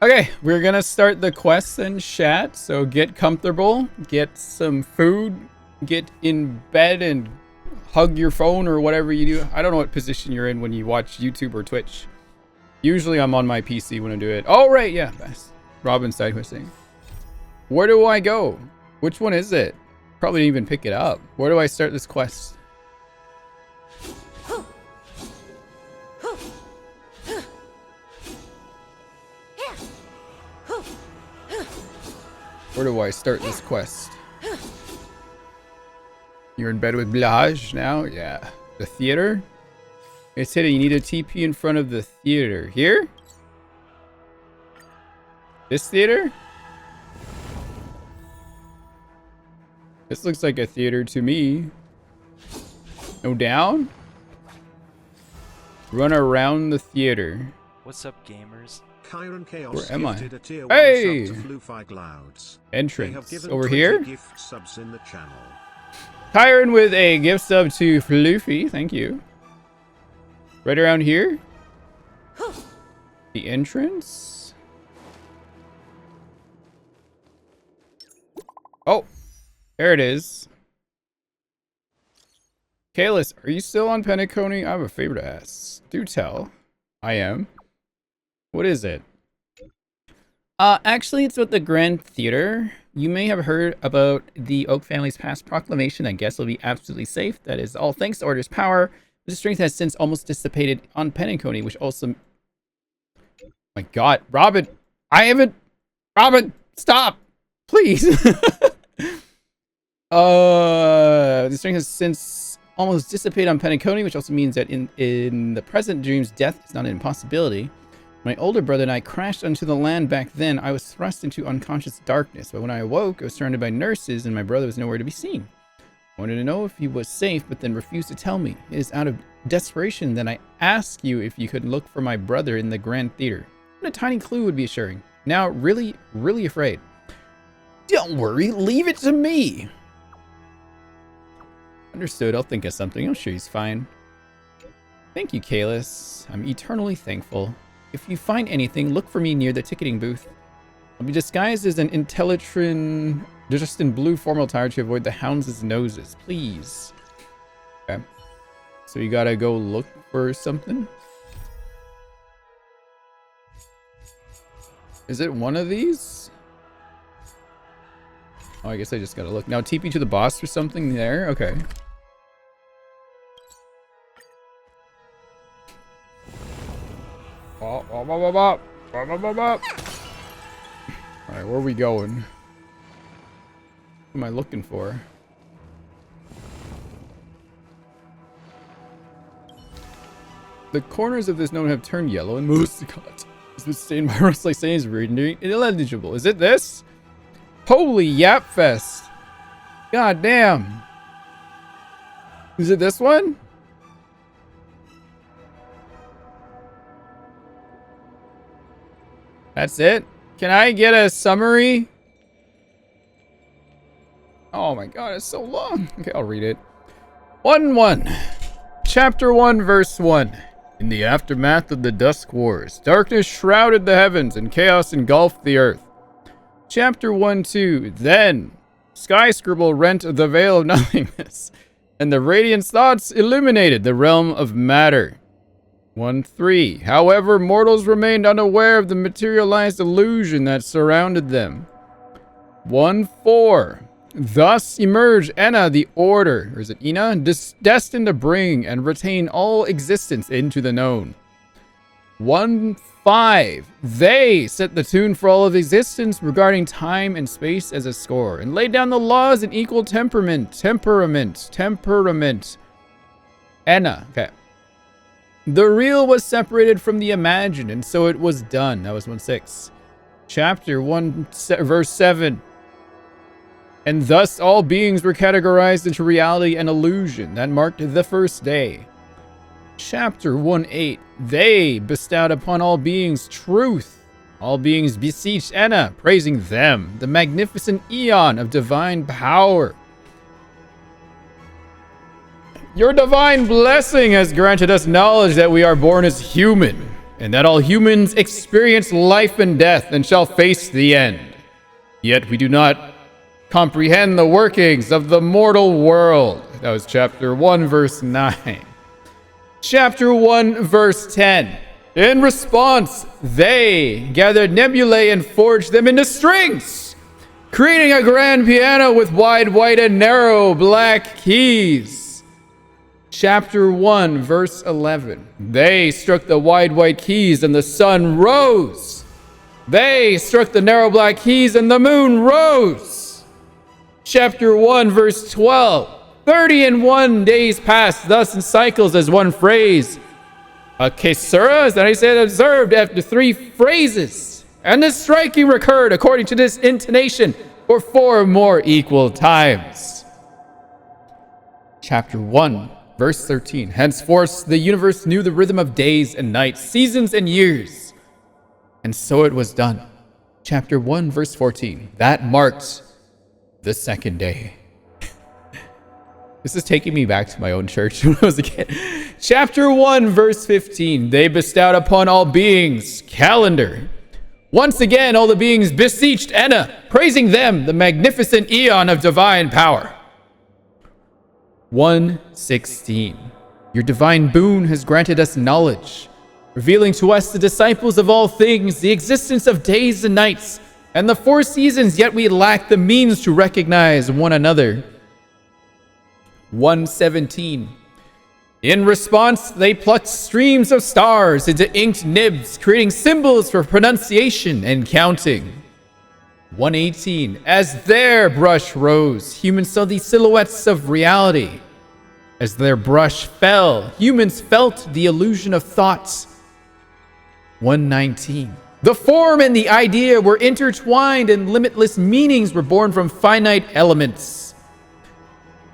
Okay, we're gonna start the quests and chat, so get comfortable, get some food, get in bed and hug your phone or whatever you do. I don't know what position you're in when you watch YouTube or Twitch. Usually I'm on my PC when I do it. Oh, right, yeah, that's Robin's side questing. Where do I go? Which one is it? Probably didn't even pick it up. Where do I start this quest? Where do I start this quest? You're in bed with Blage now? Yeah. The theater? It's hidden. You need a TP in front of the theater. Here? This theater? This looks like a theater to me. No down? Run around the theater. What's up, gamers? Where am I? Hey! Entrance. Over here? Kyron with a gift sub to Floofy. Thank you. Right around here? The entrance? Oh! There it is. Kalis, are you still on Penacony? I have a favor to ask. Do tell. I am. What is it? Actually, it's with the Grand Theater. You may have heard about the Oak family's past proclamation that guests will be absolutely safe. That is all thanks to Order's power. The strength has since almost dissipated on Penacony, which also... Oh my god, Robin! I haven't... Robin, stop! Please! The strength has since almost dissipated on Penacony, which also means that in the present dreams, death is not an impossibility. My older brother and I crashed onto the land back then. I was thrust into unconscious darkness, but when I awoke, I was surrounded by nurses and my brother was nowhere to be seen. I wanted to know if he was safe, but then refused to tell me. It is out of desperation that I ask you if you could look for my brother in the Grand Theater. What a tiny clue would be assuring. Now, really, really afraid. Don't worry, leave it to me. Understood, I'll think of something. I'm sure he's fine. Thank you, Kalis. I'm eternally thankful. If you find anything, look for me near the ticketing booth. I'll be disguised as an Intellitron, just in blue formal attire to avoid the hounds' noses. Please. Okay. So you gotta go look for something? Is it one of these? Oh, I guess I just gotta look. Now TP to the boss or something there? Okay. Alright, where are we going? What am I looking for? The corners of this note have turned yellow and most has been stained by rust like saying is rendering illegible. Is it this? Holy yap fest! God damn! Is it this one? That's it? Can I get a summary? Oh my god, it's so long. Okay, I'll read it. 1-1. Chapter 1, verse 1. In the aftermath of the Dusk Wars, darkness shrouded the heavens and chaos engulfed the earth. Chapter 1-2. Then, Sky Scribble rent the veil of nothingness, and the radiance thoughts illuminated the realm of matter. 1-3. However, mortals remained unaware of the materialized illusion that surrounded them. 1-4. Thus emerged Enna the Order, or is it Ina? Destined to bring and retain all existence into the known. 1-5. They set the tune for all of existence regarding time and space as a score, and laid down the laws in equal temperament. Enna. Okay. The real was separated from the imagined, and so it was done. That was 1-6. Chapter 1, verse 7. And thus all beings were categorized into reality and illusion. That marked the first day. Chapter 1-8. They bestowed upon all beings truth. All beings beseeched Enna, praising them, the magnificent eon of divine power. Your divine blessing has granted us knowledge that we are born as human. and that all humans experience life and death and shall face the end. Yet we do not comprehend the workings of the mortal world. That was chapter 1, verse 9. Chapter 1, verse 10. In response, they gathered nebulae and forged them into strings, creating a grand piano with wide white and narrow black keys. Chapter 1, verse 11. They struck the wide white keys and the sun rose. They struck the narrow black keys and the moon rose. Chapter 1, verse 12. 30 days passed thus in cycles as one phrase. A caesura, is that how you say it, observed after 3 phrases. And the striking recurred according to this intonation for 4 more equal times. Chapter 1, verse 13. Henceforth the universe knew the rhythm of days and nights, seasons and years. And so it was done. Chapter 1, verse 14. That marked the second day. This is taking me back to my own church when I was a kid. Chapter 1, verse 15. They bestowed upon all beings calendar. Once again, all the beings beseeched Enna, praising them, the magnificent eon of divine power. 1:16. Your divine boon has granted us knowledge, revealing to us, the disciples of all things, the existence of days and nights, and the 4 seasons, yet we lack the means to recognize one another. 1:17. In response, they plucked streams of stars into inked nibs, creating symbols for pronunciation and counting. 1:18. As their brush rose, humans saw the silhouettes of reality. As their brush fell, humans felt the illusion of thoughts. 1:19. The form and the idea were intertwined, and limitless meanings were born from finite elements.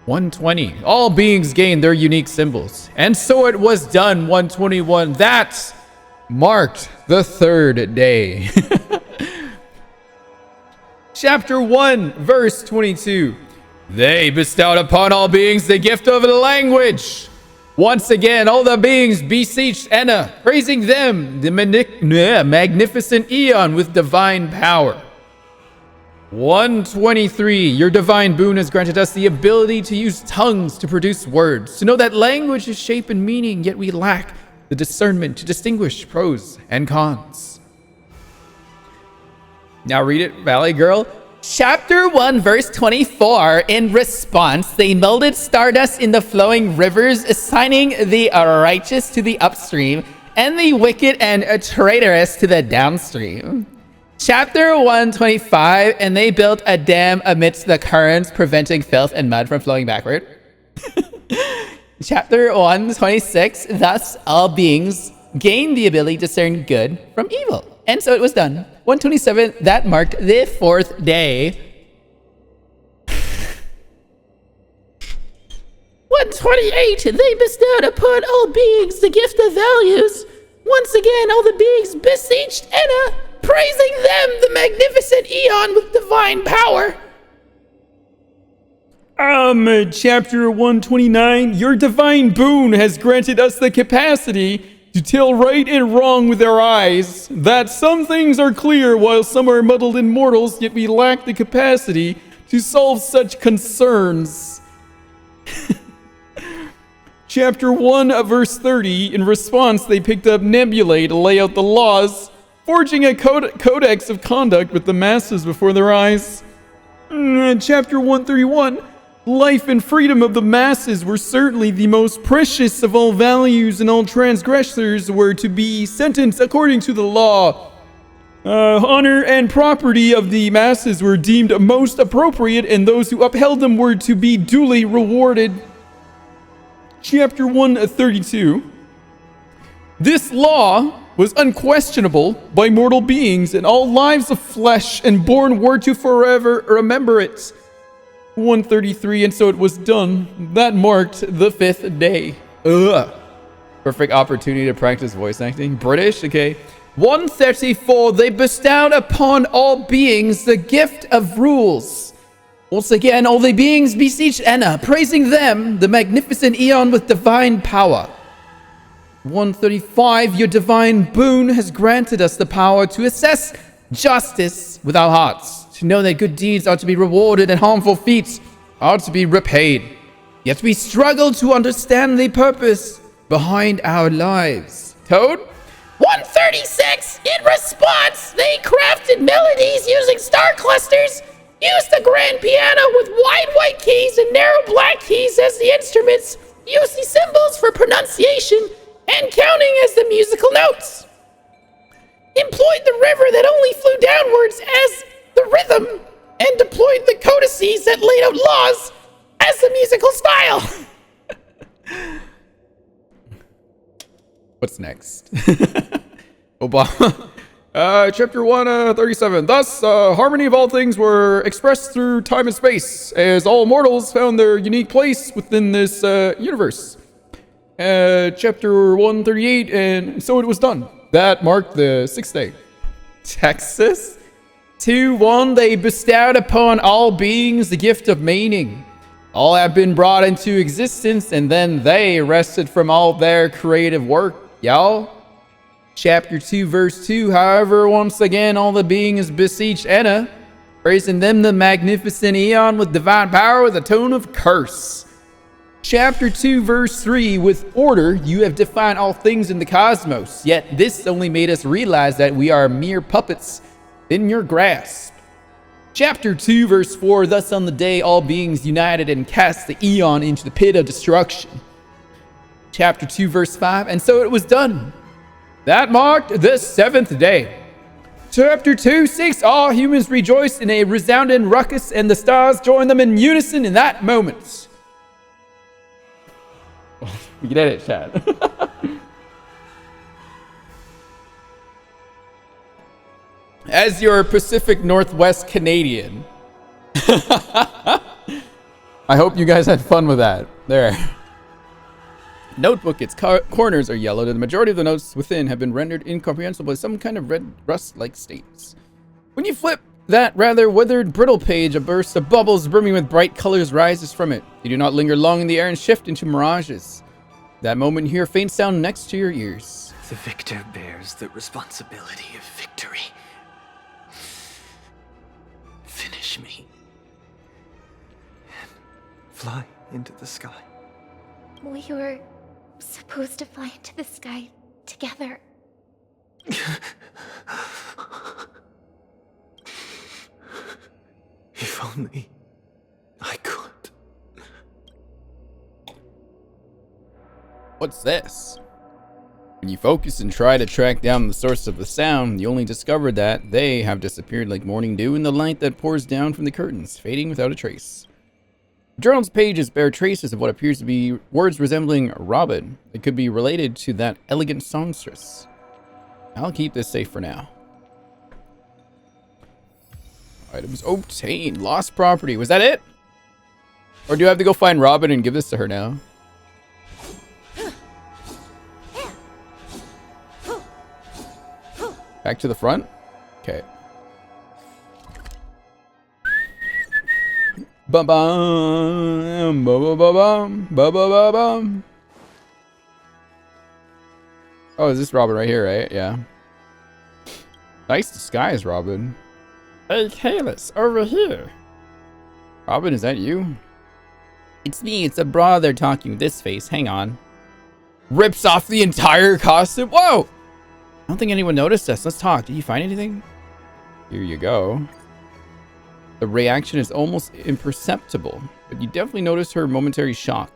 1:20. All beings gained their unique symbols, and so it was done. 1:21. That marked the 3rd day. Chapter 1, verse 22. They bestowed upon all beings the gift of language. Once again, all the beings beseeched Enna, praising them, the magnificent eon with divine power. 1:23. Your divine boon has granted us the ability to use tongues to produce words, to know that language is shape and meaning, yet we lack the discernment to distinguish pros and cons. Now read it, Valley Girl. Chapter 1, verse 24. In response, they melded stardust in the flowing rivers, assigning the righteous to the upstream and the wicked and traitorous to the downstream. Chapter 125. And they built a dam amidst the currents, preventing filth and mud from flowing backward. Chapter 126. Thus all beings gain the ability to discern good from evil. And so it was done. 127. That marked the 4th day. 128. They bestowed upon all beings the gift of values. Once again, all the beings beseeched Enna, praising them, the magnificent eon with divine power. Chapter 129. Your divine boon has granted us the capacity to tell right and wrong with our eyes, that some things are clear while some are muddled in mortals, yet we lack the capacity to solve such concerns. Chapter 1, verse 30. In response, they picked up nebulae to lay out the laws, forging a codex of conduct with the masses before their eyes. Chapter 131. Life and freedom of the masses were certainly the most precious of all values, and all transgressors were to be sentenced according to the law. Honor and property of the masses were deemed most appropriate, and those who upheld them were to be duly rewarded. Chapter 132. This law was unquestionable by mortal beings, and all lives of flesh and born were to forever remember it. 133. And so it was done. That marked the 5th day. Perfect opportunity to practice voice acting. British, okay. 134. They bestowed upon all beings the gift of rules. Once again, all the beings beseeched Enna, praising them, the magnificent eon with divine power. 135, your divine boon has granted us the power to assess justice with our hearts, to know that good deeds are to be rewarded and harmful feats are to be repaid. Yet we struggle to understand the purpose behind our lives. Toad? 136, in response, they crafted melodies using star clusters, used the grand piano with wide white keys and narrow black keys as the instruments, used the symbols for pronunciation, and counting as the musical notes. Employed the river that only flew downwards as the rhythm, and deployed the codices that laid out laws as the musical style. What's next? Obama. Chapter 137. Thus, harmony of all things were expressed through time and space, as all mortals found their unique place within this universe. Chapter 138, and so it was done. That marked the 6th day. Texas? 2-1, they bestowed upon all beings the gift of meaning. All have been brought into existence, and then they rested from all their creative work, y'all. Chapter 2, verse 2, however, once again, all the beings beseeched Enna, praising them the magnificent Eon with divine power with a tone of curse. Chapter 2, verse 3, with order, you have defined all things in the cosmos, yet this only made us realize that we are mere puppets in your grasp. Chapter 2, verse 4, thus on the day all beings united and cast the Eon into the pit of destruction. Chapter 2, verse 5, and so it was done. That marked the 7th day. Chapter 2, 6, all humans rejoiced in a resounding ruckus, and the stars joined them in unison in that moment. You get it, Chad. As your Pacific Northwest Canadian. I hope you guys had fun with that. There. Notebook, its corners are yellowed, and the majority of the notes within have been rendered incomprehensible by some kind of red rust-like stains. When you flip that rather withered, brittle page, a burst of bubbles brimming with bright colors rises from it. You do not linger long in the air and shift into mirages. That moment, you hear a faint sound next to your ears. The victor bears the responsibility of victory. Finish me. And fly into the sky. We were supposed to fly into the sky together. If only I could. What's this? When you focus and try to track down the source of the sound, you only discover that they have disappeared like morning dew in the light that pours down from the curtains, fading without a trace. The journal's pages bear traces of what appears to be words resembling Robin. It could be related to that elegant songstress. I'll keep this safe for now. Items obtained. Lost property. Was that it? Or do I have to go find Robin and give this to her now? Back to the front? Okay. Ba-bum, ba-ba-ba-bum, ba-ba-ba-bum. Oh, is this Robin right here, right? Yeah. Nice disguise, Robin. Hey, Kalis, over here. Robin, is that you? It's me, it's a brother talking with this face. Hang on. Rips off the entire costume. Whoa! I don't think anyone noticed us. Let's talk. Did you find anything? Here you go. The reaction is almost imperceptible, but you definitely notice her momentary shock.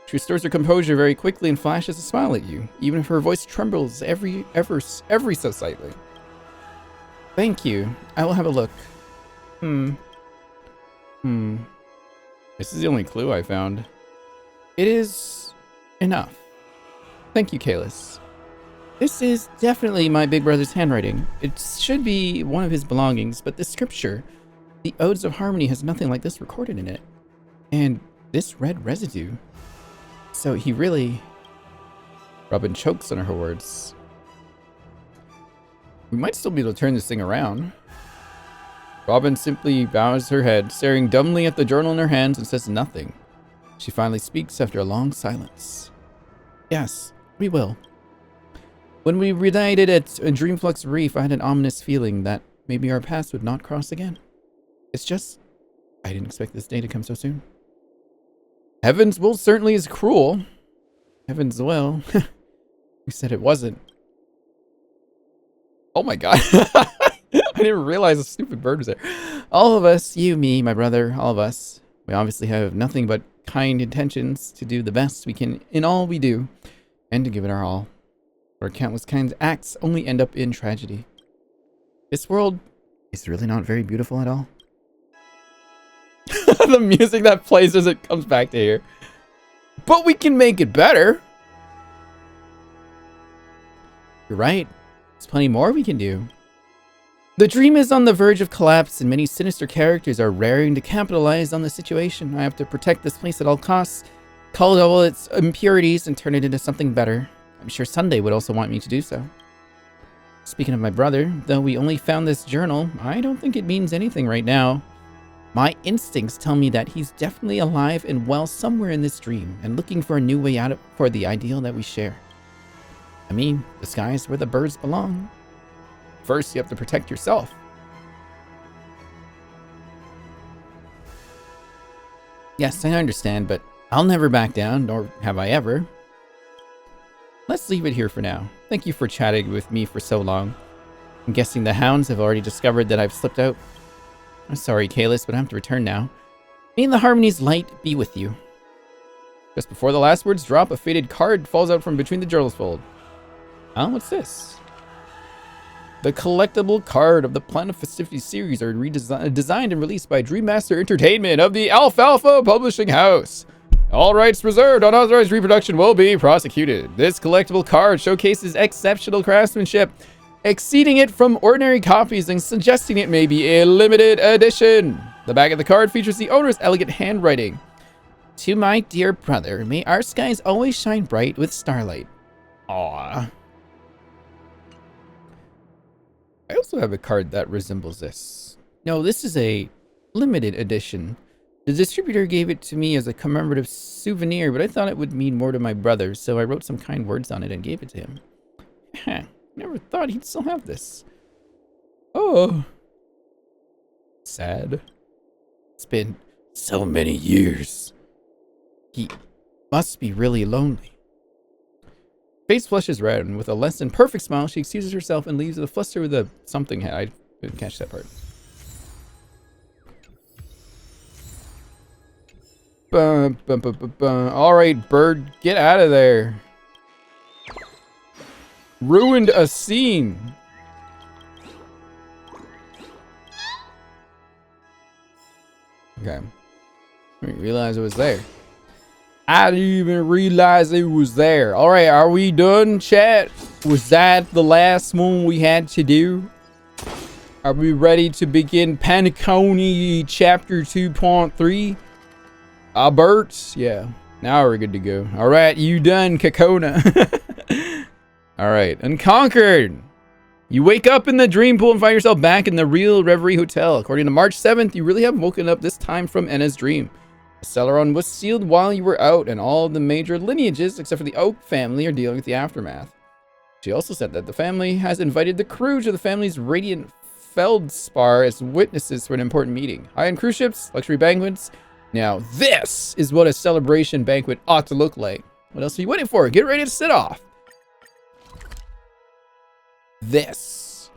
She restores her composure very quickly and flashes a smile at you, even if her voice trembles every so slightly. Thank you. I will have a look. This is the only clue I found. It is enough. Thank you, Kalis. This is definitely my big brother's handwriting. It should be one of his belongings, but the scripture, the Odes of Harmony, has nothing like this recorded in it. And this red residue. So he really... Robin chokes on her words. We might still be able to turn this thing around. Robin simply bows her head, staring dumbly at the journal in her hands, and says nothing. She finally speaks after a long silence. Yes, we will. When we reunited at Dreamflux Reef, I had an ominous feeling that maybe our paths would not cross again. It's just, I didn't expect this day to come so soon. Heavens will certainly is cruel. Heavens will. Who said it wasn't? Oh my god. I didn't realize a stupid bird was there. All of us, you, me, my brother, all of us, we obviously have nothing but kind intentions to do the best we can in all we do, and to give it our all. Our countless kind acts only end up in tragedy. This world is really not very beautiful at all. The music that plays as it comes back to here. But we can make it better. You're right. There's plenty more we can do. The dream is on the verge of collapse, and many sinister characters are raring to capitalize on the situation. I have to protect this place at all costs, cull all its impurities, and turn it into something better. I'm sure Sunday would also want me to do so. Speaking of my brother, though we only found this journal, I don't think it means anything right now. My instincts tell me that he's definitely alive and well somewhere in this dream, and looking for a new way out for the ideal that we share. I mean, the sky is where the birds belong. First, you have to protect yourself. Yes, I understand, but I'll never back down, nor have I ever. Let's leave it here for now. Thank you for chatting with me for so long. I'm guessing the hounds have already discovered that I've slipped out. I'm sorry, Kalis, but I have to return now. May the Harmony's light be with you. Just before the last words drop, a faded card falls out from between the journal's fold. Oh, what's this? The collectible card of the Planet Festivity series are designed and released by Dreammaster Entertainment of the Alfalfa Publishing House. All rights reserved. Unauthorized reproduction will be prosecuted. This collectible card showcases exceptional craftsmanship, exceeding it from ordinary copies and suggesting it may be a limited edition. The back of the card features the owner's elegant handwriting. To my dear brother, may our skies always shine bright with starlight. Aww. I also have a card that resembles this. No, this is a limited edition. The distributor gave it to me as a commemorative souvenir, but I thought it would mean more to my brother, so I wrote some kind words on it and gave it to him. Never thought he'd still have this. Oh. Sad. It's been so many years. He must be really lonely. Face flushes red, and with a less than perfect smile, she excuses herself and leaves with a fluster with a something hat. I didn't catch that part. Alright, bird, get out of there. Ruined a scene. Okay. I didn't realize it was there. I didn't even realize it was there. Alright, are we done, chat? Was that the last one we had to do? Are we ready to begin Penacony chapter 2.3? Bert? Yeah. Now we're good to go. Alright, you done, Kakona. Alright, Unconquered. You wake up in the dream pool and find yourself back in the real Reverie Hotel. According to March 7th, you really have woken up this time from Enna's dream. The Celeron was sealed while you were out, and all the major lineages, except for the Oak family, are dealing with the aftermath. She also said that the family has invited the crew to the family's Radiant Feldspar as witnesses for an important meeting. High-end cruise ships, luxury banquets. Now, this is what a celebration banquet ought to look like. What else are you waiting for? Get ready to sit off. This.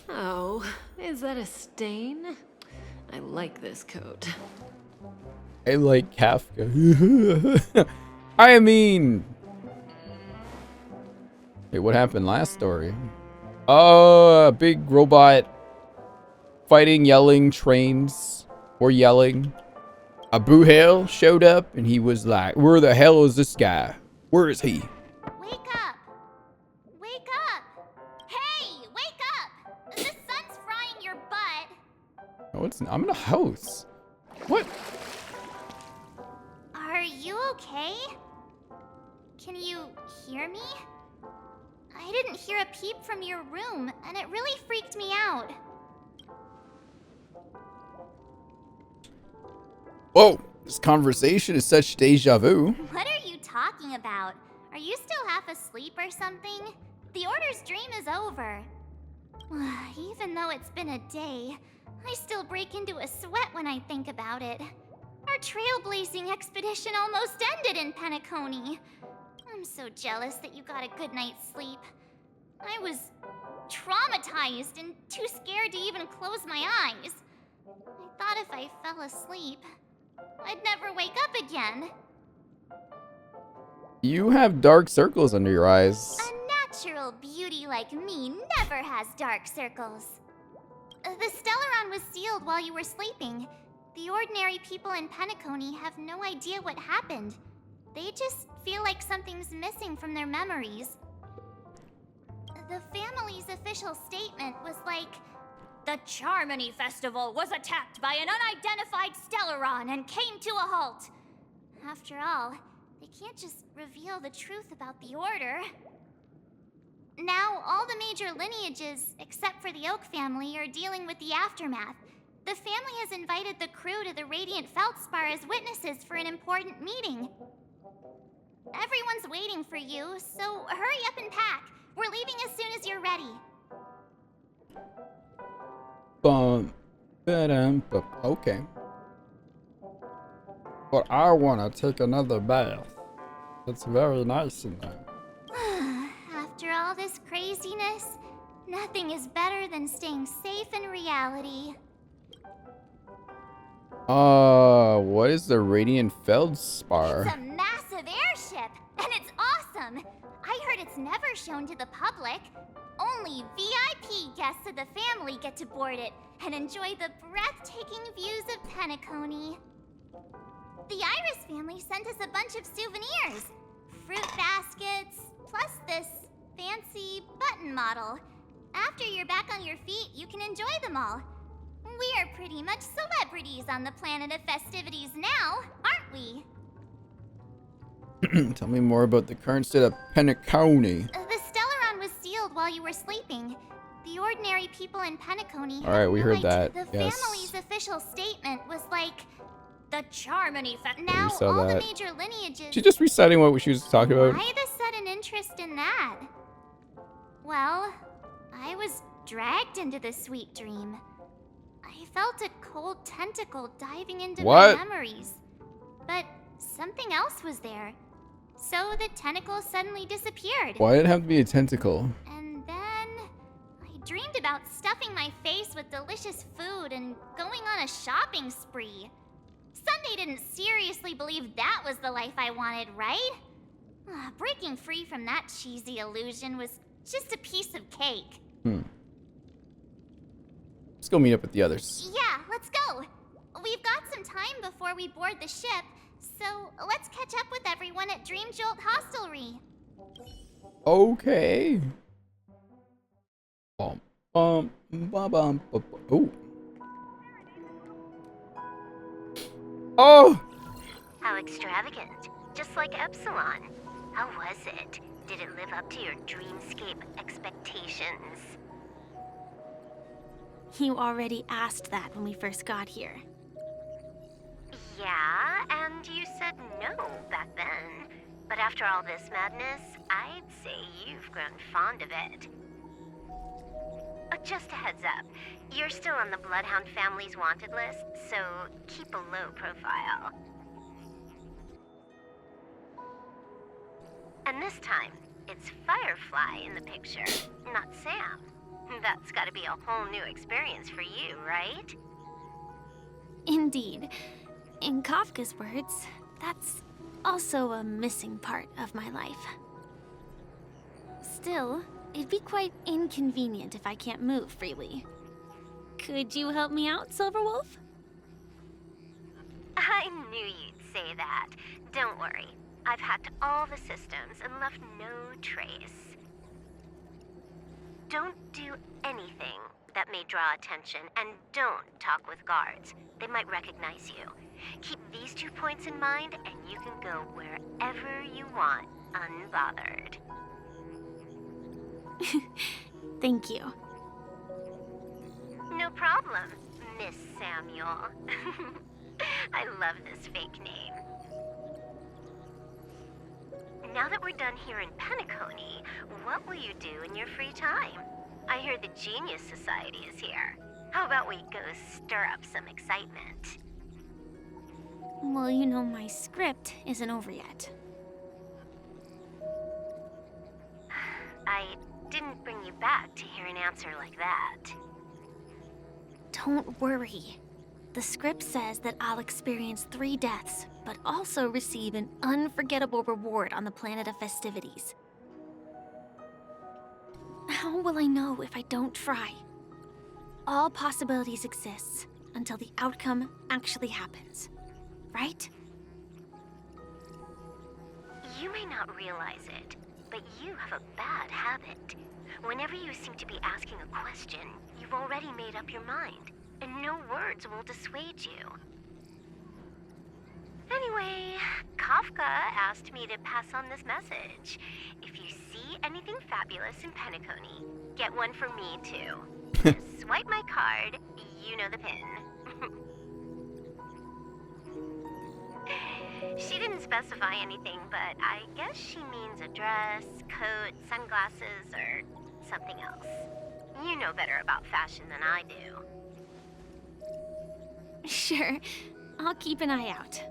Oh, is that a stain? I like this coat. I like Kafka. I mean... Wait, what happened last story? Oh, a big robot fighting, yelling trains. Or yelling. Abu Hale showed up and he was like, where the hell is this guy? Where is he? Wake up! Wake up! Hey, wake up! The sun's frying your butt. Oh, I'm in a house. What? Are you okay? Can you hear me? I didn't hear a peep from your room, and it really freaked me out. Whoa, this conversation is such deja vu. What are you talking about? Are you still half asleep or something? The Order's dream is over. Even though it's been a day, I still break into a sweat when I think about it. Our trailblazing expedition almost ended in Penacony. I'm so jealous that you got a good night's sleep. I was traumatized and too scared to even close my eyes. I thought if I fell asleep, I'd never wake up again. You have dark circles under your eyes. A natural beauty like me never has dark circles. The Stellaron was sealed while you were sleeping. The ordinary people in Penacony have no idea what happened. They just feel like something's missing from their memories. The family's official statement was like, "The Charmony Festival was attacked by an unidentified Stellaron and came to a halt." After all, they can't just reveal the truth about the Order. Now, all the major lineages, except for the Oak family, are dealing with the aftermath. The family has invited the crew to the Radiant Feldspar as witnesses for an important meeting. Everyone's waiting for you, so hurry up and pack. We're leaving as soon as you're ready. Okay. But I want to take another bath. It's very nice in there. After all this craziness, nothing is better than staying safe in reality. What is the Radiant Feldspar? It's a massive airship, and it's awesome. I heard it's never shown to the public. Only VIP guests of the family get to board it and enjoy the breathtaking views of Penacony. The Iris family sent us a bunch of souvenirs. Fruit baskets, plus this fancy button model. After you're back on your feet, you can enjoy them all. We are pretty much celebrities on the planet of festivities now, aren't we? Tell me more about the current state of Penacony. The Stellaron was sealed while you were sleeping. The ordinary people in Penacony. Alright, we heard that. The Yes. family's official statement was like, "The Charmony Festival." We Now saw all that. the major lineages. She's just reciting what she was talking about. Why the sudden interest in that? Well, I was dragged into this sweet dream. I felt a cold tentacle diving into What? my memories. But something else was there. So the tentacle suddenly disappeared. Why did it have to be a tentacle? And then I dreamed about stuffing my face with delicious food and going on a shopping spree. Sunday didn't seriously believe that was the life I wanted, right? Breaking free from that cheesy illusion was just a piece of cake. Let's go meet up with the others. Yeah, let's go. We've got some time before we board the ship, so let's catch up with everyone at Dream Jolt Hostelry. Okay. Oh. Oh! How extravagant. Just like Epsilon. How was it? Did it live up to your dreamscape expectations? You already asked that when we first got here. Yeah, and you said no back then. But after all this madness, I'd say you've grown fond of it. Just a heads up, you're still on the Bloodhound family's wanted list, so keep a low profile. And this time, it's Firefly in the picture, not Sam. That's gotta be a whole new experience for you, right? Indeed. In Kafka's words, that's also a missing part of my life. Still, it'd be quite inconvenient if I can't move freely. Could you help me out, Silverwolf? I knew you'd say that. Don't worry. I've hacked all the systems and left no trace. Don't do anything that may draw attention, and don't talk with guards. They might recognize you. Keep these 2 points in mind, and you can go wherever you want, unbothered. Thank you. No problem, Miss Samuel. I love this fake name. Now that we're done here in Penacony, what will you do in your free time? I hear the Genius Society is here. How about we go stir up some excitement? Well, you know my script isn't over yet. I didn't bring you back to hear an answer like that. Don't worry. The script says that I'll experience 3 deaths, but also receive an unforgettable reward on the planet of festivities. How will I know if I don't try? All possibilities exist until the outcome actually happens, right? You may not realize it, but you have a bad habit. Whenever you seem to be asking a question, you've already made up your mind, and no words will dissuade you. Anyway, Kafka asked me to pass on this message. If you see anything fabulous in Penacony, get one for me too. Just swipe my card, you know the pin. She didn't specify anything, but I guess she means a dress, coat, sunglasses, or something else. You know better about fashion than I do. Sure, I'll keep an eye out.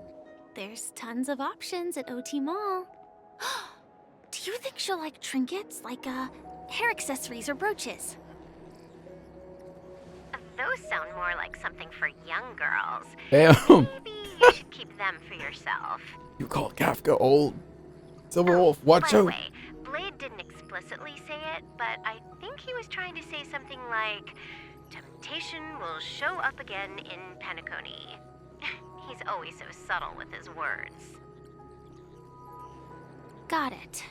There's tons of options at OT Mall. Do you think she'll like trinkets, like hair accessories or brooches? Those sound more like something for young girls. Damn. Maybe you should keep them for yourself. You call Kafka old. Silver Wolf, watch By the out. way, Blade didn't explicitly say it, but I think he was trying to say something like, temptation will show up again in Penacony. He's always so subtle with his words. Got it.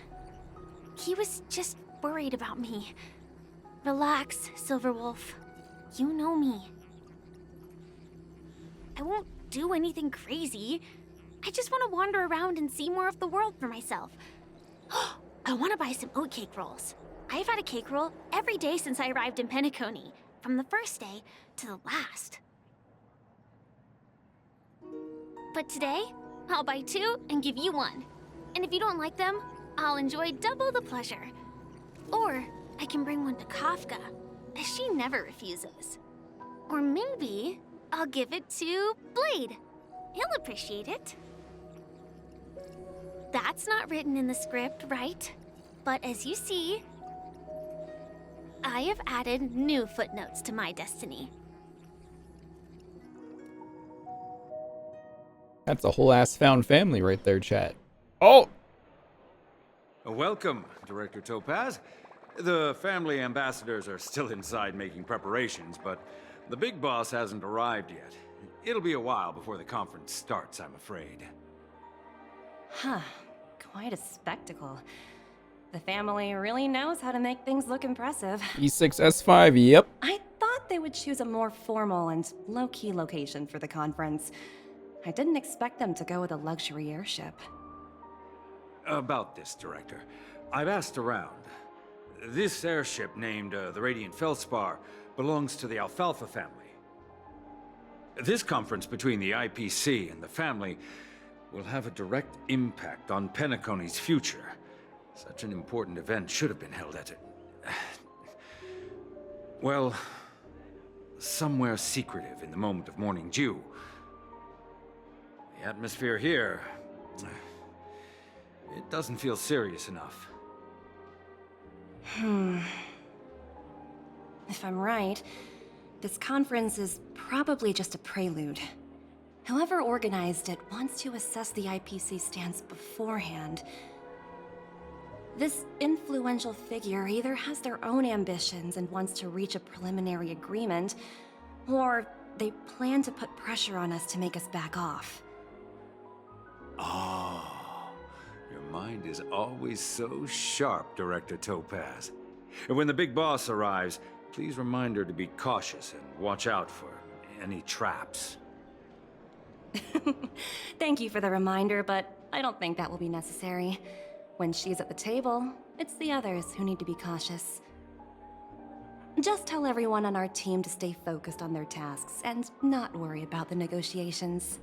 He was just worried about me. Relax, Silver Wolf. You know me. I won't do anything crazy. I just want to wander around and see more of the world for myself. I want to buy some oatcake rolls. I've had a cake roll every day since I arrived in Penacony, from the first day to the last. But today, I'll buy 2 and give you 1. And if you don't like them, I'll enjoy double the pleasure. Or I can bring one to Kafka, as she never refuses. Or maybe I'll give it to Blade. He'll appreciate it. That's not written in the script, right? But as you see, I have added new footnotes to my destiny. That's a whole ass found family right there, chat. Oh! Welcome, Director Topaz. The family ambassadors are still inside making preparations, but the big boss hasn't arrived yet. It'll be a while before the conference starts, I'm afraid. Huh. Quite a spectacle. The family really knows how to make things look impressive. E6S5, yep. I thought they would choose a more formal and low-key location for the conference. I didn't expect them to go with a luxury airship. About this, Director. I've asked around. This airship, named the Radiant Feldspar, belongs to the Alfalfa family. This conference between the IPC and the family will have a direct impact on Penacony's future. Such an important event should have been held at it. Well, somewhere secretive in the moment of morning dew. The atmosphere here, it doesn't feel serious enough. If I'm right, this conference is probably just a prelude. Whoever organized it wants to assess the IPC stance beforehand. This influential figure either has their own ambitions and wants to reach a preliminary agreement, or they plan to put pressure on us to make us back off. Oh, your mind is always so sharp, Director Topaz. And when the big boss arrives, please remind her to be cautious and watch out for any traps. Thank you for the reminder, but I don't think that will be necessary. When she's at the table, it's the others who need to be cautious. Just tell everyone on our team to stay focused on their tasks and not worry about the negotiations.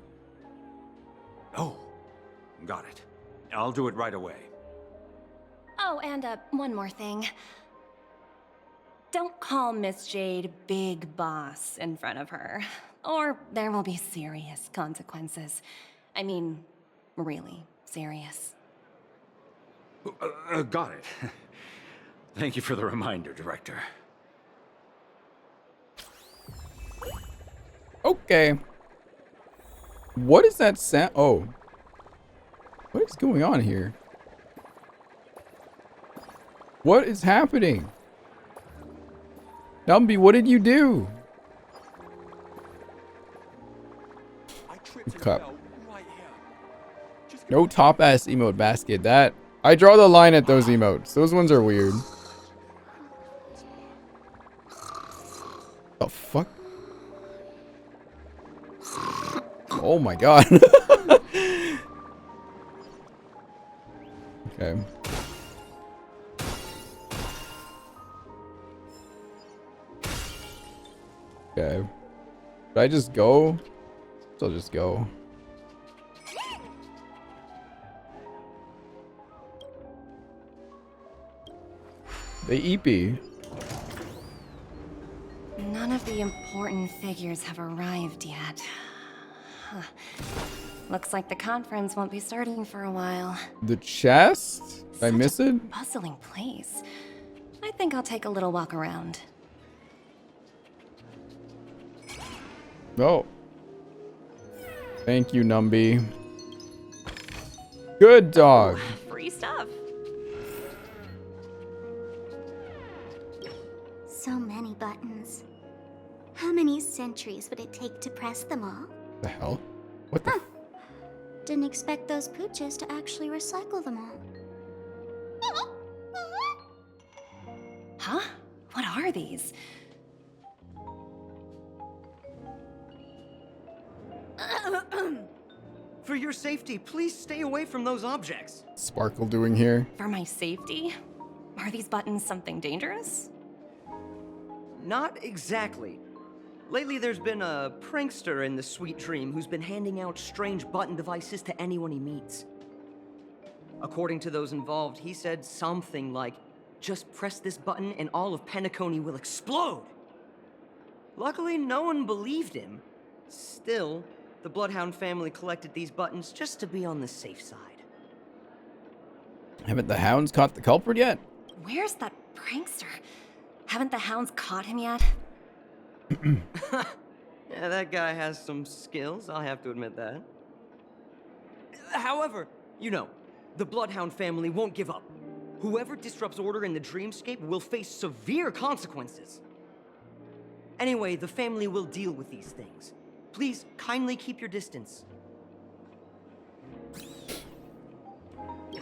Got it. I'll do it right away. Oh, and one more thing. Don't call Miss Jade Big Boss in front of her, or there will be serious consequences. I mean, really serious. Got it. Thank you for the reminder, Director. Okay. What is that sound? Oh. What is going on here? What is happening? Numby, what did you do? Cup. No top ass emote basket. That I draw the line at those emotes. Those ones are weird. The fuck? Oh my god. Okay. Okay. Should I just go? I'll just go. They eepy. None of the important figures have arrived yet. Huh. Looks like the conference won't be starting for a while. The chest? Did I miss it? Bustling place. I think I'll take a little walk around. Oh. Thank you, Numby. Good dog. Free stuff. So many buttons. How many centuries would it take to press them all? The hell? What the? Didn't expect those pooches to actually recycle them all. Huh? What are these? For your safety, please stay away from those objects. Sparkle doing here? For my safety? Are these buttons something dangerous? Not exactly. Lately, there's been a prankster in the Sweet Dream who's been handing out strange button devices to anyone he meets. According to those involved, he said something like, "Just press this button and all of Penacony will explode." Luckily, no one believed him. Still, the Bloodhound family collected these buttons just to be on the safe side. Haven't the hounds caught the culprit yet? Where's that prankster? Haven't the hounds caught him yet? Yeah, that guy has some skills, I'll have to admit that. However, you know, the Bloodhound family won't give up. Whoever disrupts order in the dreamscape will face severe consequences. Anyway, the family will deal with these things. Please, kindly keep your distance.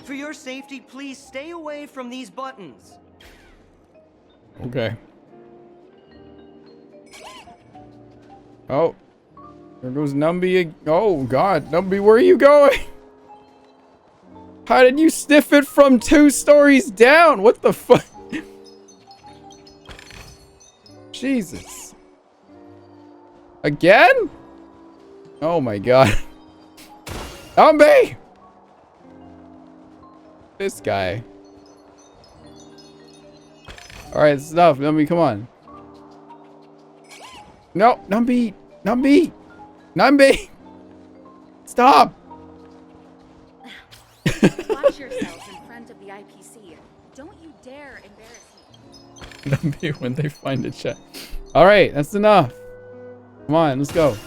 For your safety, please stay away from these buttons. Okay. Oh. There goes Numby. Oh, God. Numby, where are you going? How did you sniff it from 2 stories down? What the fuck? Jesus. Again? Oh, my God. Numby! This guy. Alright, enough. Numby, come on. No, Numby! Numby! Numby! Stop! Watch yourselves in front of the IPC. Don't you dare embarrass me. Numby when they find a check. Alright, that's enough. Come on, let's go.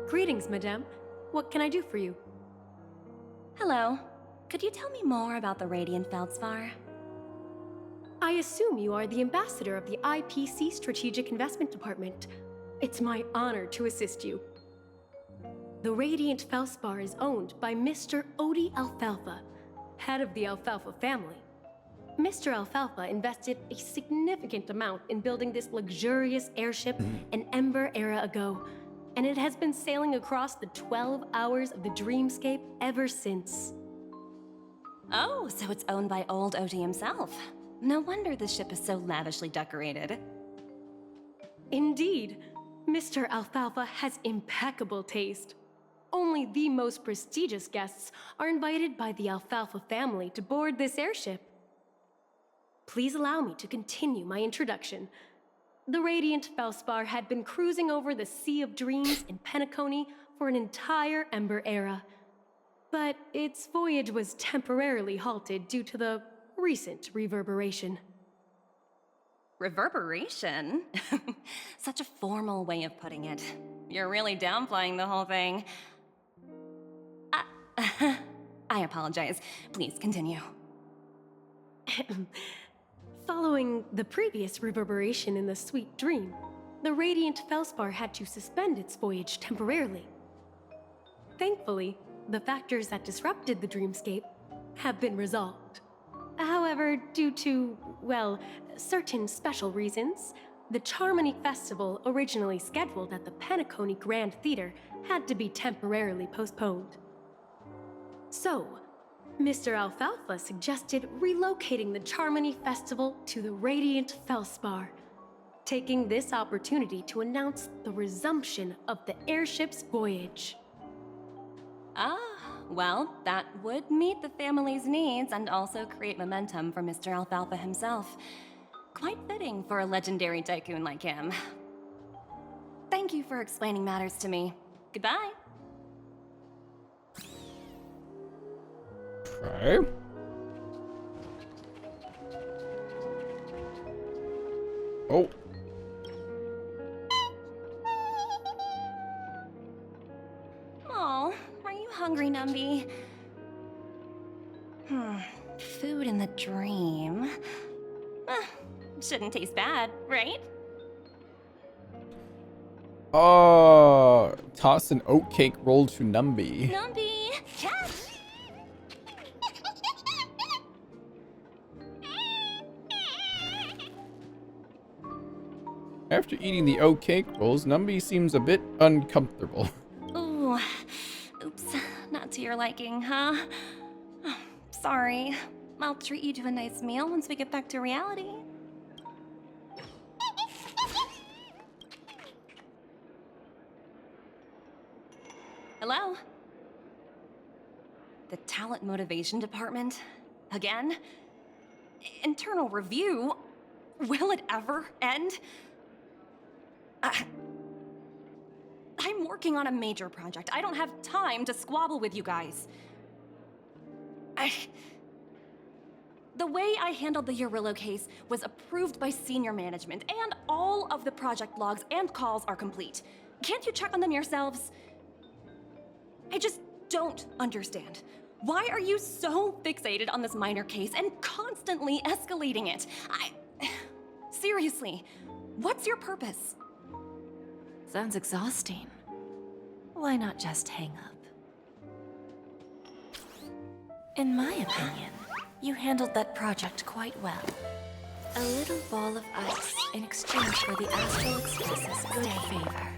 Greetings, madame. What can I do for you? Hello. Could you tell me more about the Radiant Feldspar? I assume you are the ambassador of the IPC Strategic Investment Department. It's my honor to assist you. The Radiant Feldspar is owned by Mr. Odie Alfalfa, head of the Alfalfa family. Mr. Alfalfa invested a significant amount in building this luxurious airship an Ember era ago, and it has been sailing across the 12 hours of the dreamscape ever since. Oh, so it's owned by old Odie himself. No wonder the ship is so lavishly decorated. Indeed. Mr. Alfalfa has impeccable taste. Only the most prestigious guests are invited by the Alfalfa family to board this airship. Please allow me to continue my introduction. The Radiant Felspar had been cruising over the Sea of Dreams in Penacony for an entire Ember era. But its voyage was temporarily halted due to the recent reverberation. Reverberation? Such a formal way of putting it. You're really downplaying the whole thing. I apologize. Please continue. Following the previous reverberation in the Sweet Dream, the Radiant Felspar had to suspend its voyage temporarily. Thankfully, the factors that disrupted the dreamscape have been resolved. However, due to, well, certain special reasons, the Charmony Festival, originally scheduled at the Penacony Grand Theater, had to be temporarily postponed. So, Mr. Alfalfa suggested relocating the Charmony Festival to the Radiant Felspar, taking this opportunity to announce the resumption of the airship's voyage. Well, that would meet the family's needs and also create momentum for Mr. Alfalfa himself. Quite fitting for a legendary tycoon like him. Thank you for explaining matters to me. Goodbye. Okay. Oh. Oh, are you hungry, Numby? Food in the dream. Shouldn't taste bad, right? Oh, toss an oatcake roll to Numby. Numby, catch! After eating the oatcake rolls, Numby seems a bit uncomfortable. Ooh, oops, not to your liking, huh? Sorry. I'll treat you to a nice meal once we get back to reality. Hello? The Talent Motivation Department? Again? Internal review? Will it ever end? I'm working on a major project. I don't have time to squabble with you guys. The way I handled the Urillo case was approved by senior management, and all of the project logs and calls are complete. Can't you check on them yourselves? I just don't understand. Why are you so fixated on this minor case and constantly escalating it? Seriously, what's your purpose? Sounds exhausting. Why not just hang up? In my opinion, you handled that project quite well. A little ball of ice in exchange for the Astral Express's good favor.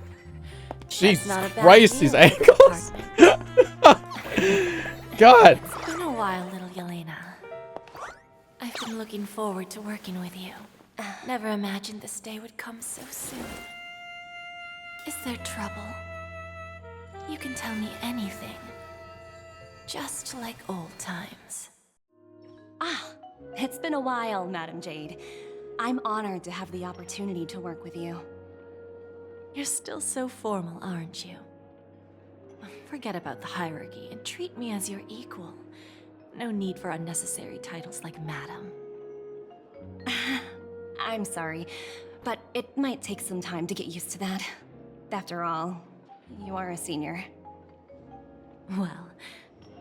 Jesus Christ, these ankles! God! It's been a while, little Yelena. I've been looking forward to working with you. Never imagined this day would come so soon. Is there trouble? You can tell me anything. Just like old times. It's been a while, Madam Jade. I'm honored to have the opportunity to work with you. You're still so formal, aren't you? Forget about the hierarchy and treat me as your equal. No need for unnecessary titles like Madam. I'm sorry, but it might take some time to get used to that. After all, you are a senior. Well,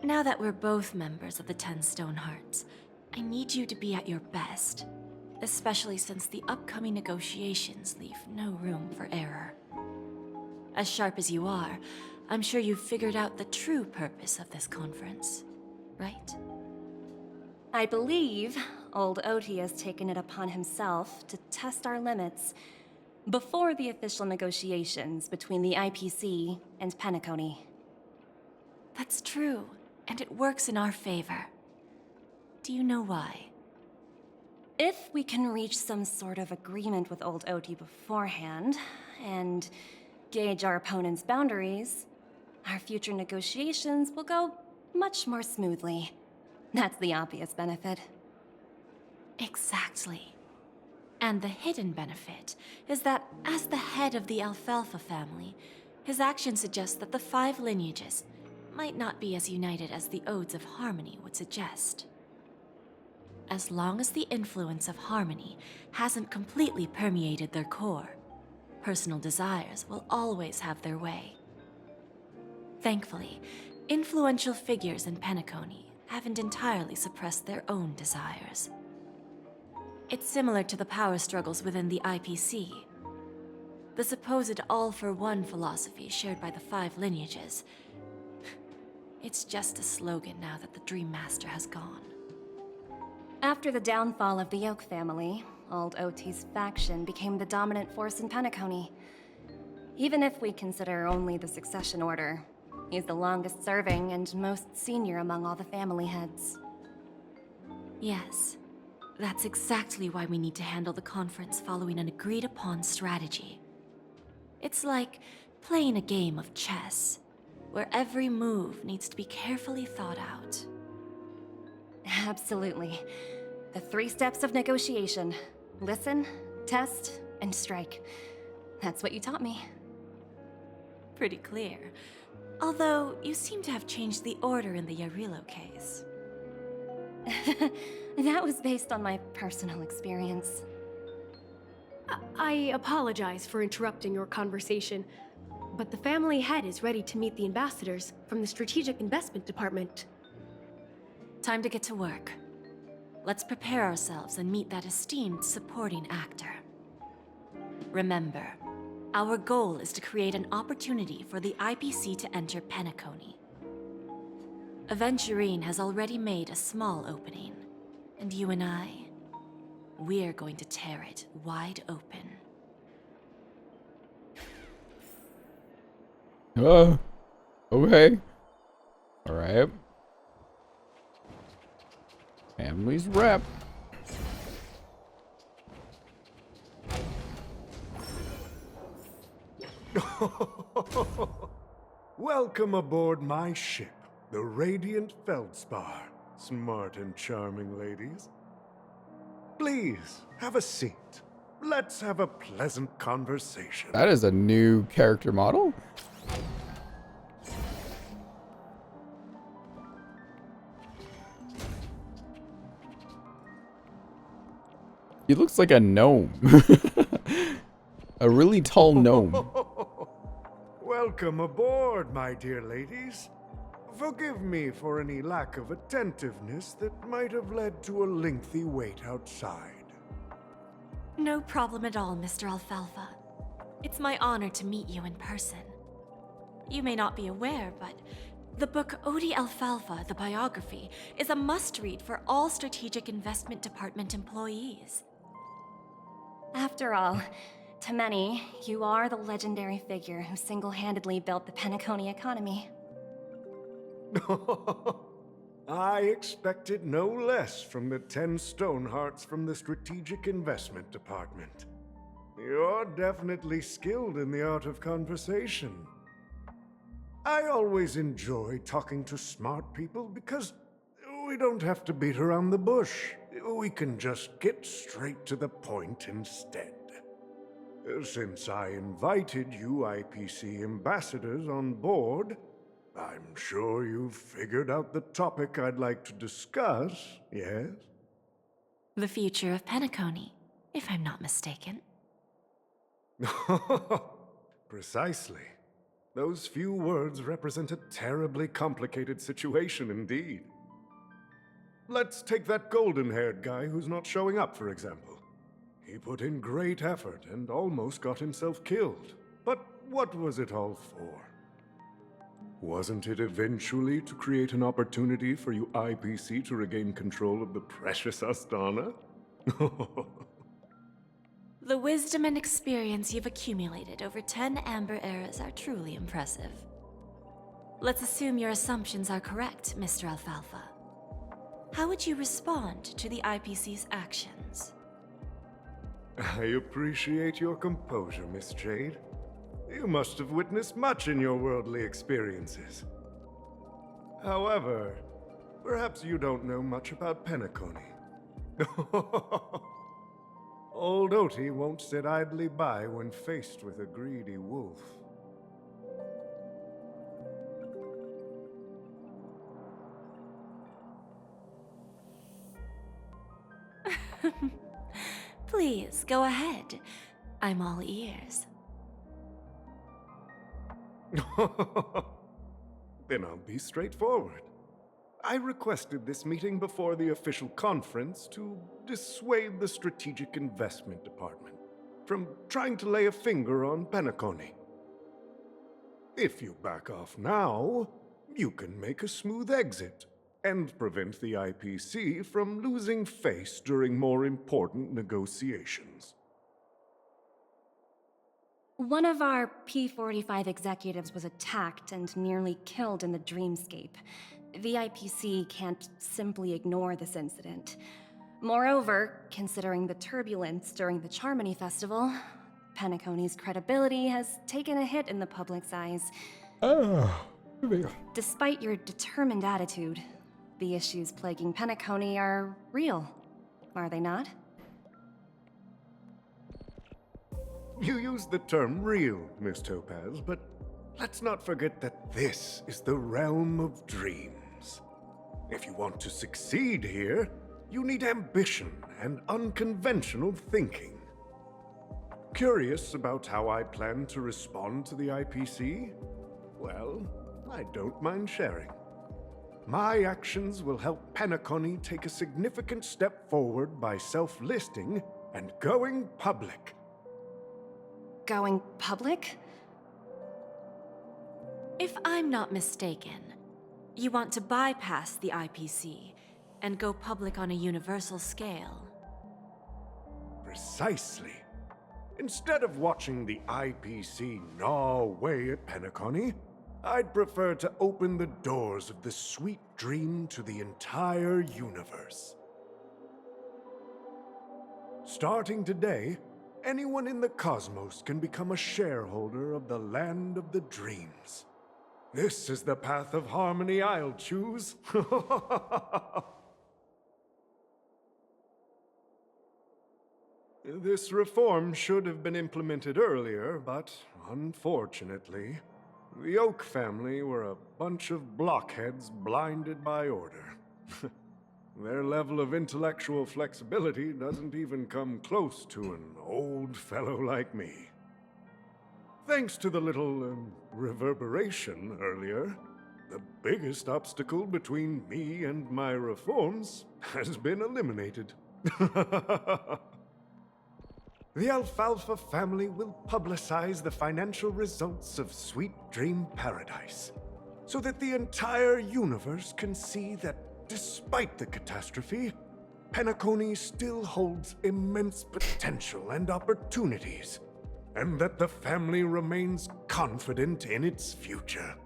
now that we're both members of the 10 Stone Hearts, I need you to be at your best, especially since the upcoming negotiations leave no room for error. As sharp as you are, I'm sure you've figured out the true purpose of this conference, right? I believe old Oti has taken it upon himself to test our limits before the official negotiations between the IPC and Penacony. That's true, and it works in our favor. Do you know why? If we can reach some sort of agreement with old Oti beforehand, and gauge our opponent's boundaries, our future negotiations will go much more smoothly. That's the obvious benefit. Exactly. And the hidden benefit is that as the head of the Alfalfa family, his actions suggest that the 5 lineages might not be as united as the Odes of Harmony would suggest. As long as the influence of Harmony hasn't completely permeated their core, personal desires will always have their way. Thankfully, influential figures in Penacony haven't entirely suppressed their own desires. It's similar to the power struggles within the IPC. The supposed all-for-one philosophy shared by the 5 lineages. It's just a slogan now that the Dream Master has gone. After the downfall of the Yoke family, Old OT's faction became the dominant force in Penacony. Even if we consider only the succession order, he's the longest serving and most senior among all the family heads. Yes, that's exactly why we need to handle the conference following an agreed-upon strategy. It's like playing a game of chess, where every move needs to be carefully thought out. Absolutely. The 3 steps of negotiation. Listen, test, and strike. That's what you taught me. Pretty clear. Although, you seem to have changed the order in the Yarilo case. That was based on my personal experience. I apologize for interrupting your conversation, but the family head is ready to meet the ambassadors from the Strategic Investment Department. Time to get to work. Let's prepare ourselves and meet that esteemed supporting actor. Remember, our goal is to create an opportunity for the IPC to enter Penacony. Aventurine has already made a small opening, and you and we're going to tear it wide open. Okay. Alright. Family's rep. Welcome aboard my ship, the Radiant Feldspar. Smart and charming ladies. Please, have a seat. Let's have a pleasant conversation. That is a new character model. He looks like a gnome. A really tall gnome. Welcome aboard, my dear ladies. Forgive me for any lack of attentiveness that might have led to a lengthy wait outside. No problem at all, Mr. Alfalfa. It's my honor to meet you in person. You may not be aware, but the book Odi Alfalfa, the biography, is a must-read for all Strategic Investment Department employees. After all, to many, you are the legendary figure who single-handedly built the Penacony economy. I expected no less from the 10 Stonehearts from the Strategic Investment Department. You're definitely skilled in the art of conversation. I always enjoy talking to smart people because we don't have to beat around the bush. We can just get straight to the point instead. Since I invited you IPC ambassadors on board, I'm sure you've figured out the topic I'd like to discuss, yes? The future of Penacony, if I'm not mistaken. Precisely. Those few words represent a terribly complicated situation indeed. Let's take that golden-haired guy who's not showing up, for example. He put in great effort and almost got himself killed. But what was it all for? Wasn't it eventually to create an opportunity for you IPC to regain control of the precious Astana? The wisdom and experience you've accumulated over 10 Amber Eras are truly impressive. Let's assume your assumptions are correct, Mr. Alfalfa. How would you respond to the IPC's actions? I appreciate your composure, Miss Jade. You must have witnessed much in your worldly experiences. However, perhaps you don't know much about Penacony. Old Oti won't sit idly by when faced with a greedy wolf. Please, go ahead. I'm all ears. Then I'll be straightforward. I requested this meeting before the official conference to dissuade the Strategic Investment Department from trying to lay a finger on Penacony. If you back off now, you can make a smooth exit and prevent the IPC from losing face during more important negotiations. One of our P-45 executives was attacked and nearly killed in the dreamscape. The IPC can't simply ignore this incident. Moreover, considering the turbulence during the Charmony Festival, Penacony's credibility has taken a hit in the public's eyes. Despite your determined attitude, the issues plaguing Penacony are real, are they not? You used the term real, Miss Topaz, but let's not forget that this is the realm of dreams. If you want to succeed here, you need ambition and unconventional thinking. Curious about how I plan to respond to the IPC? Well, I don't mind sharing. My actions will help Penacony take a significant step forward by self-listing and going public. Going public? If I'm not mistaken, you want to bypass the IPC and go public on a universal scale. Precisely. Instead of watching the IPC gnaw away at Penacony, I'd prefer to open the doors of the sweet dream to the entire universe. Starting today, anyone in the cosmos can become a shareholder of the land of the dreams. This is the path of harmony I'll choose. This reform should have been implemented earlier, but unfortunately, the Oak family were a bunch of blockheads blinded by order. Their level of intellectual flexibility doesn't even come close to an old fellow like me. Thanks to the little reverberation earlier, the biggest obstacle between me and my reforms has been eliminated. The Alfalfa family will publicize the financial results of Sweet Dream Paradise, so that the entire universe can see that despite the catastrophe, Penacony still holds immense potential and opportunities, and that the family remains confident in its future.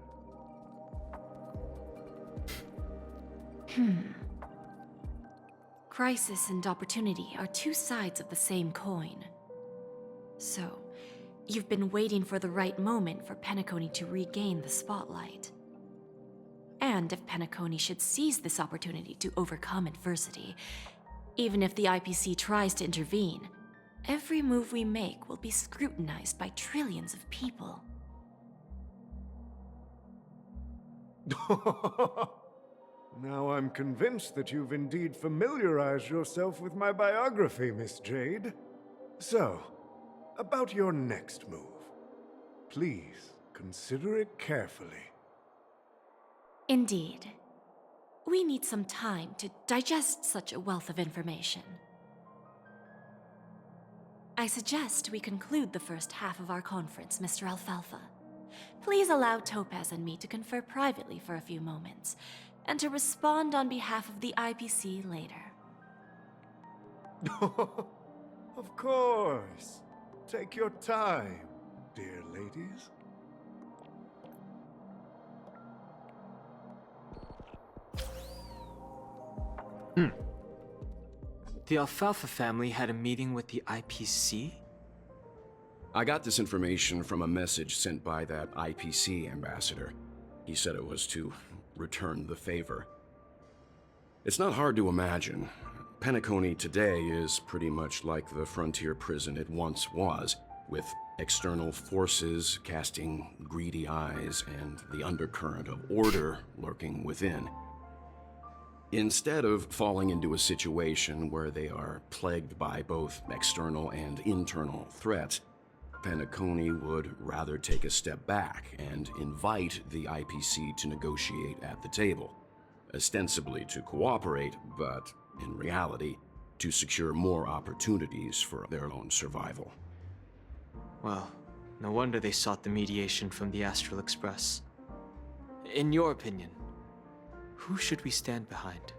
Crisis and opportunity are two sides of the same coin. So, you've been waiting for the right moment for Penacony to regain the spotlight. And if Penacony should seize this opportunity to overcome adversity, even if the IPC tries to intervene, every move we make will be scrutinized by trillions of people. Now I'm convinced that you've indeed familiarized yourself with my biography, Miss Jade. So, about your next move. Please, consider it carefully. Indeed. We need some time to digest such a wealth of information. I suggest we conclude the first half of our conference, Mr. Alfalfa. Please allow Topaz and me to confer privately for a few moments, and to respond on behalf of the IPC later. Of course. Take your time, dear ladies. The Alfalfa family had a meeting with the IPC? I got this information from a message sent by that IPC ambassador. He said it was to return the favor. It's not hard to imagine. Penacony today is pretty much like the frontier prison it once was, with external forces casting greedy eyes and the undercurrent of order lurking within. Instead of falling into a situation where they are plagued by both external and internal threats, Penacony would rather take a step back and invite the IPC to negotiate at the table, ostensibly to cooperate, but in reality, to secure more opportunities for their own survival. Well, no wonder they sought the mediation from the Astral Express. In your opinion, who should we stand behind?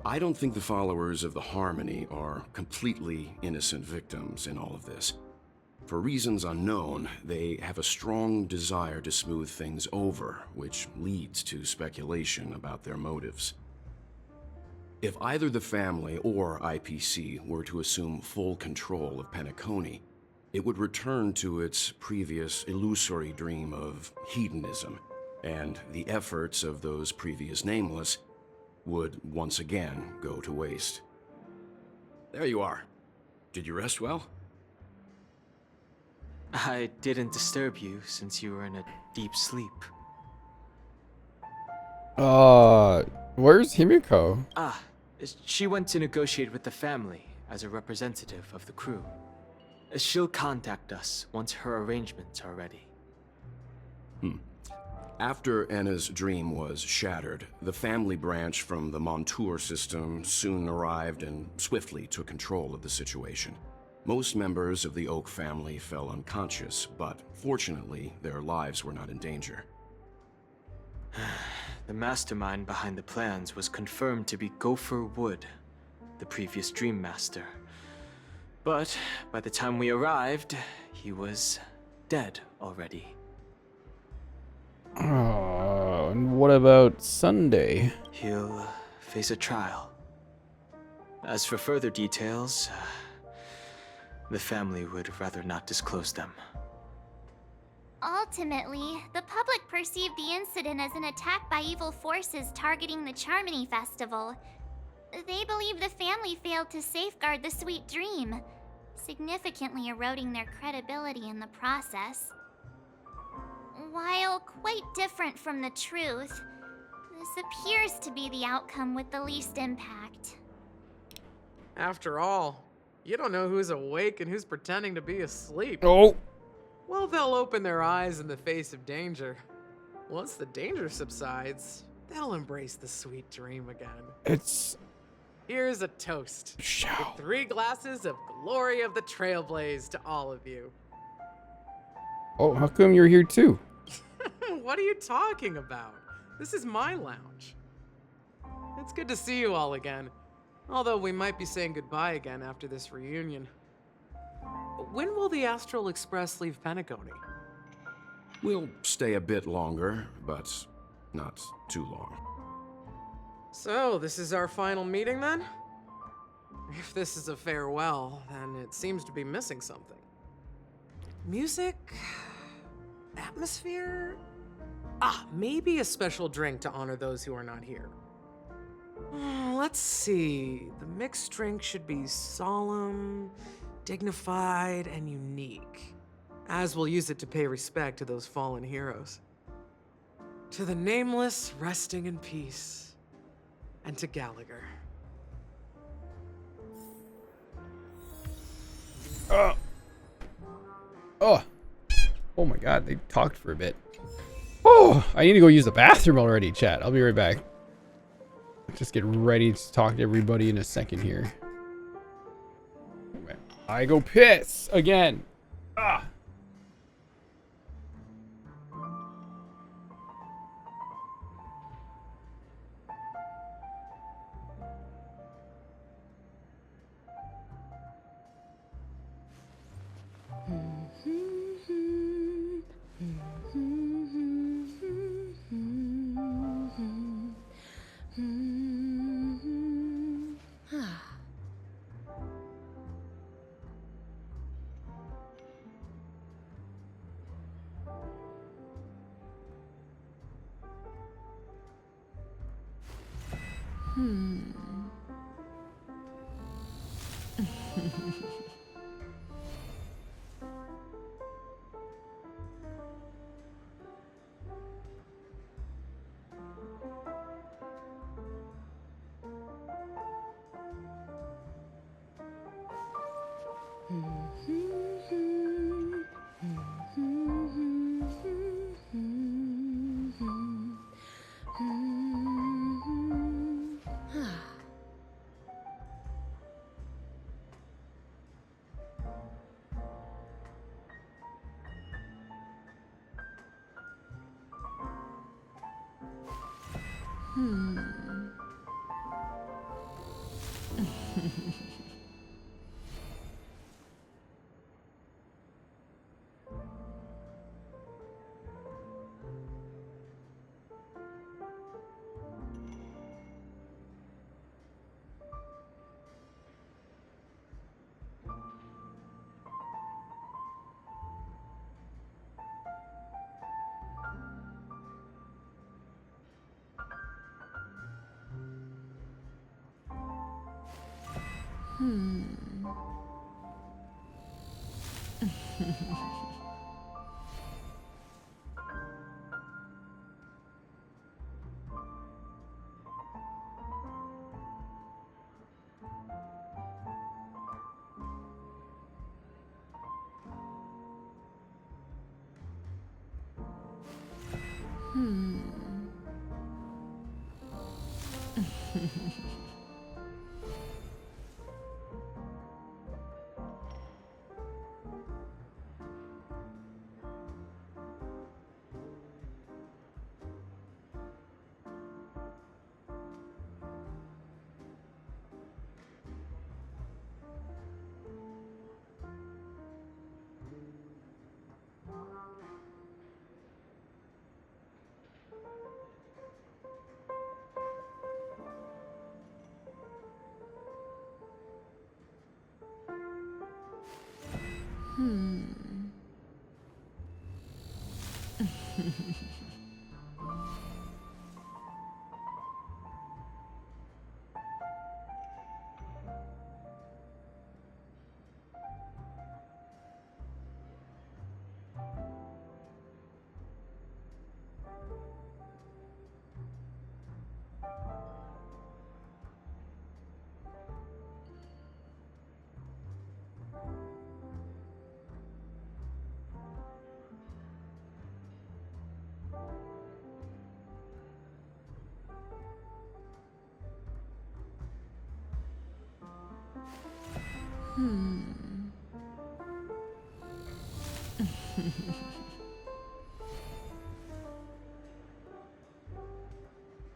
I don't think the followers of the Harmony are completely innocent victims in all of this. For reasons unknown, they have a strong desire to smooth things over, which leads to speculation about their motives. If either the family or IPC were to assume full control of Penacony, it would return to its previous illusory dream of hedonism, and the efforts of those previous nameless would once again go to waste. There you are. Did you rest well? I didn't disturb you since you were in a deep sleep. Where's Himiko? Ah, she went to negotiate with the family as a representative of the crew. She'll contact us once her arrangements are ready. After Enna's dream was shattered, the family branch from the Montour system soon arrived and swiftly took control of the situation. Most members of the Oak family fell unconscious, but fortunately, their lives were not in danger. The mastermind behind the plans was confirmed to be Gopher Wood, the previous Dream Master. But by the time we arrived, he was dead already. Oh, and what about Sunday? He'll face a trial. As for further details, the family would rather not disclose them. Ultimately, the public perceived the incident as an attack by evil forces targeting the Charmony Festival. They believe the family failed to safeguard the Sweet Dream, significantly eroding their credibility in the process. While quite different from the truth, this appears to be the outcome with the least impact. After all, you don't know who's awake and who's pretending to be asleep. Oh! Well, they'll open their eyes in the face of danger. Once the danger subsides, they'll embrace the sweet dream again. Here's a toast. With 3 glasses of Glory of the Trailblaze to all of you. Oh, how come you're here too? What are you talking about? This is my lounge. It's good to see you all again. Although we might be saying goodbye again after this reunion. When will the Astral Express leave Penacony? We'll stay a bit longer, but not too long. So, this is our final meeting then? If this is a farewell, then it seems to be missing something. Music? Atmosphere? Maybe a special drink to honor those who are not here. Let's see. The mixed drink should be solemn, dignified, and unique, as we'll use it to pay respect to those fallen heroes. To the nameless, resting in peace, and to Gallagher. Oh my god, they talked for a bit. Oh, I need to go use the bathroom already, chat. I'll be right back. Just get ready to talk to everybody in a second here. I go piss again.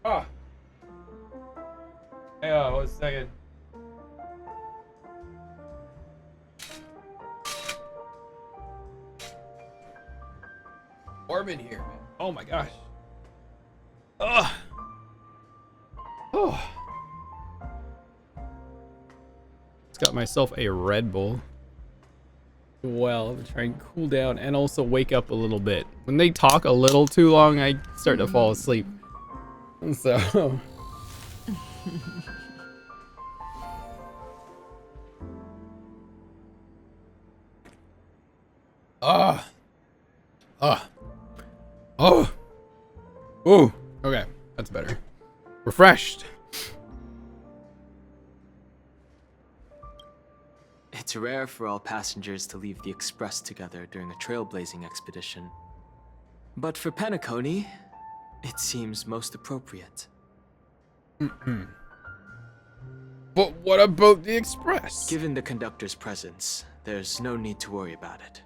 Ah. Hang on 1 second. Warm in here, man. Oh my gosh. Ugh. Oh. Just got myself a Red Bull. Well, to try and cool down and also wake up a little bit. When they talk a little too long, I start to fall asleep. So. Ah. Ah. Oh. Ooh. Okay. That's better. Refreshed. It's rare for all passengers to leave the Express together during a trailblazing expedition. But for Penacony, it seems most appropriate. But what about the Express? Given the conductor's presence, there's no need to worry about it.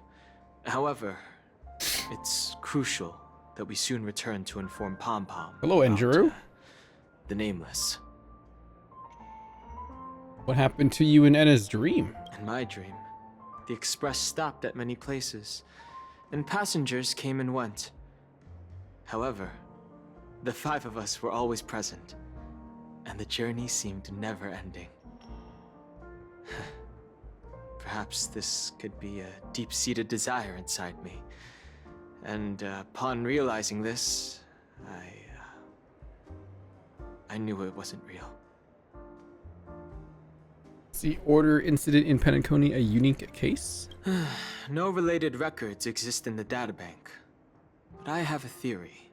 However, it's crucial that we soon return to inform Pom Pom. Hello, Andrew. The Nameless. What happened to you in Enna's dream? In my dream, the Express stopped at many places, and passengers came and went. However, the 5 of us were always present, and the journey seemed never ending. Perhaps this could be a deep-seated desire inside me, and upon realizing this, I knew it wasn't real. Is the order incident in Penacony a unique case? No related records exist in the databank. But I have a theory.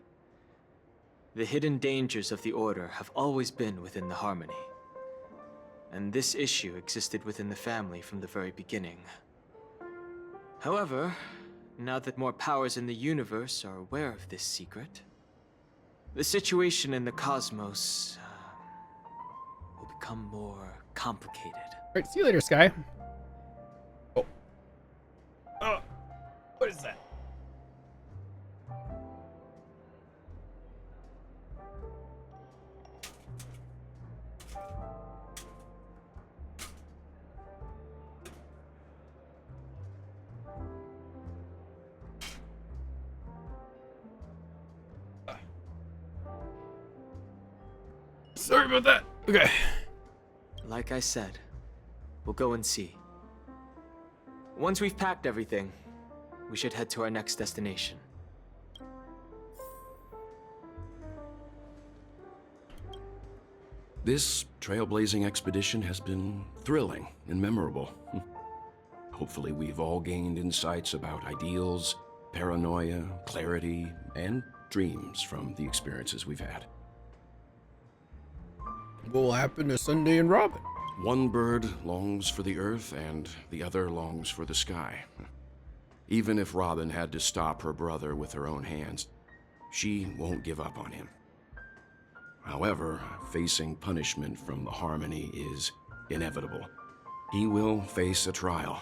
The hidden dangers of the Order have always been within the Harmony. And this issue existed within the family from the very beginning. However, now that more powers in the universe are aware of this secret, the situation in the cosmos will become more complicated. Alright, see you later, Sky. Oh. Oh. What is that? Sorry about that. Okay. Like I said, we'll go and see. Once we've packed everything, we should head to our next destination. This trailblazing expedition has been thrilling and memorable. Hopefully we've all gained insights about ideals, paranoia, clarity, and dreams from the experiences we've had. What will happen to Sunday and Robin? One bird longs for the earth and the other longs for the sky. Even if Robin had to stop her brother with her own hands, she won't give up on him. However, facing punishment from the Harmony is inevitable. He will face a trial.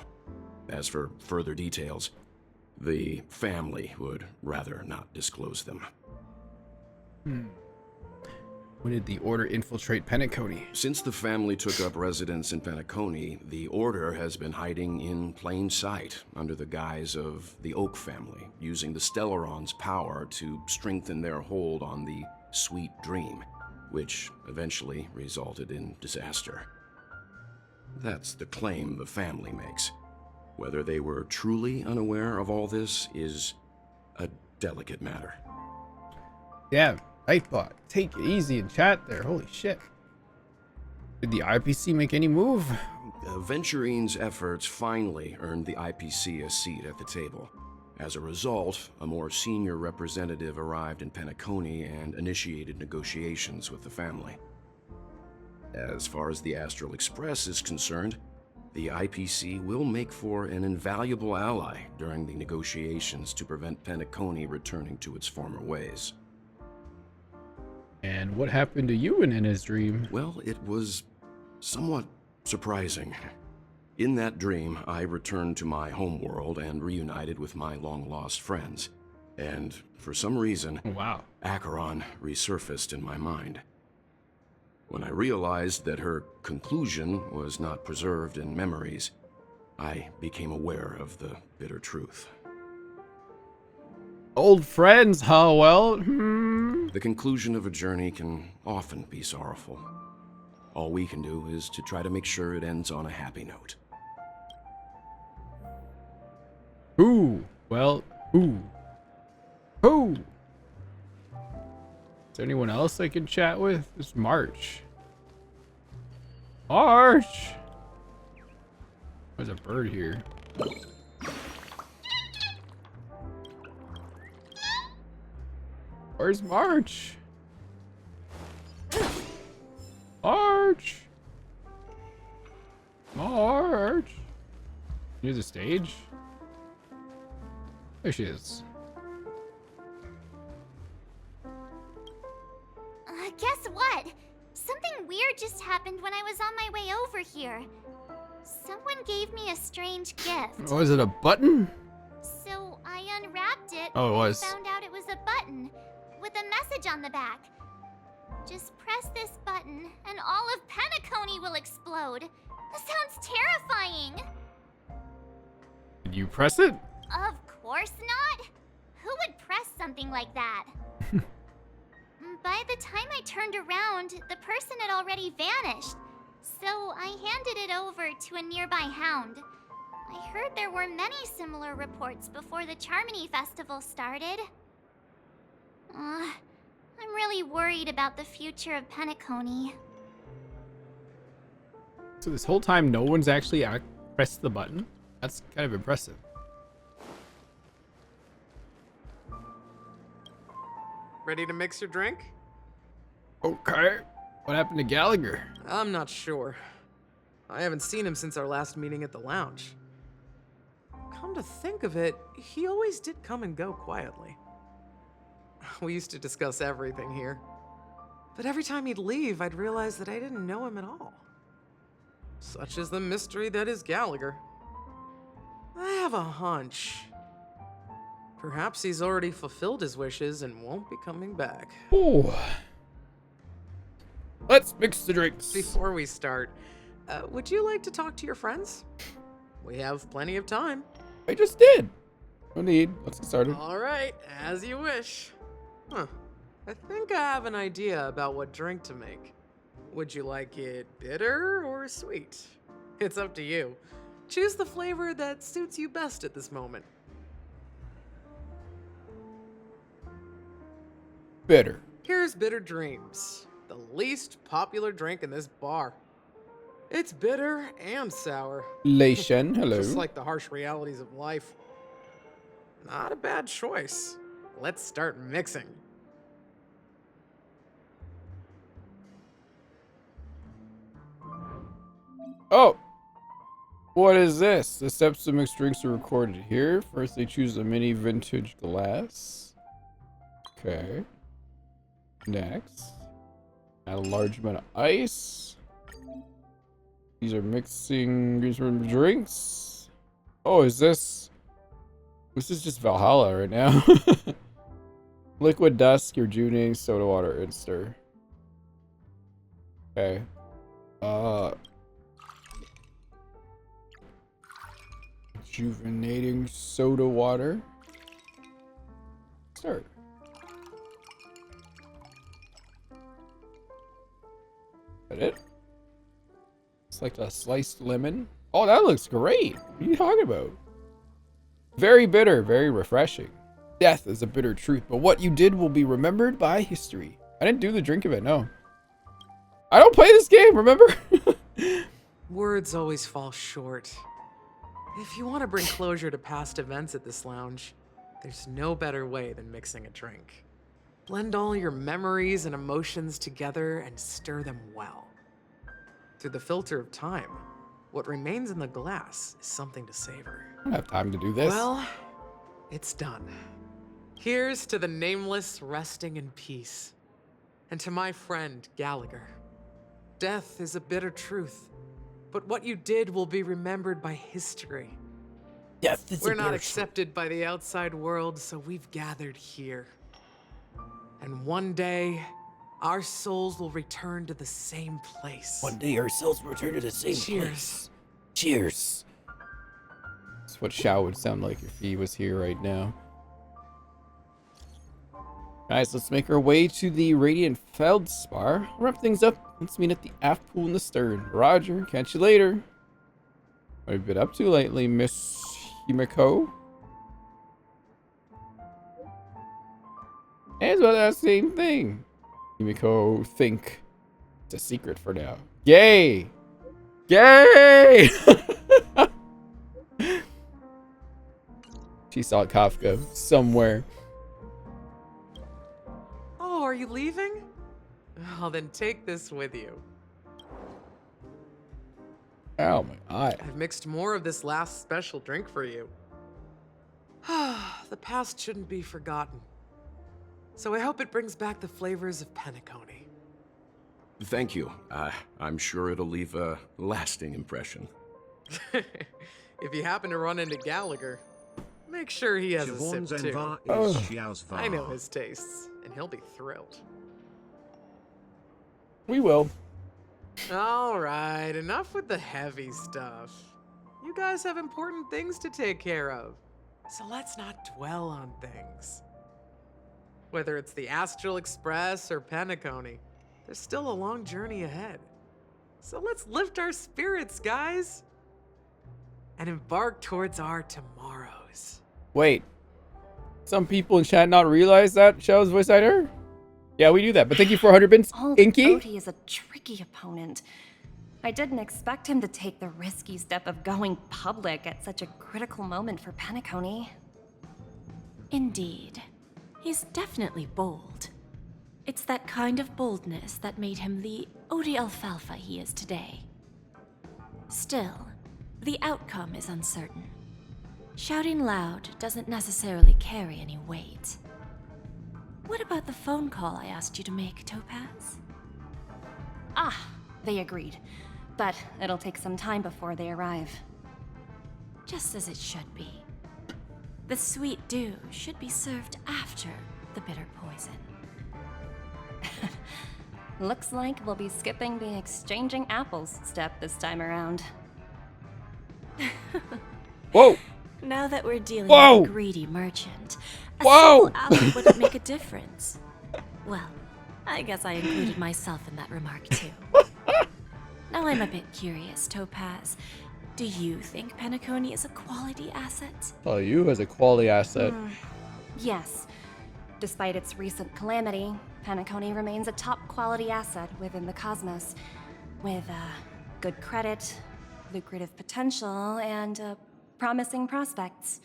As for further details, the family would rather not disclose them. When did the Order infiltrate Penacony? Since the family took up residence in Penacony, the Order has been hiding in plain sight under the guise of the Oak family, using the Stellaron's power to strengthen their hold on the Sweet Dream, which eventually resulted in disaster. That's the claim the family makes. Whether they were truly unaware of all this is a delicate matter. Yeah. Nightbot, take it easy in chat there. Holy shit. Did the IPC make any move? Venturine's efforts finally earned the IPC a seat at the table. As a result, a more senior representative arrived in Penacony and initiated negotiations with the family. As far as the Astral Express is concerned, the IPC will make for an invaluable ally during the negotiations to prevent Penacony returning to its former ways. And what happened to you in Enna's dream? Well, it was somewhat surprising. In that dream, I returned to my homeworld and reunited with my long-lost friends. And for some reason, wow, Acheron resurfaced in my mind. When I realized that her conclusion was not preserved in memories, I became aware of the bitter truth. Old friends, how well? The conclusion of a journey can often be sorrowful. All we can do is to try to make sure it ends on a happy note. Who? Well, who? Who? Is there anyone else I can chat with? It's March. March! There's a bird here. Where's March? March! March! Near the stage? There she is. Guess what? Something weird just happened when I was on my way over here. Someone gave me a strange gift. Oh, is it a button? So I unwrapped it Oh, it was. and found out it was a button with a message on the back. Just press this button and all of Penacony will explode. That sounds terrifying. Did you press it? Of course not. Who would press something like that? By the time I turned around, the person had already vanished. So I handed it over to a nearby hound. I heard there were many similar reports before the Charmony Festival started. I'm really worried about the future of Penacony. So this whole time, no one's actually pressed the button? That's kind of impressive. Ready to mix your drink? Okay. What happened to Gallagher? I'm not sure. I haven't seen him since our last meeting at the lounge. Come to think of it, he always did come and go quietly. We used to discuss everything here. But every time he'd leave, I'd realize that I didn't know him at all. Such is the mystery that is Gallagher. I have a hunch. Perhaps he's already fulfilled his wishes and won't be coming back. Ooh. Let's mix the drinks. Before we start, would you like to talk to your friends? We have plenty of time. I just did. No need. Let's get started. All right, as you wish. Huh. I think I have an idea about what drink to make. Would you like it bitter or sweet? It's up to you. Choose the flavor that suits you best at this moment. Bitter. Here's Bitter Dreams, the least popular drink in this bar. It's bitter and sour. Lation, hello. Just like the harsh realities of life. Not a bad choice. Let's start mixing. Oh! What is this? The steps to mix drinks are recorded here. First, they choose a mini vintage glass. Okay. Next. Add a large amount of ice. These are mixing drinks. Oh, is this... This is just Valhalla right now. Liquid dusk, your rejuvenating soda water, and stir. Okay. Rejuvenating soda water. Stir. Is that it? It's like a sliced lemon. Oh, that looks great. What are you talking about? Very bitter, very refreshing. Death is a bitter truth, but what you did will be remembered by history. I didn't do the drink of it, no. I don't play this game, remember? Words always fall short. If you want to bring closure to past events at this lounge, there's no better way than mixing a drink. Blend all your memories and emotions together and stir them well. Through the filter of time, what remains in the glass is something to savor. I don't have time to do this. Well, it's done. Here's to the nameless resting in peace. And to my friend, Gallagher. Death is a bitter truth, but what you did will be remembered by history. Death is We're not accepted by the outside world, so we've gathered here. And one day, our souls will return to the same place. One day our souls will return to the same place. Cheers. That's what Xiao would sound like if he was here right now. Guys, let's make our way to the Radiant Feldspar. Wrap things up. Let's meet at the aft pool in the stern. Roger, catch you later. What have you been up to lately, Miss Himiko? It's about that same thing. Himiko, think. It's a secret for now. Yay! Yay! She saw Kafka somewhere. Oh, are you leaving? Oh, then take this with you. Ow, my eye. I've mixed more of this last special drink for you. The past shouldn't be forgotten. So I hope it brings back the flavors of Penacony. Thank you. I'm sure it'll leave a lasting impression. If you happen to run into Gallagher, make sure he has a sip too. I know his tastes, and he'll be thrilled. We will. All right, enough with the heavy stuff. You guys have important things to take care of, so let's not dwell on things. Whether it's the Astral Express or Penacony, there's still a long journey ahead. So let's lift our spirits, guys, and embark towards our tomorrows. Wait. Some people in chat not realize that Xiao's voice actor? Yeah, we do that. But thank you for 100 bits, Inky. Odie is a tricky opponent. I didn't expect him to take the risky step of going public at such a critical moment for Penacony. Indeed. He's definitely bold. It's that kind of boldness that made him the Odie Alfalfa he is today. Still, the outcome is uncertain. Shouting loud doesn't necessarily carry any weight. What about the phone call I asked you to make, Topaz? Ah, they agreed. But it'll take some time before they arrive. Just as it should be. The sweet dew should be served after the bitter poison. Looks like we'll be skipping the exchanging apples step this time around. Whoa! Now that we're dealing Whoa! with a greedy merchant, a Whoa! simple apple wouldn't make a difference. Well, I guess I included myself in that remark too. Now I'm a bit curious, Topaz. Do you think Penacony is a quality asset? Oh, you as a quality asset. Yes. Despite its recent calamity, Penacony remains a top quality asset within the cosmos, with good credit, lucrative potential, and promising prospects.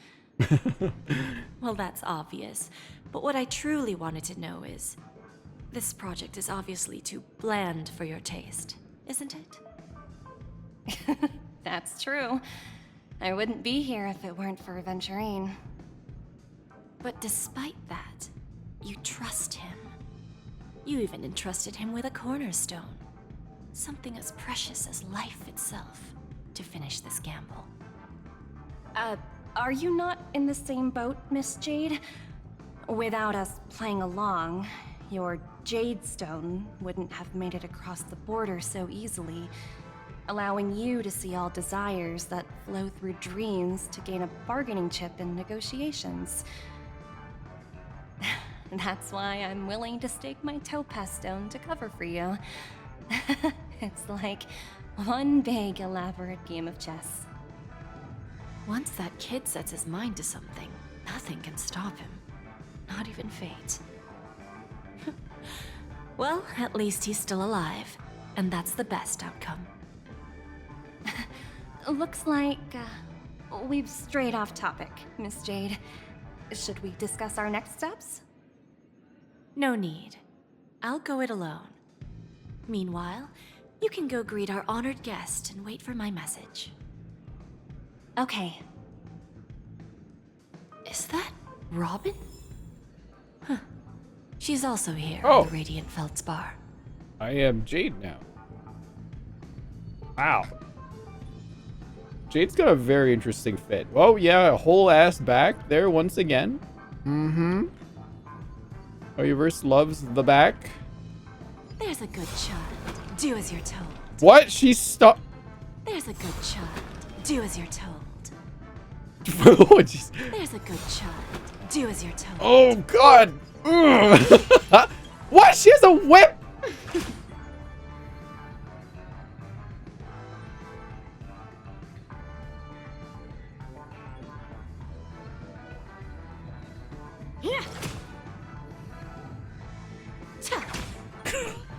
Well, that's obvious. But what I truly wanted to know is, this project is obviously too bland for your taste, isn't it? That's true. I wouldn't be here if it weren't for Aventurine. But despite that, you trust him. You even entrusted him with a cornerstone. Something as precious as life itself, to finish this gamble. Are you not in the same boat, Miss Jade? Without us playing along, your Jade Stone wouldn't have made it across the border so easily, allowing you to see all desires that flow through dreams to gain a bargaining chip in negotiations. That's why I'm willing to stake my Topaz Stone to cover for you. It's like one big, elaborate game of chess. Once that kid sets his mind to something, nothing can stop him. Not even fate. Well, at least he's still alive, and that's the best outcome. Looks like we've strayed off topic, Miss Jade. Should we discuss our next steps? No need. I'll go it alone. Meanwhile, you can go greet our honored guest and wait for my message. Okay. Is that Robin? Huh. She's also here Oh. at the Radiant Feldspar. I am Jade now. Wow. Jade's got a very interesting fit. Oh, yeah, a whole ass back there once again. Mm-hmm. Oyoverse loves the back. There's a good child. Do as you're told. What? She's stuck. There's a good child. Do as you're told. Oh, jeez. There's a good child. Do as you're told. Oh, God. Ugh. What? She has a whip?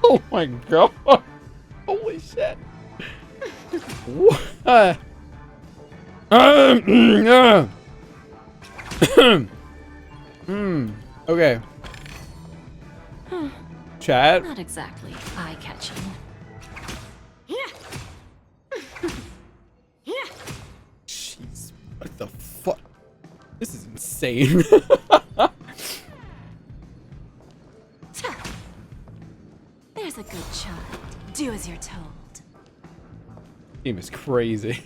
Oh my god. Holy shit. What? Okay. Chat. Not exactly eye-catching. Jeez. What the fuck? This is insane. There's a good child. Do as you're told. Game is crazy.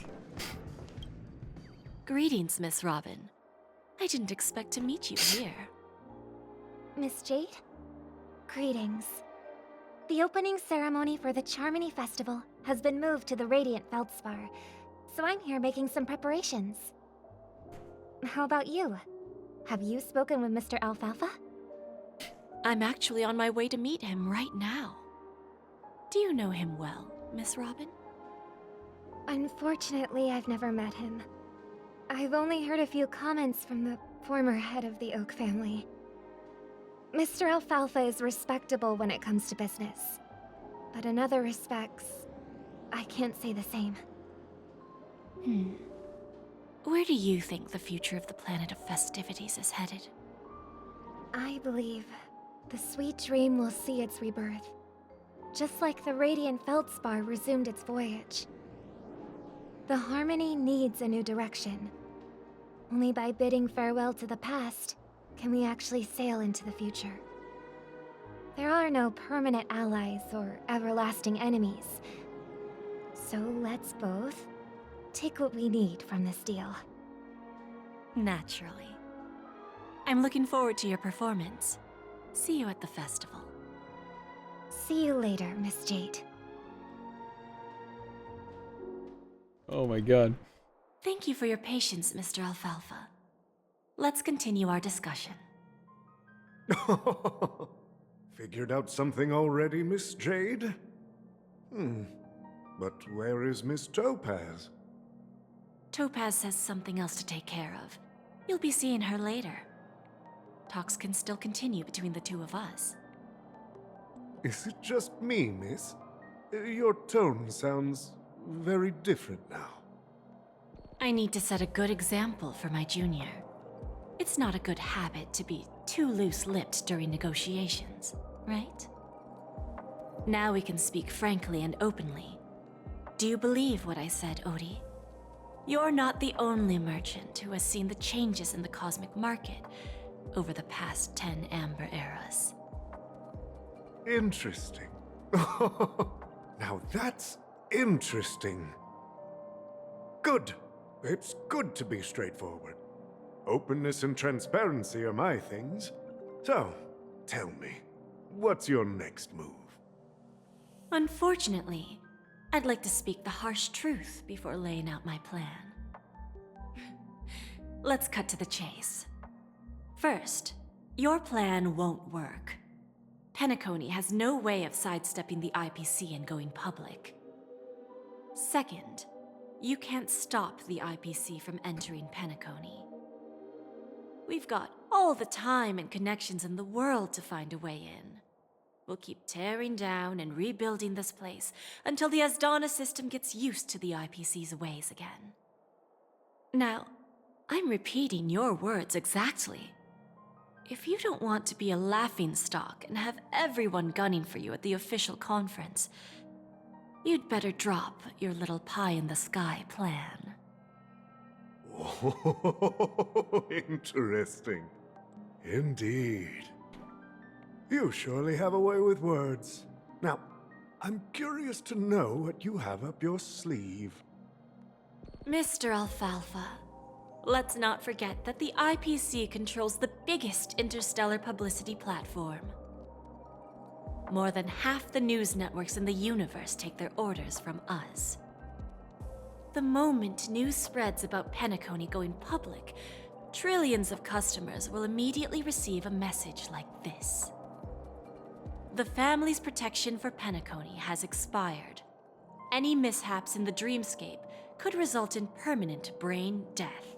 Greetings, Miss Robin. I didn't expect to meet you here. Miss Jade? Greetings. The opening ceremony for the Charmony Festival has been moved to the Radiant Feldspar, so I'm here making some preparations. How about you? Have you spoken with Mr. Alfalfa? I'm actually on my way to meet him right now. Do you know him well, Miss Robin? Unfortunately, I've never met him. I've only heard a few comments from the former head of the Oak family. Mr. Alfalfa is respectable when it comes to business, but in other respects, I can't say the same. Where do you think the future of the planet of festivities is headed? I believe the sweet dream will see its rebirth, just like the radiant feldspar resumed its voyage. The Harmony needs a new direction. Only by bidding farewell to the past can we actually sail into the future. There are no permanent allies or everlasting enemies. So let's both take what we need from this deal. Naturally. I'm looking forward to your performance. See you at the festival. See you later, Miss Jade. Oh my god. Thank you for your patience, Mr. Alfalfa. Let's continue our discussion. Figured out something already, Miss Jade? But where is Miss Topaz? Topaz has something else to take care of. You'll be seeing her later. Talks can still continue between the two of us. Is it just me, miss? Your tone sounds very different now. I need to set a good example for my junior. It's not a good habit to be too loose-lipped during negotiations, right? Now we can speak frankly and openly. Do you believe what I said, Odie? You're not the only merchant who has seen the changes in the cosmic market over the past 10 Amber Eras. Interesting. Now that's interesting. Good. It's good to be straightforward. Openness and transparency are my things. So, tell me, what's your next move? Unfortunately, I'd like to speak the harsh truth before laying out my plan. Let's cut to the chase. First, your plan won't work. Penacony has no way of sidestepping the IPC and going public. Second, you can't stop the IPC from entering Penacony. We've got all the time and connections in the world to find a way in. We'll keep tearing down and rebuilding this place until the Asdana system gets used to the IPC's ways again. Now, I'm repeating your words exactly. If you don't want to be a laughingstock and have everyone gunning for you at the official conference, you'd better drop your little pie-in-the-sky plan. Oh, interesting. Indeed. You surely have a way with words. Now, I'm curious to know what you have up your sleeve. Mr. Alfalfa, let's not forget that the IPC controls the biggest interstellar publicity platform. More than half the news networks in the universe take their orders from us. The moment news spreads about Penacony going public, trillions of customers will immediately receive a message like this. The family's protection for Penacony has expired. Any mishaps in the dreamscape could result in permanent brain death.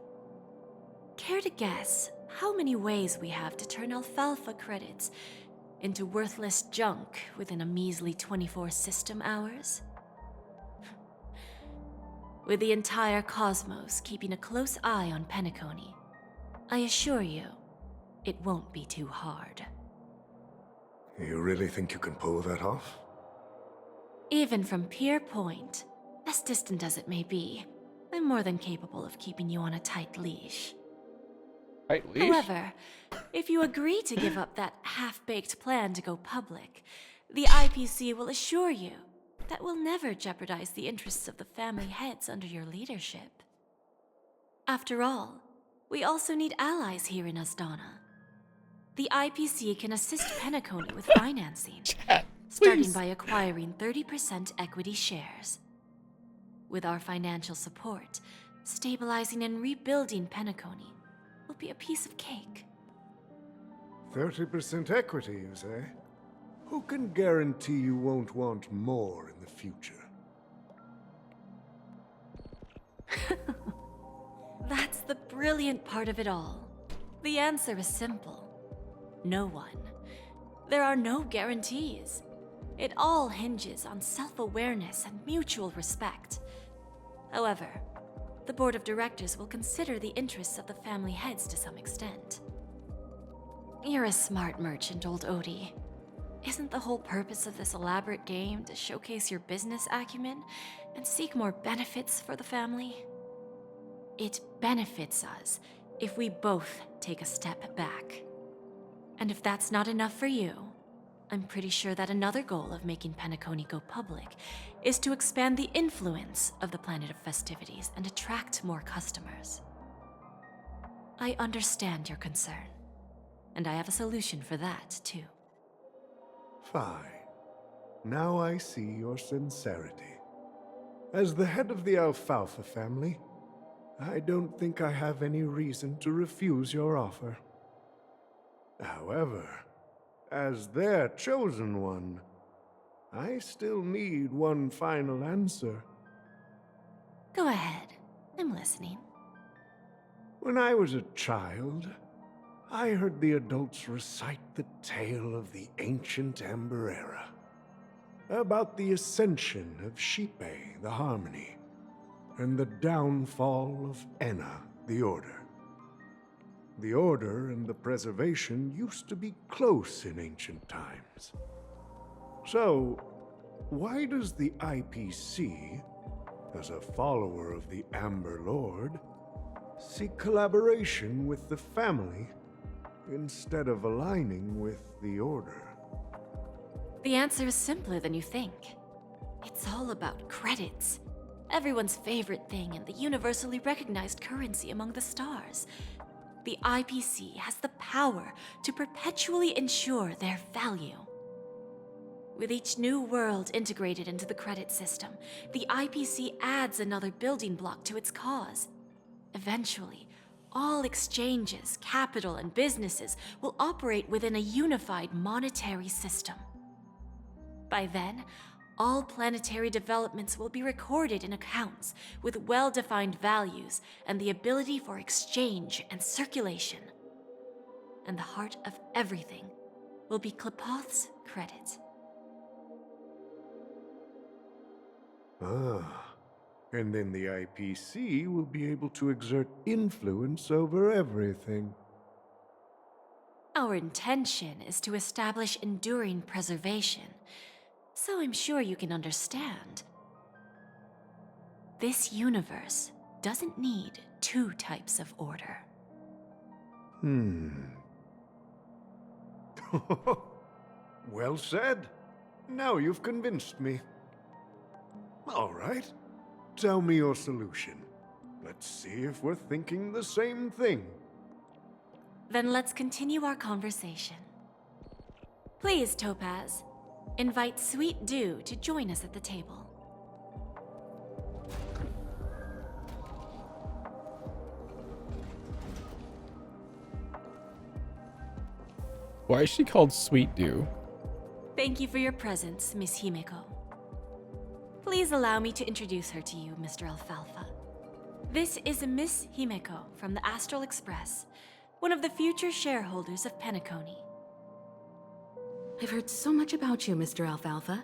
Care to guess how many ways we have to turn alfalfa credits into worthless junk within a measly 24 system hours? With the entire cosmos keeping a close eye on Penacony, I assure you, it won't be too hard. You really think you can pull that off? Even from Pier Point, as distant as it may be, I'm more than capable of keeping you on a tight leash. Tight leash? However, if you agree to give up that half-baked plan to go public, the IPC will assure you that we'll never jeopardize the interests of the family heads under your leadership. After all, we also need allies here in Asdana. The IPC can assist Penacony with financing, starting by acquiring 30% equity shares. With our financial support, stabilizing and rebuilding Penacony will be a piece of cake. 30% equity, you say? Who can guarantee you won't want more in the future? That's the brilliant part of it all. The answer is simple. No one. There are no guarantees. It all hinges on self-awareness and mutual respect. However, the board of directors will consider the interests of the family heads to some extent. You're a smart merchant, old Odie. Isn't the whole purpose of this elaborate game to showcase your business acumen and seek more benefits for the family? It benefits us if we both take a step back. And if that's not enough for you, I'm pretty sure that another goal of making Penacony go public is to expand the influence of the Planet of Festivities and attract more customers. I understand your concern, and I have a solution for that, too. Fine. Now I see your sincerity. As the head of the Alfalfa family, I don't think I have any reason to refuse your offer. However, as their chosen one, I still need one final answer. Go ahead. I'm listening. When I was a child, I heard the adults recite the tale of the ancient Amber Era, about the ascension of Xipe, the Harmony, and the downfall of Enna, the Order. The Order and the Preservation used to be close in ancient times. So, why does the IPC, as a follower of the Amber Lord, seek collaboration with the family instead of aligning with the Order? The answer is simpler than you think. It's all about credits. Everyone's favorite thing and the universally recognized currency among the stars. The IPC has the power to perpetually ensure their value. With each new world integrated into the credit system, the IPC adds another building block to its cause. Eventually, all exchanges, capital, and businesses will operate within a unified monetary system. By then, all planetary developments will be recorded in accounts with well-defined values and the ability for exchange and circulation. And the heart of everything will be Klepoth's credit. Ah, and then the IPC will be able to exert influence over everything. Our intention is to establish enduring preservation, so I'm sure you can understand. This universe doesn't need two types of order. Well said. Now you've convinced me. All right. Tell me your solution. Let's see if we're thinking the same thing. Then let's continue our conversation. Please, Topaz, invite Sweet Dew to join us at the table. Why is she called Sweet Dew? Thank you for your presence, Miss Himeko. Please allow me to introduce her to you, Mr. Alfalfa. This is Miss Himeko from the Astral Express, one of the future shareholders of Penacony. I've heard so much about you, Mr. Alfalfa.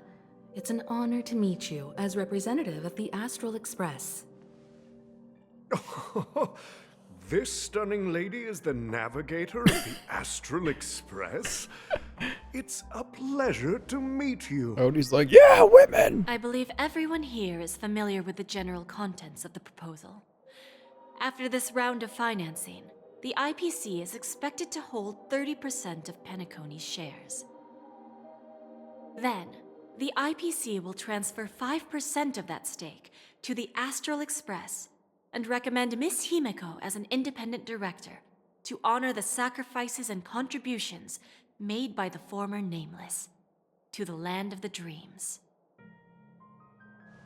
It's an honor to meet you as representative of the Astral Express. This stunning lady is the navigator of the Astral Express? It's a pleasure to meet you. Odie's like, yeah, women! I believe everyone here is familiar with the general contents of the proposal. After this round of financing, the IPC is expected to hold 30% of Penacony's shares. Then, the IPC will transfer 5% of that stake to the Astral Express and recommend Miss Himeko as an independent director to honor the sacrifices and contributions made by the former Nameless to the land of the dreams.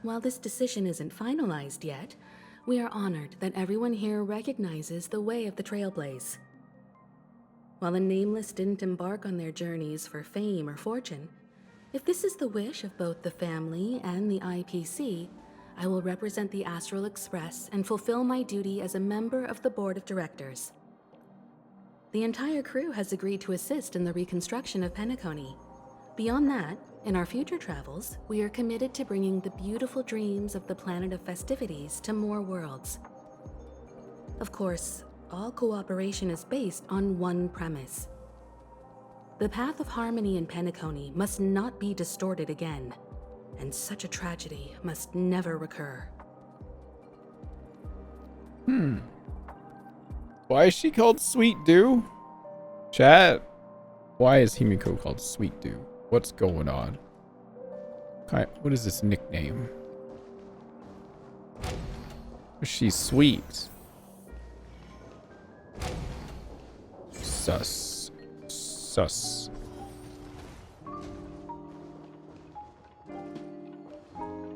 While this decision isn't finalized yet, we are honored that everyone here recognizes the way of the Trailblaze. While the Nameless didn't embark on their journeys for fame or fortune, if this is the wish of both the family and the IPC, I will represent the Astral Express and fulfill my duty as a member of the board of directors. The entire crew has agreed to assist in the reconstruction of Penacony. Beyond that, In our future travels, we are committed to bringing the beautiful dreams of the planet of festivities to more worlds. Of course, all cooperation is based on one premise. The path of harmony in Penacony must not be distorted again, and such a tragedy must never recur. Why is she called Sweet Dew? Chat. Why is Himiko called Sweet Dew? What's going on? What is this nickname? She's sweet. Sus. Sus.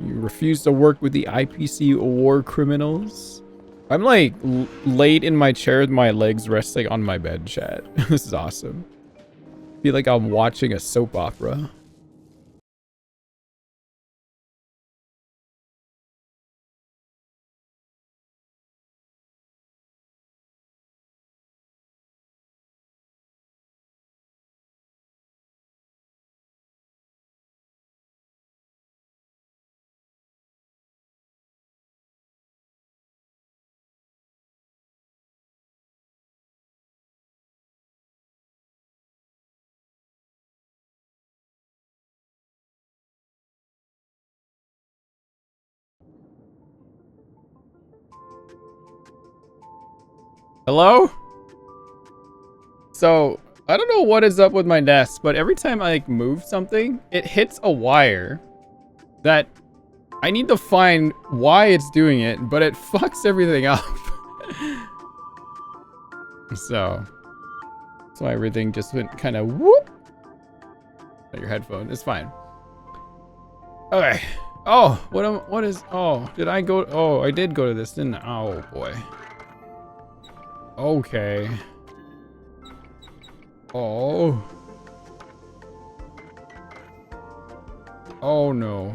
You refuse to work with the IPC war criminals? I'm like laid in my chair with my legs resting on my bed, chat. This is awesome. Feel like I'm watching a soap opera. Hello? So, I don't know what is up with my desk, but every time I like move something, it hits a wire that I need to find why it's doing it, but it fucks everything up. So, that's why everything just went kind of whoop. Your headphone, it's fine. Okay. Oh, did I go? Oh, I did go to this, didn't I? Oh boy. Okay. Oh. Oh no.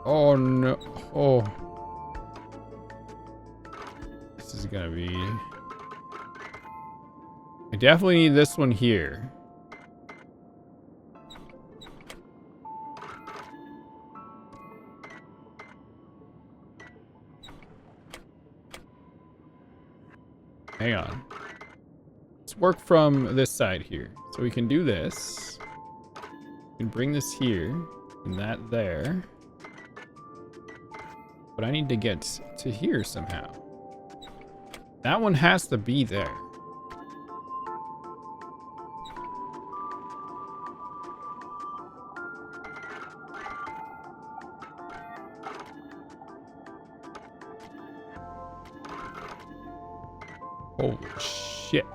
Oh no. Oh. This is gonna be... I definitely need this one here. Hang on. Let's work from this side here. So we can do this. We can bring this here and that there. But I need to get to here somehow. That one has to be there. Holy shit.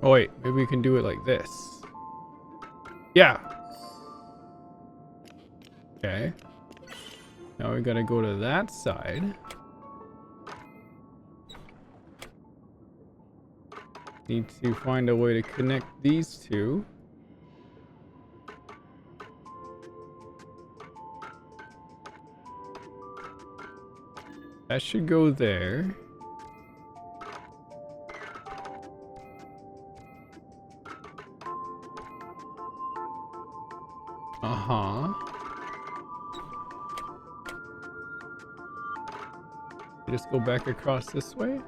Oh wait, maybe we can do it like this. Yeah. Okay. Now we gotta go to that side. Need to find a way to connect these two. That should go there. Uh-huh. Just go back across this way.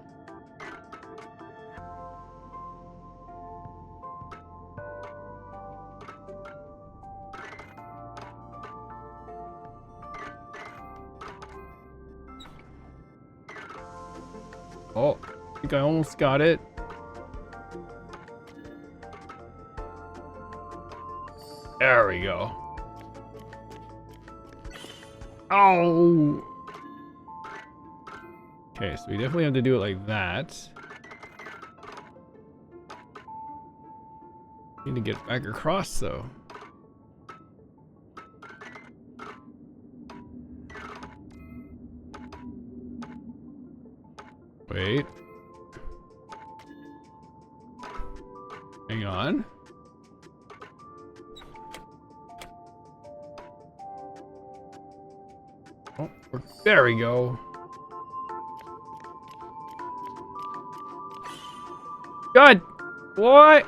Oh, I think I almost got it. There we go. Oh. Okay, so we definitely have to do it like that. Need to get back across though. Wait. Hang on. Oh, there we go. God! What?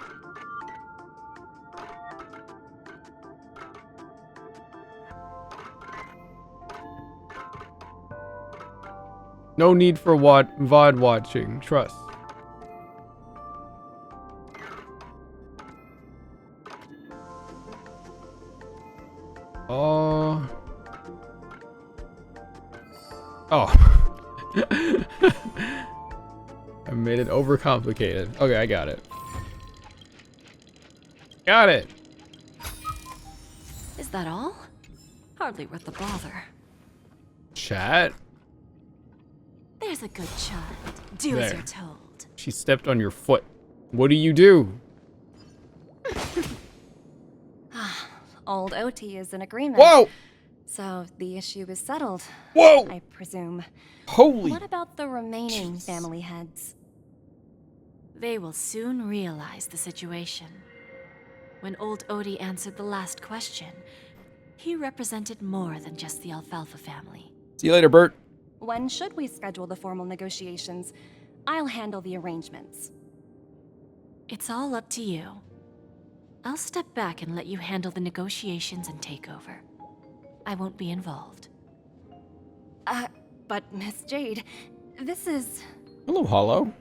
No need for VOD watching. Trust. Oh. I made it overcomplicated. Okay, I got it. Got it. Is that all? Hardly worth the bother. Chat. There's a good child. Do as you're told. She stepped on your foot. What do you do? Old OT is in agreement. Whoa! So the issue is settled. Whoa! I presume. Holy. What about the remaining family heads? They will soon realize the situation. When old Odie answered the last question, he represented more than just the Alfalfa family. See you later, Bert. When should we schedule the formal negotiations? I'll handle the arrangements. It's all up to you. I'll step back and let you handle the negotiations and takeover. I won't be involved. But Miss Jade, this is... Hello, Hollow.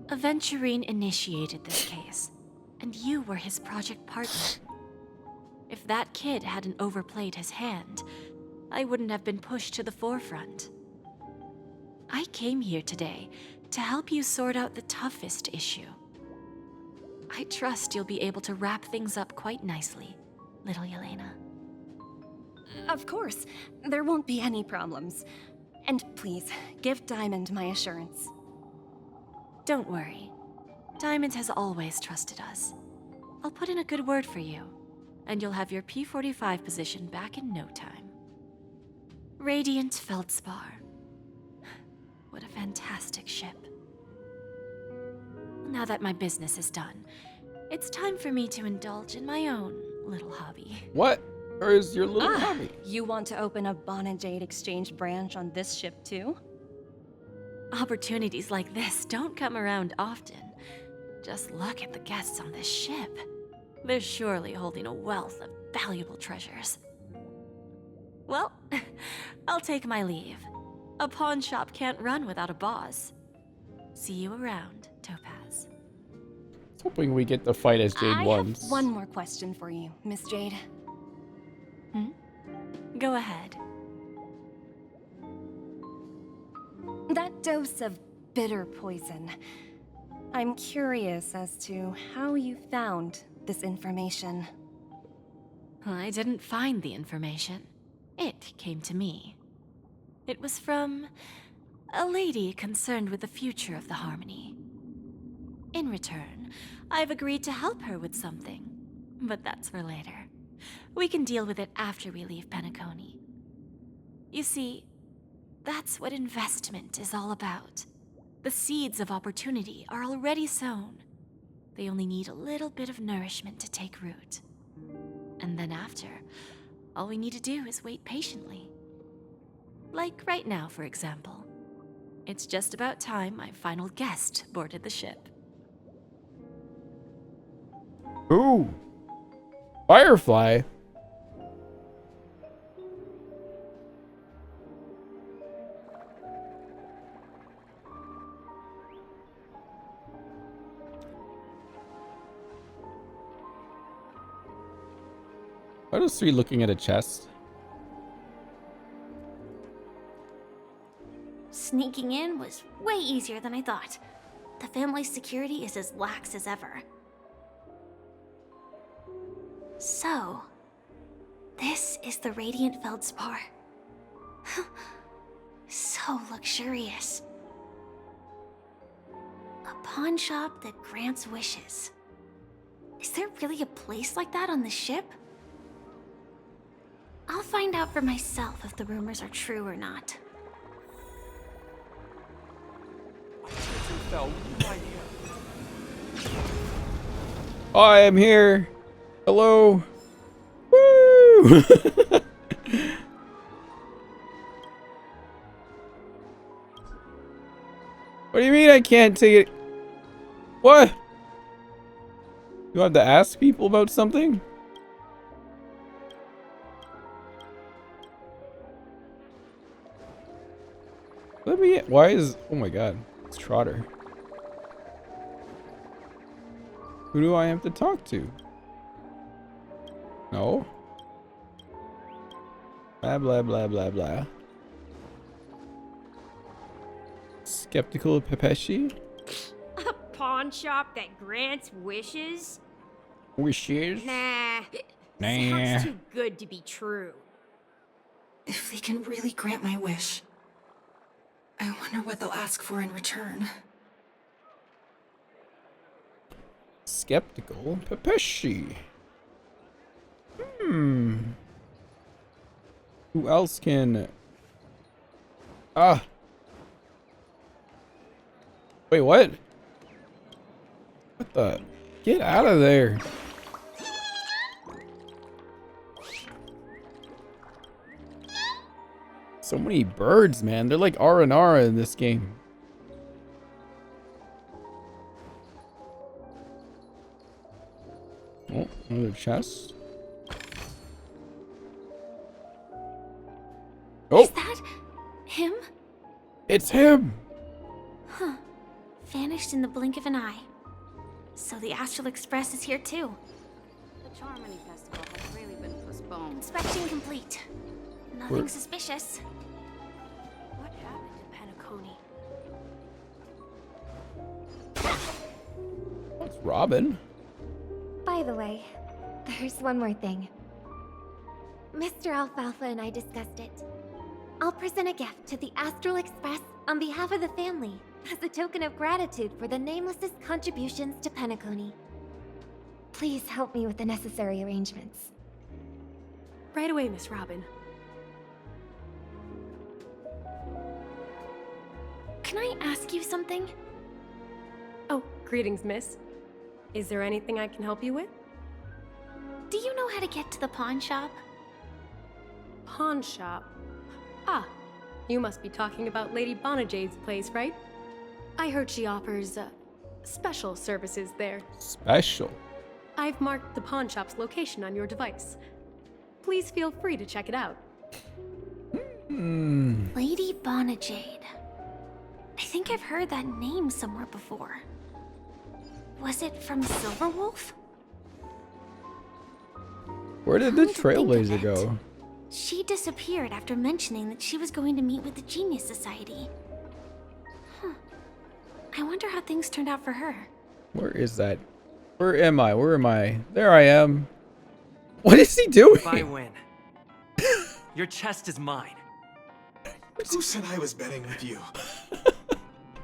Aventurine initiated this case, and you were his project partner. If that kid hadn't overplayed his hand, I wouldn't have been pushed to the forefront. I came here today to help you sort out the toughest issue. I trust you'll be able to wrap things up quite nicely, little Yelena. Of course, there won't be any problems. And please, give Diamond my assurance. Don't worry. Diamond has always trusted us. I'll put in a good word for you, and you'll have your P-45 position back in no time. Radiant Feldspar. What a fantastic ship. Now that my business is done, it's time for me to indulge in my own little hobby. What? Or is your little hobby? You want to open a Bon and Jade exchange branch on this ship too? Opportunities like this don't come around often. Just look at the guests on this ship. They're surely holding a wealth of valuable treasures. Well, I'll take my leave. A pawn shop can't run without a boss. See you around, Topaz. I was hoping we get the fight as Jade once. I have one more question for you, Miss Jade. Go ahead. That dose of bitter poison. I'm curious as to how you found this information. I didn't find the information. It came to me. It was from a lady concerned with the future of the Harmony. In return, I've agreed to help her with something, but that's for later. We can deal with it after we leave Penacony. You see, that's what investment is all about. The seeds of opportunity are already sown. They only need a little bit of nourishment to take root. And then after, all we need to do is wait patiently. Like right now, for example. It's just about time my final guest boarded the ship. Ooh. Firefly. Why is Sui looking at a chest? Sneaking in was way easier than I thought. The family's security is as lax as ever. So, this is the Radiant Feldspar. So luxurious. A pawn shop that grants wishes. Is there really a place like that on the ship? I'll find out for myself if the rumors are true or not. I am here. Hello. Woo! What do you mean I can't take it? What? You have to ask people about something? Let me. Why is? Oh my God! It's Trotter. Who do I have to talk to? No. Blah blah blah blah blah. Skeptical of Pepeshi? A pawn shop that grants wishes? Wishes? Nah. Nah. Sounds too good to be true. If they can really grant my wish, I wonder what they'll ask for in return. Skeptical Pepeshi. Who else can... Ah. Wait, what? What the? Get out of there. So many birds, man. They're like R&R in this game. Oh, another chest. Oh! Is that him? It's him! Huh. Vanished in the blink of an eye. So the Astral Express is here too. The Charmony Festival has really been postponed. Inspection complete. Nothing suspicious. What happened to Penacony? It's Robin. By the way, there's one more thing. Mr. Alfalfa and I discussed it. I'll present a gift to the Astral Express on behalf of the family as a token of gratitude for the Nameless's contributions to Penacony. Please help me with the necessary arrangements. Right away, Miss Robin. Can I ask you something? Oh, greetings, miss. Is there anything I can help you with? Do you know how to get to the pawn shop? Pawn shop? Ah, you must be talking about Lady Bonajade's place, right? I heard she offers, special services there. Special? I've marked the pawn shop's location on your device. Please feel free to check it out. Lady Bonajade. I think I've heard that name somewhere before. Was it from Silverwolf? Where did the Trailblazer go? She disappeared after mentioning that she was going to meet with the Genius Society. Huh. I wonder how things turned out for her. Where is that? Where am I? Where am I? There I am. What is he doing? If I win, your chest is mine. Who said I was betting with you?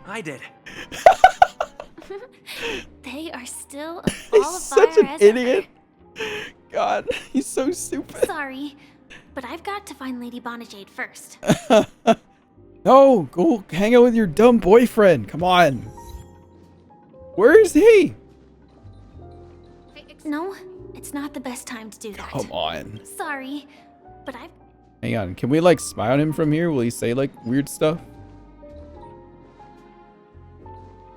I did. They are still a ball of Such fire an as idiot. God, he's so stupid. ever. Sorry, but I've got to find Lady Bonajade first. No, go hang out with your dumb boyfriend. Come on. Where is he? No, it's not the best time to do that. Come on. Sorry, but I've... Hang on. Can we like spy on him from here? Will he say like weird stuff?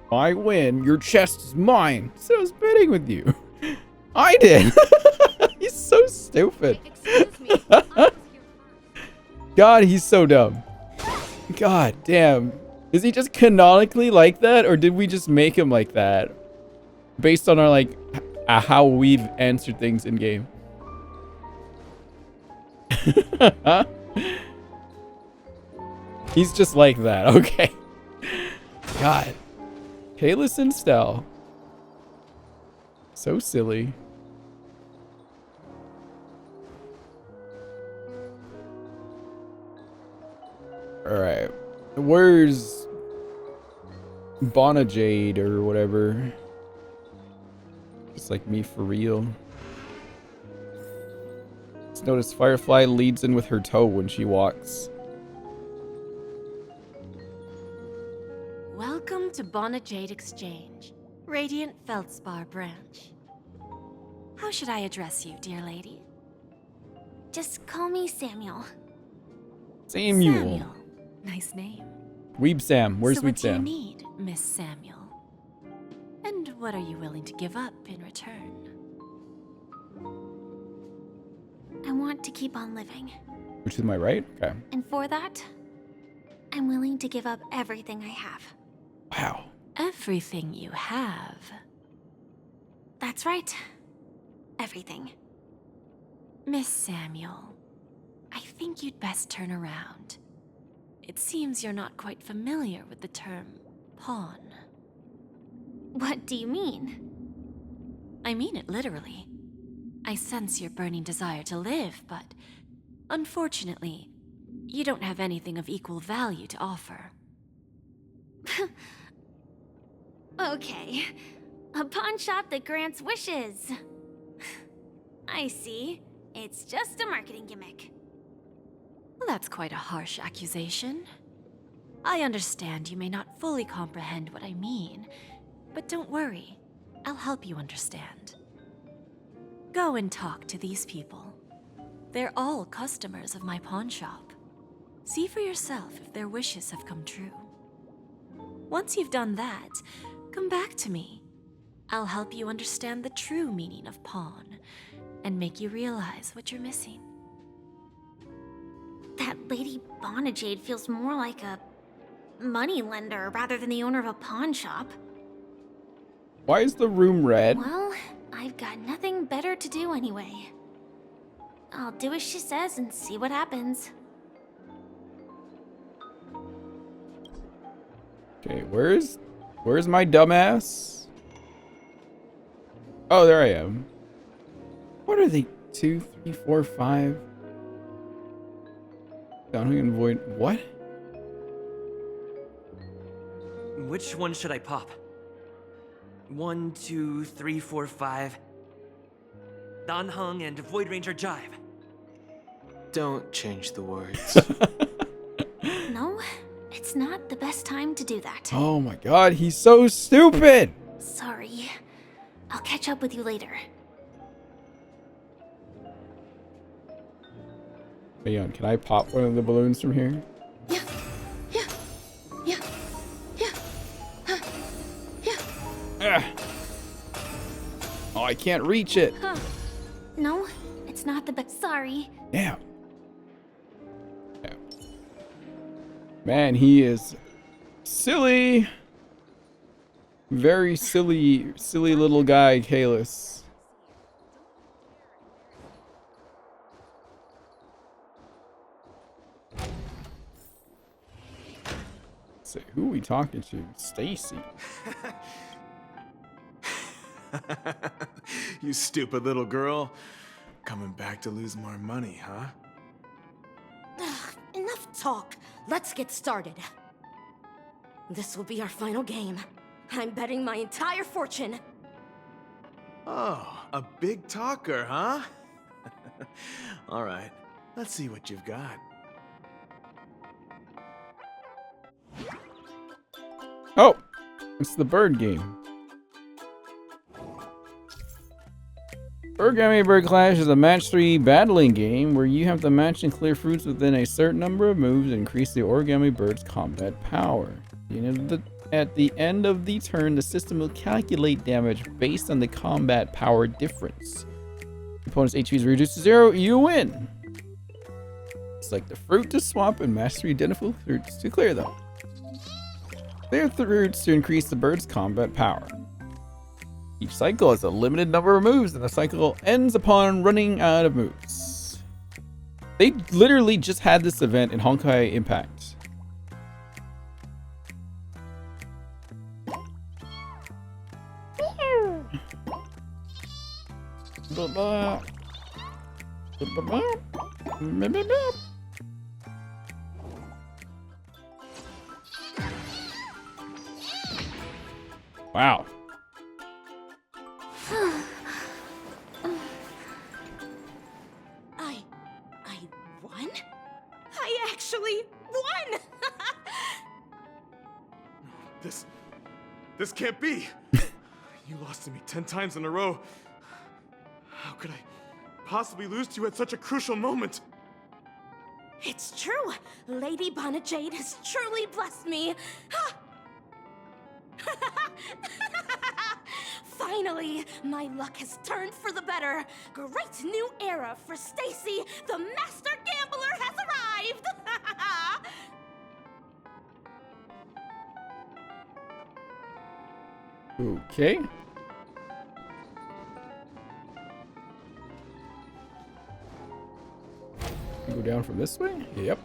I win. Your chest is mine. So I was betting with you. I did. He's so stupid. God, he's so dumb. God damn. Is he just canonically like that, or did we just make him like that? Based on our like how we've answered things in game. He's just like that. Okay. God. Kalis and Stell. So silly. Alright. Where's Bonajade or whatever? It's like me for real. Just notice Firefly leads in with her toe when she walks. Welcome to Bonajade Exchange, Radiant Feldspar branch. How should I address you, dear lady? Just call me Samuel. Samuel. Nice name. Weeb Sam. Where's So Weeb what do you Sam? need, Miss Samuel? And what are you willing to give up in return? I want to keep on living. Which is my right? Okay. And for that, I'm willing to give up everything I have. Wow. Everything you have. That's right. Everything. Miss Samuel, I think you'd best turn around. It seems you're not quite familiar with the term pawn. What do you mean? I mean it literally. I sense your burning desire to live, but unfortunately, you don't have anything of equal value to offer. Okay. A pawn shop that grants wishes. I see. It's just a marketing gimmick. Well, that's quite a harsh accusation. I understand you may not fully comprehend what I mean, but don't worry. I'll help you understand. Go and talk to these people. They're all customers of my pawn shop. See for yourself if their wishes have come true. Once you've done that, come back to me. I'll help you understand the true meaning of pawn and make you realize what you're missing. That Lady Bonajade feels more like a moneylender rather than the owner of a pawn shop. Why is the room red? Well, I've got nothing better to do anyway. I'll do as she says and see what happens. Okay, where's my dumbass? Oh, there I am. What are they? 2, 3, 4, 5. Downwing and void. What? Which one should I pop? 1, 2, 3, 4, 5. Danheng and Void Ranger Jive. Don't change the words. No, it's not the best time to do that. Oh my god, he's so stupid! Sorry. I'll catch up with you later. Hang on, can I pop one of the balloons from here? Ah. Oh, I can't reach it. Huh. No, it's not the best. Sorry. Damn. Yeah. Man, he is silly. Very silly little guy, Kalis. Say, who are we talking to? Stacy. You stupid little girl. Coming back to lose more money, huh? Ugh, enough talk. Let's get started. This will be our final game. I'm betting my entire fortune. Oh, a big talker, huh? All right, let's see what you've got. Oh, it's the bird game. Origami Bird Clash is a match 3 battling game where you have to match and clear fruits within a certain number of moves and increase the origami bird's combat power. At the end of the turn, the system will calculate damage based on the combat power difference. Opponent's HP is reduced to 0, you win! Select the fruit to swap and match 3 identical fruits to clear them. Clear the fruits to increase the bird's combat power. Each cycle has a limited number of moves, and the cycle ends upon running out of moves. They literally just had this event in Honkai Impact. Wow. I won? I actually won! This can't be. You lost to me 10 times in a row. How could I possibly lose to you at such a crucial moment? It's true. Lady Bonnet Jade has truly blessed me. Finally, my luck has turned for the better. Great new era for Stacy. The master gambler has arrived. Okay. Go down from this way? Yep.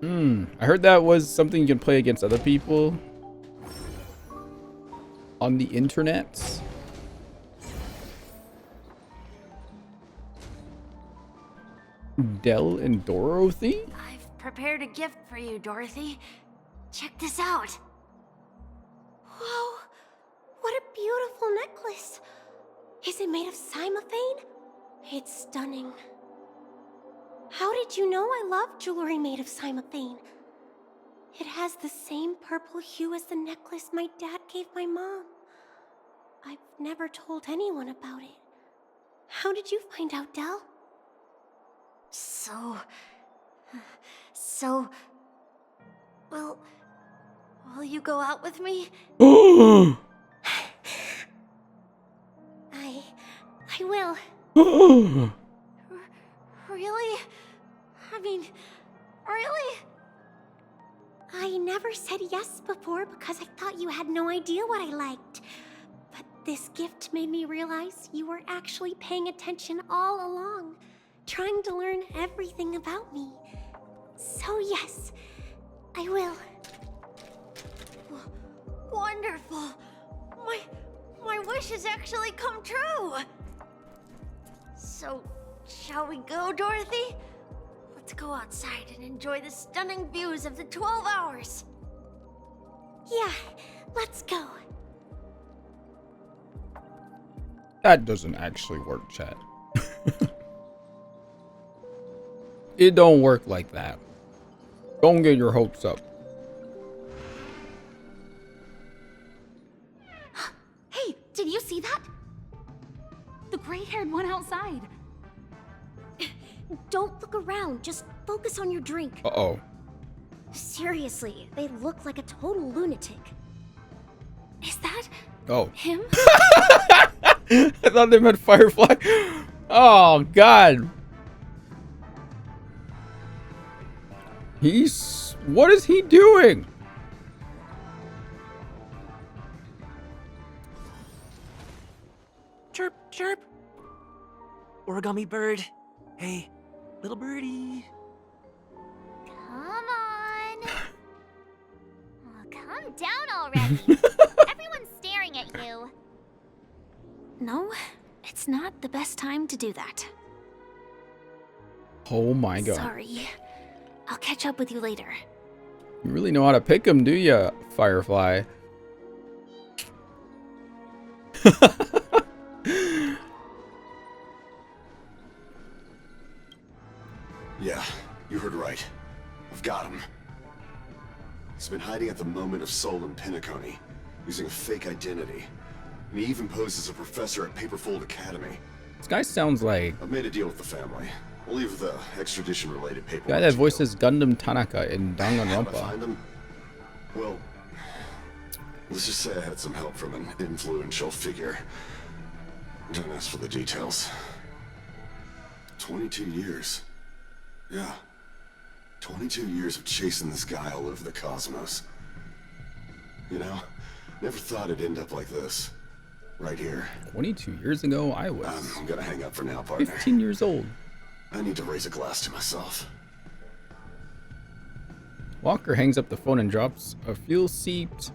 I heard that was something you can play against other people on the internet. Dell and Dorothy? I've prepared a gift for you, Dorothy. Check this out. Whoa, what a beautiful necklace. Is it made of cymophane? It's stunning. How did you know I love jewelry made of cymophane? It has the same purple hue as the necklace my dad gave my mom. I've never told anyone about it. How did you find out, Dell? Will you go out with me? I will. Really? I mean, really? I never said yes before because I thought you had no idea what I liked. But this gift made me realize you were actually paying attention all along, trying to learn everything about me. So yes, I will. Wonderful. My wish has actually come true. So, shall we go, Dorothy? Let's go outside and enjoy the stunning views of the 12 hours. Yeah, let's go. That doesn't actually work, chat. It don't work like that. Don't get your hopes up. Hey, did you see that? The gray-haired one outside. Don't look around, just focus on your drink. Uh-oh. Seriously, they look like a total lunatic. Is that Oh. him? I thought they meant Firefly. Oh, God. What is he doing? Chirp, chirp. Origami bird. Hey, little birdie. Come on. Oh, calm down already. Everyone's staring at you. No, it's not the best time to do that. Oh my God. Sorry. I'll catch up with you later. You really know how to pick them, do ya, Firefly? Yeah, you heard right. I've got him. He's been hiding at the moment of soul in Penacony, using a fake identity. And he even posed as a professor at Paperfold Academy. This guy sounds like I've made a deal with the family. I'll leave the extradition-related paperwork. the guy that voices Gundam Tanaka in Danganronpa. Find him? Well, let's just say I had some help from an influential figure. Don't ask for the details. 22 years. Yeah. 22 years of chasing this guy all over the cosmos. You know, never thought it'd end up like this. Right here. 22 years ago, I was I'm gonna hang up for now, partner. 15 years old. I need to raise a glass to myself. Walker hangs up the phone and drops a fuel seeped...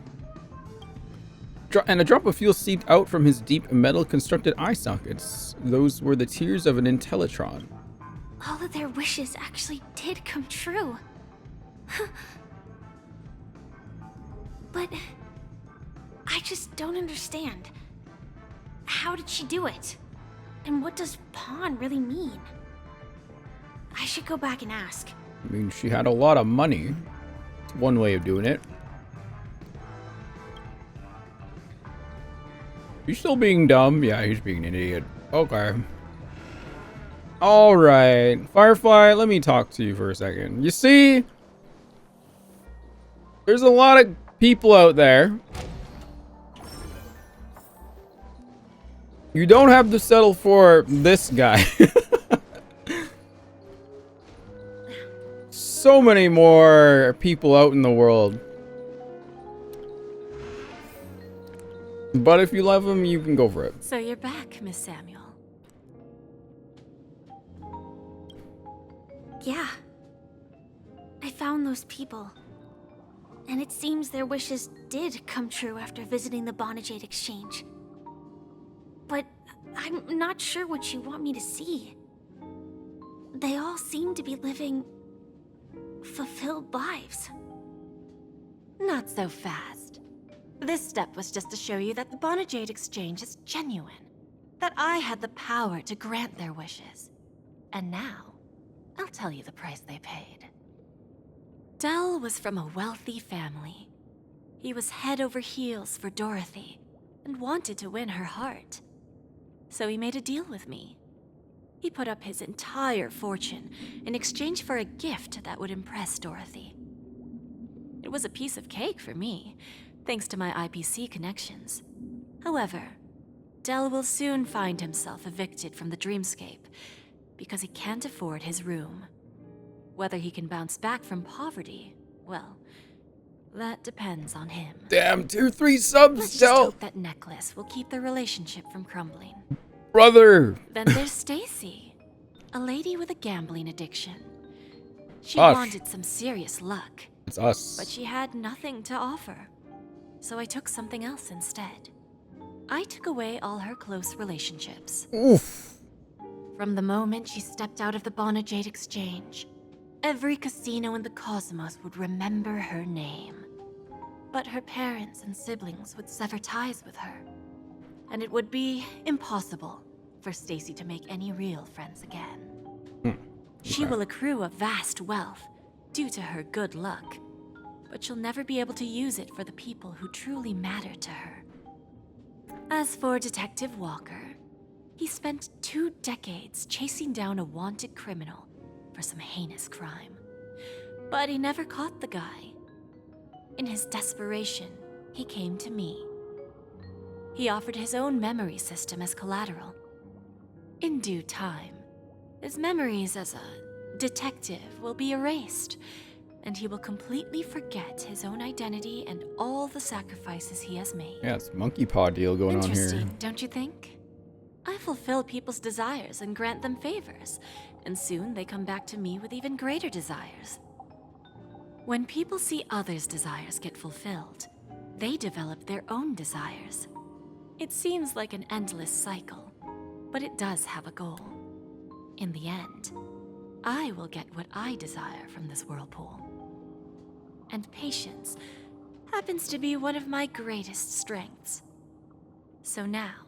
a drop of fuel seeped out from his deep metal-constructed eye sockets. Those were the tears of an Intellitron. All of their wishes actually did come true. But I just don't understand. How did she do it? And what does pawn really mean? I should go back and ask. I mean, she had a lot of money. It's one way of doing it. He's still being dumb. Yeah, he's being an idiot. Okay. Alright. Firefly, let me talk to you for a second. You see, there's a lot of people out there. You don't have to settle for this guy. So many more people out in the world. But if you love him, you can go for it. So you're back, Miss Samuel. Yeah. I found those people. And it seems their wishes did come true after visiting the Bonajade Exchange. But I'm not sure what you want me to see. They all seem to be living fulfilled lives. Not so fast. This step was just to show you that the Bonajade Exchange is genuine. That I had the power to grant their wishes. And now, I'll tell you the price they paid. Dell was from a wealthy family. He was head over heels for Dorothy, and wanted to win her heart. So he made a deal with me. He put up his entire fortune in exchange for a gift that would impress Dorothy. It was a piece of cake for me, thanks to my IPC connections. However, Dell will soon find himself evicted from the dreamscape because he can't afford his room. Whether he can bounce back from poverty, well, that depends on him. Damn, 2-3 subs, Let's just Dell. hope that necklace will keep their relationship from crumbling. Brother. Then there's Stacy, a lady with a gambling addiction. She Us. wanted some serious luck. It's us. But she had nothing to offer. So I took something else instead. I took away all her close relationships. Oof. From the moment she stepped out of the Bonajade Exchange, every casino in the cosmos would remember her name. But her parents and siblings would sever ties with her. And it would be impossible for Stacy to make any real friends again. She will accrue a vast wealth due to her good luck, but she'll never be able to use it for the people who truly matter to her. As for Detective Walker, he spent 2 decades chasing down a wanted criminal for some heinous crime. But he never caught the guy. In his desperation, he came to me. He offered his own memory system as collateral. In due time, his memories as a detective will be erased, and he will completely forget his own identity and all the sacrifices he has made. Yeah, it's monkey paw deal going on here. Interesting, don't you think? I fulfill people's desires and grant them favors, and soon they come back to me with even greater desires. When people see others' desires get fulfilled, they develop their own desires. It seems like an endless cycle, but it does have a goal. In the end, I will get what I desire from this whirlpool. And patience happens to be one of my greatest strengths. So now,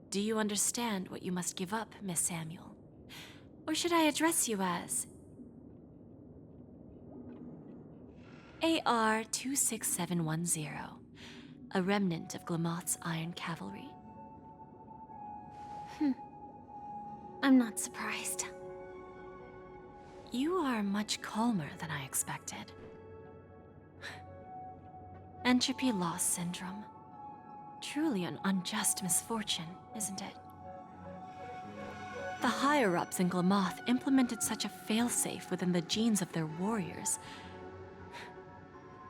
do you understand what you must give up, Miss Samuel? Or should I address you as AR-26710, a remnant of Glamoth's Iron Cavalry? I'm not surprised. You are much calmer than I expected. Entropy loss syndrome. Truly an unjust misfortune, isn't it? The higher-ups in Glamoth implemented such a failsafe within the genes of their warriors,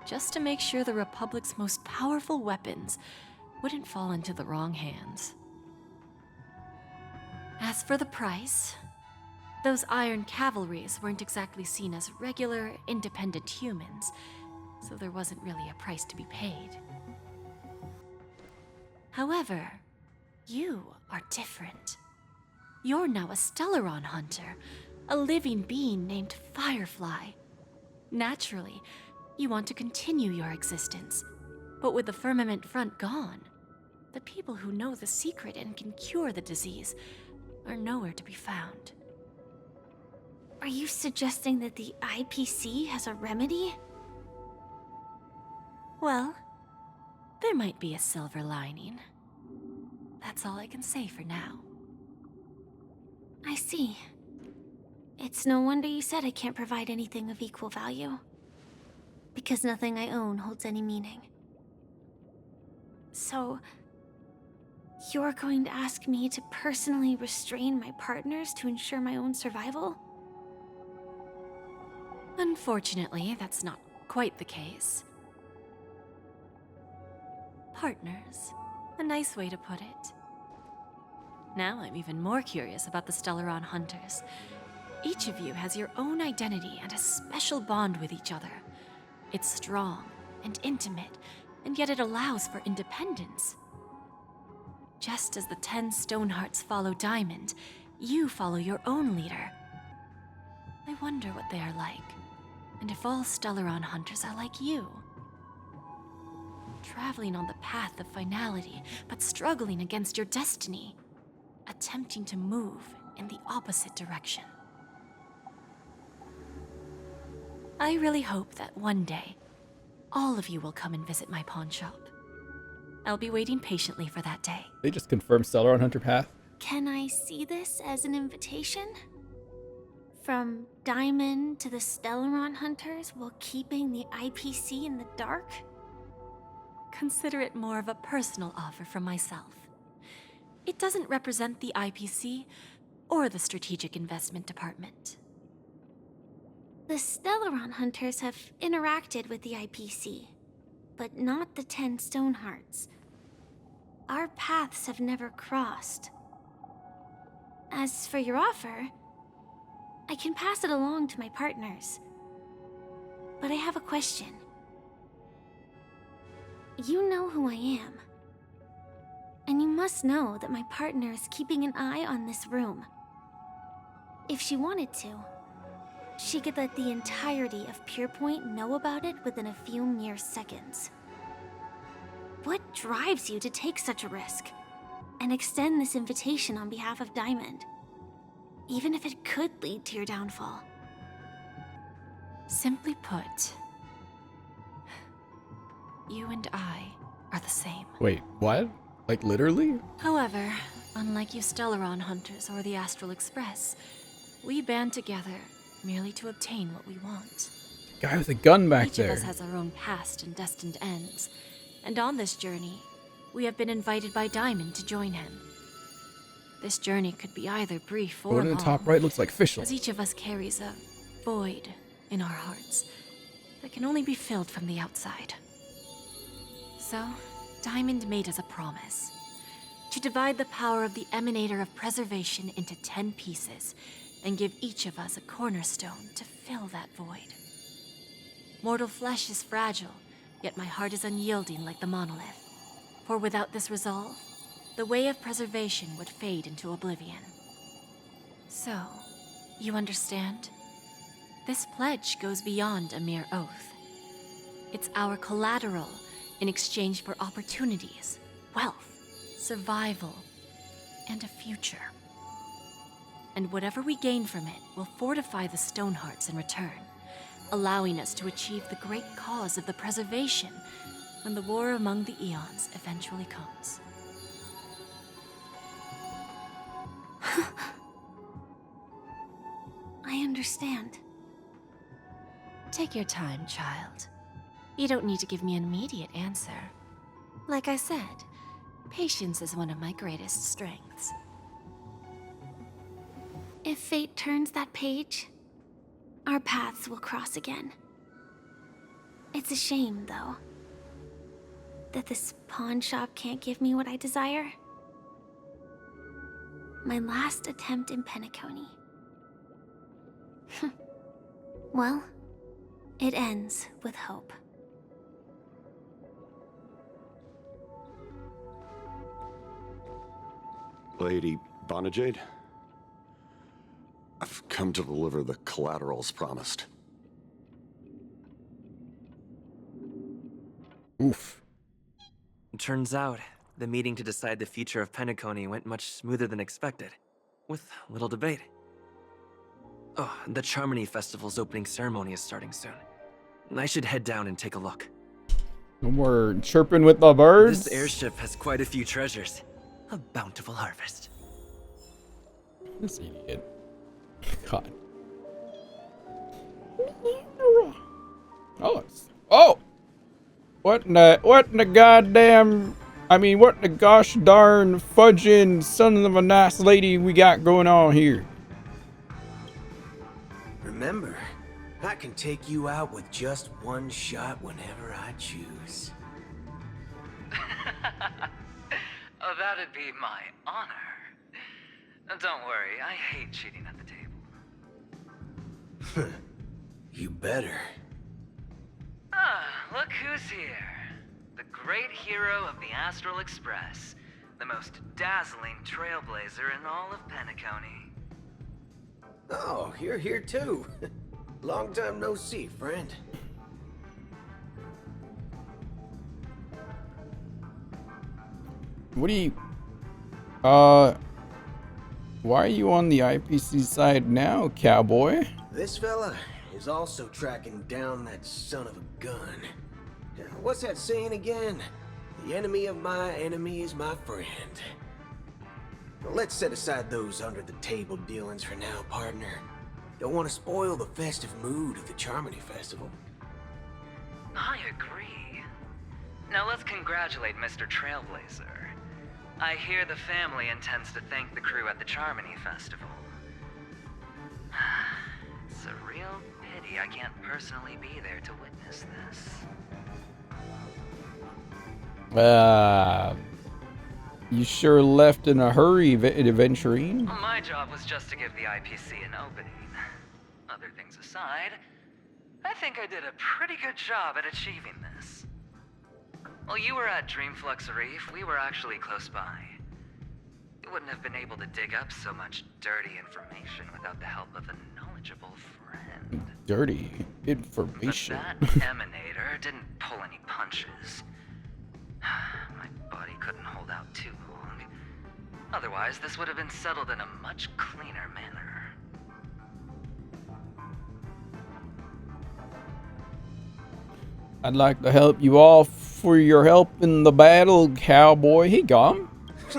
just to make sure the Republic's most powerful weapons wouldn't fall into the wrong hands. As for the price, those Iron Cavalries weren't exactly seen as regular, independent humans, so there wasn't really a price to be paid. However, you are different. You're now a Stellaron hunter, a living being named Firefly. Naturally, you want to continue your existence, but with the Firmament Front gone, the people who know the secret and can cure the disease are nowhere to be found. Are you suggesting that the IPC has a remedy? Well, there might be a silver lining. That's all I can say for now. I see. It's no wonder you said I can't provide anything of equal value. Because nothing I own holds any meaning. So, you're going to ask me to personally restrain my partners to ensure my own survival? Unfortunately, that's not quite the case. Partners. A nice way to put it. Now I'm even more curious about the Stellaron Hunters. Each of you has your own identity and a special bond with each other. It's strong and intimate, and yet it allows for independence. Just as the 10 Stonehearts follow Diamond, you follow your own leader. I wonder what they are like, and if all Stellaron Hunters are like you. Traveling on the path of finality, but struggling against your destiny. Attempting to move in the opposite direction. I really hope that one day, all of you will come and visit my pawn shop. I'll be waiting patiently for that day. They just confirmed Stellaron Hunter path. Can I see this as an invitation? From Diamond to the Stellaron Hunters while keeping the IPC in the dark? Consider it more of a personal offer from myself. It doesn't represent the IPC or the Strategic Investment Department. The Stellaron Hunters have interacted with the IPC, but not the 10 Stonehearts. Our paths have never crossed. As for your offer, I can pass it along to my partners. But I have a question. You know who I am. And you must know that my partner is keeping an eye on this room. If she wanted to, she could let the entirety of Purepoint know about it within a few mere seconds. What drives you to take such a risk and extend this invitation on behalf of Diamond, even if it could lead to your downfall? Simply put, you and I are the same. Wait, what? Like literally? However, unlike you Stellaron Hunters or the Astral Express, we band together merely to obtain what we want. Guy with a gun back Each there. of us has our own past and destined ends, and on this journey, we have been invited by Diamond to join him. This journey could be either brief or One in long, the top right looks like Fischl. as each of us carries a void in our hearts that can only be filled from the outside. So, Diamond made us a promise to divide the power of the Emanator of Preservation into 10 pieces and give each of us a cornerstone to fill that void. Mortal flesh is fragile, yet my heart is unyielding like the monolith. For without this resolve, the way of preservation would fade into oblivion. So, you understand? This pledge goes beyond a mere oath. It's our collateral in exchange for opportunities, wealth, survival, and a future. And whatever we gain from it will fortify the Stonehearts in return, allowing us to achieve the great cause of the preservation when the war among the eons eventually comes. I understand. Take your time, child. You don't need to give me an immediate answer. Like I said, patience is one of my greatest strengths. If fate turns that page, our paths will cross again. It's a shame, though, that this pawn shop can't give me what I desire. My last attempt in Penacony. Well, it ends with hope. Lady Bonajade, I've come to deliver the collaterals promised. Oof. Turns out, the meeting to decide the future of Penacony went much smoother than expected, with little debate. Oh, the Charmony Festival's opening ceremony is starting soon. I should head down and take a look. No more chirping with the birds. This airship has quite a few treasures. a bountiful harvest. This idiot. God. Oh! What in the goddamn... I mean, what in the gosh darn fudging son of a nice lady we got going on here? Remember, I can take you out with just one shot whenever I choose. Oh, that'd be my honor. Don't worry, I hate cheating at the table. You better. Ah, look who's here. The great hero of the Astral Express. The most dazzling trailblazer in all of Penacony. Oh, you're here too. Long time no see, friend. What do you... why are you on the IPC side now, cowboy? This fella is also tracking down that son of a gun. What's that saying again? The enemy of my enemy is my friend. Let's set aside those under-the-table dealings for now, partner. Don't want to spoil the festive mood of the Charmony Festival. I agree. Now let's congratulate Mr. Trailblazer. I hear the family intends to thank the crew at the Charmony Festival. It's a real pity I can't personally be there to witness this. You sure left in a hurry, Aventurine. Well, my job was just to give the IPC an opening. Other things aside, I think I did a pretty good job at achieving this. While you were at Dreamflux Reef, we were actually close by. You wouldn't have been able to dig up so much dirty information without the help of a knowledgeable friend. Dirty information. But that emanator didn't pull any punches. My body couldn't hold out too long. Otherwise, this would have been settled in a much cleaner manner. I'd like to help you all for your help in the battle, cowboy. Hey, Gom.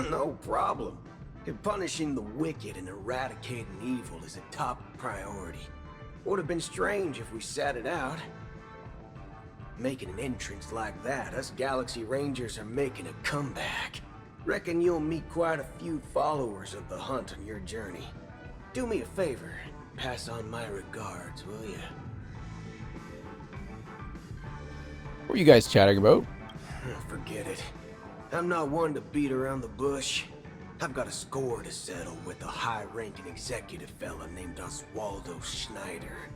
No problem. Punishing the wicked and eradicating evil is a top priority. Would have been strange if we sat it out. Making an entrance like that, us Galaxy Rangers are making a comeback. Reckon you'll meet quite a few followers of the hunt on your journey. Do me a favor, pass on my regards, will ya? What are you guys chatting about? Forget it. I'm not one to beat around the bush. I've got a score to settle with a high-ranking executive fella named Oswaldo Schneider.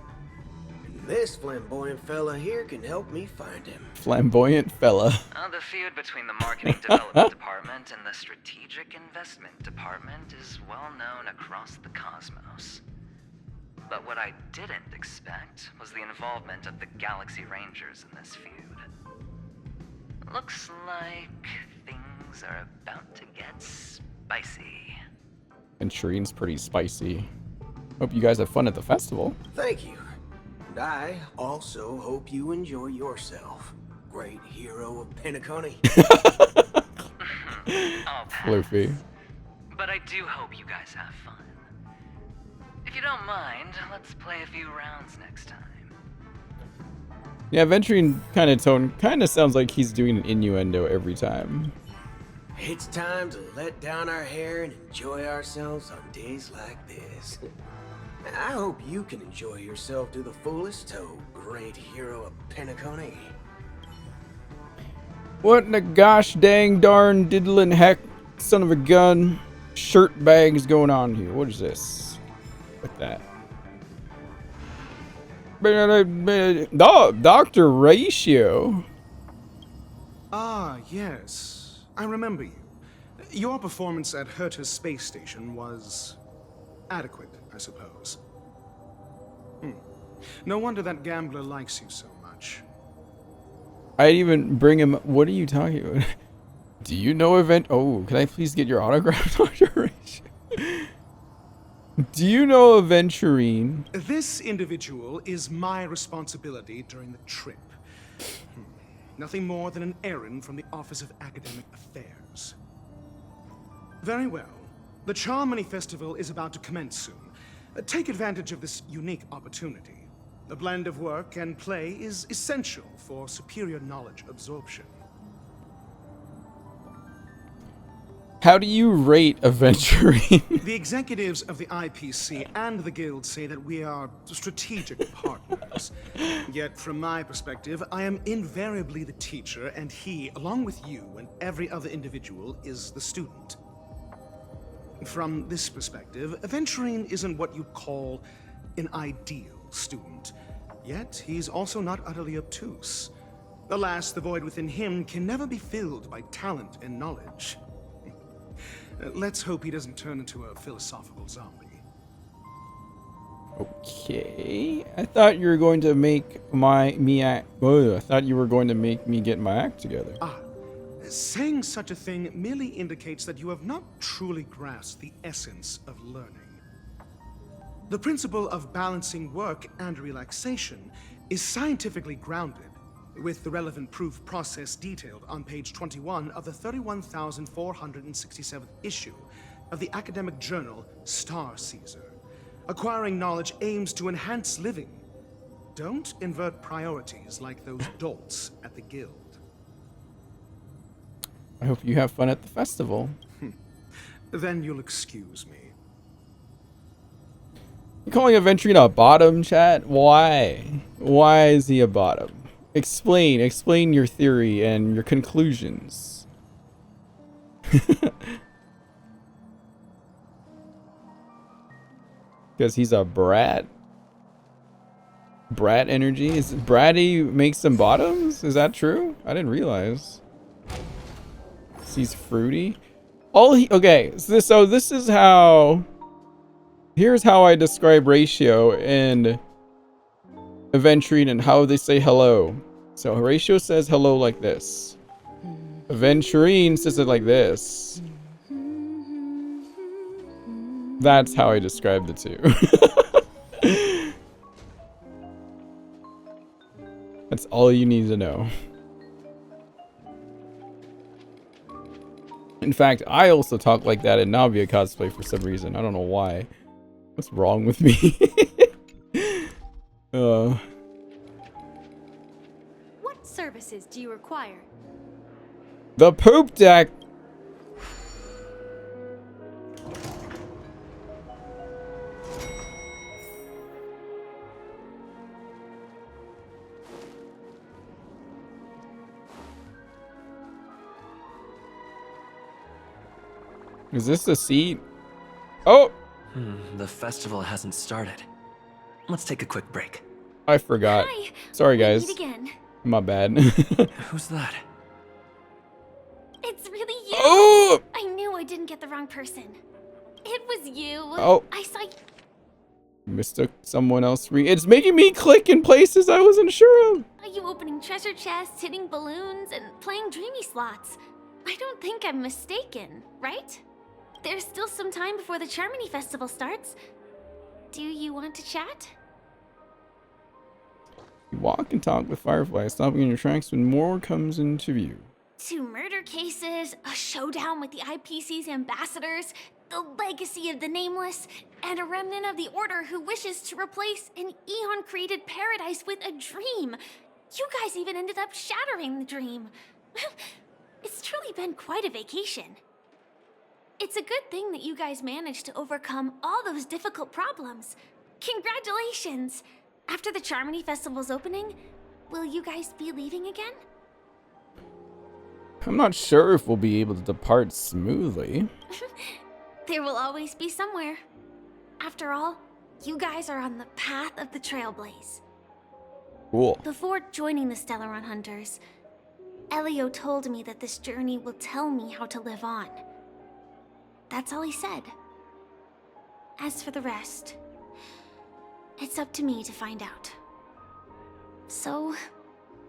And this flamboyant fella here can help me find him. Flamboyant fella. The feud between the Marketing Development Department and the Strategic Investment Department is well known across the cosmos. But what I didn't expect was the involvement of the Galaxy Rangers in this feud. Looks like things are about to get spicy. And Shireen's pretty spicy. Hope you guys have fun at the festival. Thank you. And I also hope you enjoy yourself, great hero of Penacony. I'll pass. Floofy. But I do hope you guys have fun. If you don't mind, let's play a few rounds next time. Yeah, Aventurine kind of sounds like he's doing an innuendo every time. It's time to let down our hair and enjoy ourselves on days like this. I hope you can enjoy yourself to the fullest, oh great hero of Penacony. What in the gosh dang darn diddling heck son of a gun shirt bag is going on here? What is this? Like that. Dr. Ratio. Ah, yes. I remember you. Your performance at Herta's space station was adequate, I suppose. No wonder that gambler likes you so much. I'd even bring him... What are you talking about? Do you know Oh, can I please get your autograph, Dr. Ratio? Do you know Aventurine? This individual is my responsibility during the trip. Nothing more than an errand from the Office of Academic Affairs. Very well. The Charmony Festival is about to commence soon. Take advantage of this unique opportunity. A blend of work and play is essential for superior knowledge absorption. How do you rate Aventurine? The executives of the IPC and the Guild say that we are strategic partners. Yet, from my perspective, I am invariably the teacher, and he, along with you and every other individual, is the student. From this perspective, Aventurine isn't what you'd call an ideal student. Yet, he's also not utterly obtuse. Alas, the void within him can never be filled by talent and knowledge. Let's hope he doesn't turn into a philosophical zombie. Okay. I thought you were going to make I thought you were going to make me get my act together. Saying such a thing merely indicates that you have not truly grasped the essence of learning. The principle of balancing work and relaxation is scientifically grounded, with the relevant proof process detailed on page 21 of the 31,467th issue of the academic journal Star Caesar. Acquiring knowledge aims to enhance living. Don't invert priorities like those dolts at the Guild. I hope you have fun at the festival. Then you'll excuse me. You're calling Aventurine a bottom, chat? Why? Why is he a bottom? Explain your theory and your conclusions. Because he's a brat. Brat energy? Is bratty makes them bottoms? Is that true? I didn't realize. He's fruity. Okay, so this is how. Here's how I describe Ratio and Aventurine and how they say hello. So Ratio says hello like this. Aventurine says it like this. That's how I describe the two. That's all you need to know. In fact, I also talk like that in Navia cosplay for some reason. I don't know why. What's wrong with me? What services do you require? The poop deck. Is this the seat? Oh! The festival hasn't started. Let's take a quick break. I forgot. Hi. Sorry, guys. Meet again. My bad. Who's that? It's really you. Oh! I knew I didn't get the wrong person. It was you. Oh. I saw you. Mistook someone else. It's making me click in places I wasn't sure of. Saw you opening treasure chests, hitting balloons, and playing dreamy slots. I don't think I'm mistaken, right? There's still some time before the Charmony Festival starts. Do you want to chat? You walk and talk with Firefly, stopping in your tracks when more comes into view. 2 murder cases, a showdown with the IPC's ambassadors, the legacy of the Nameless, and a remnant of the Order who wishes to replace an Eon-created paradise with a dream. You guys even ended up shattering the dream. It's truly been quite a vacation. It's a good thing that you guys managed to overcome all those difficult problems. Congratulations! After the Charmony Festival's opening, will you guys be leaving again? I'm not sure if we'll be able to depart smoothly. There will always be somewhere. After all, you guys are on the path of the Trailblaze. Cool. Before joining the Stellaron Hunters, Elio told me that this journey will tell me how to live on. That's all he said. As for the rest, it's up to me to find out. So,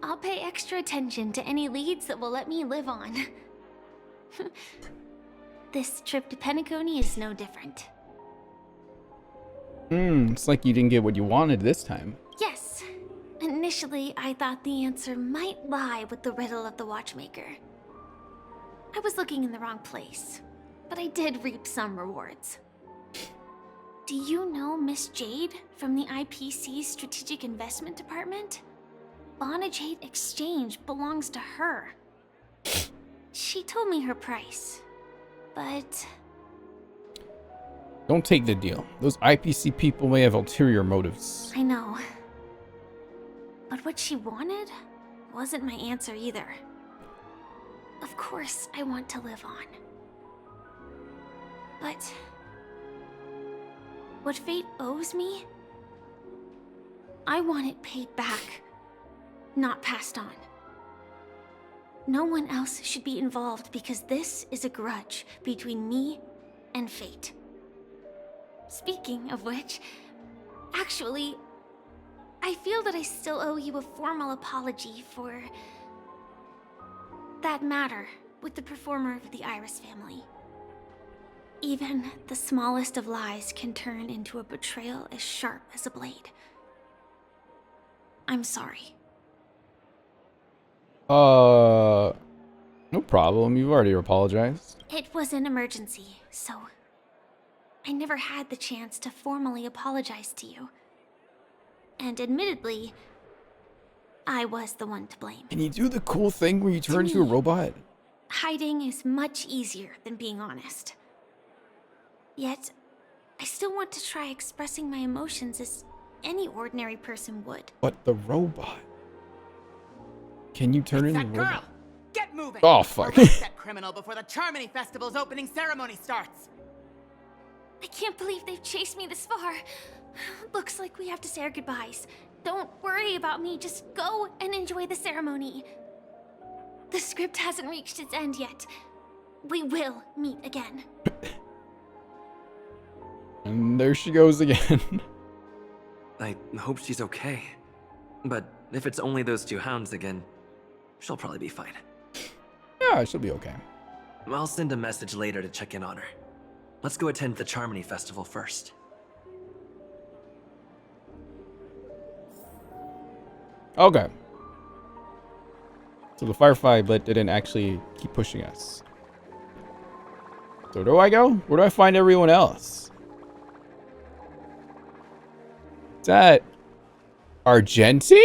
I'll pay extra attention to any leads that will let me live on. This trip to Penacony is no different. It's like you didn't get what you wanted this time. Yes. Initially, I thought the answer might lie with the riddle of the Watchmaker. I was looking in the wrong place. but I did reap some rewards. Do you know Miss Jade from the IPC's Strategic Investment Department? Bonajade Exchange belongs to her. She told me her price, but... Don't take the deal. Those IPC people may have ulterior motives. I know. But what she wanted wasn't my answer either. Of course, I want to live on. But... what fate owes me? I want it paid back, not passed on. No one else should be involved because this is a grudge between me and fate. Speaking of which, actually, I feel that I still owe you a formal apology for that matter with the performer of the Iris family. Even the smallest of lies can turn into a betrayal as sharp as a blade. I'm sorry. No problem. You've already apologized. It was an emergency, so I never had the chance to formally apologize to you. And admittedly, I was the one to blame. Can you do the cool thing where you turn into a robot? Hiding is much easier than being honest. Yet, I still want to try expressing my emotions as any ordinary person would. But the robot. Can you turn into a robot? Girl, get moving! Oh, fuck. Arrest that criminal before the Charmony Festival's opening ceremony starts! I can't believe they've chased me this far. Looks like we have to say our goodbyes. Don't worry about me, just go and enjoy the ceremony. The script hasn't reached its end yet. We will meet again. And there she goes again. I hope she's okay. But if it's only those two hounds again, she'll probably be fine. Yeah, she'll be okay. I'll send a message later to check in on her. Let's go attend the Charmony Festival first. Okay. So the firefly blit didn't actually keep pushing us. So where do I go? Where do I find everyone else? Is that Argenti?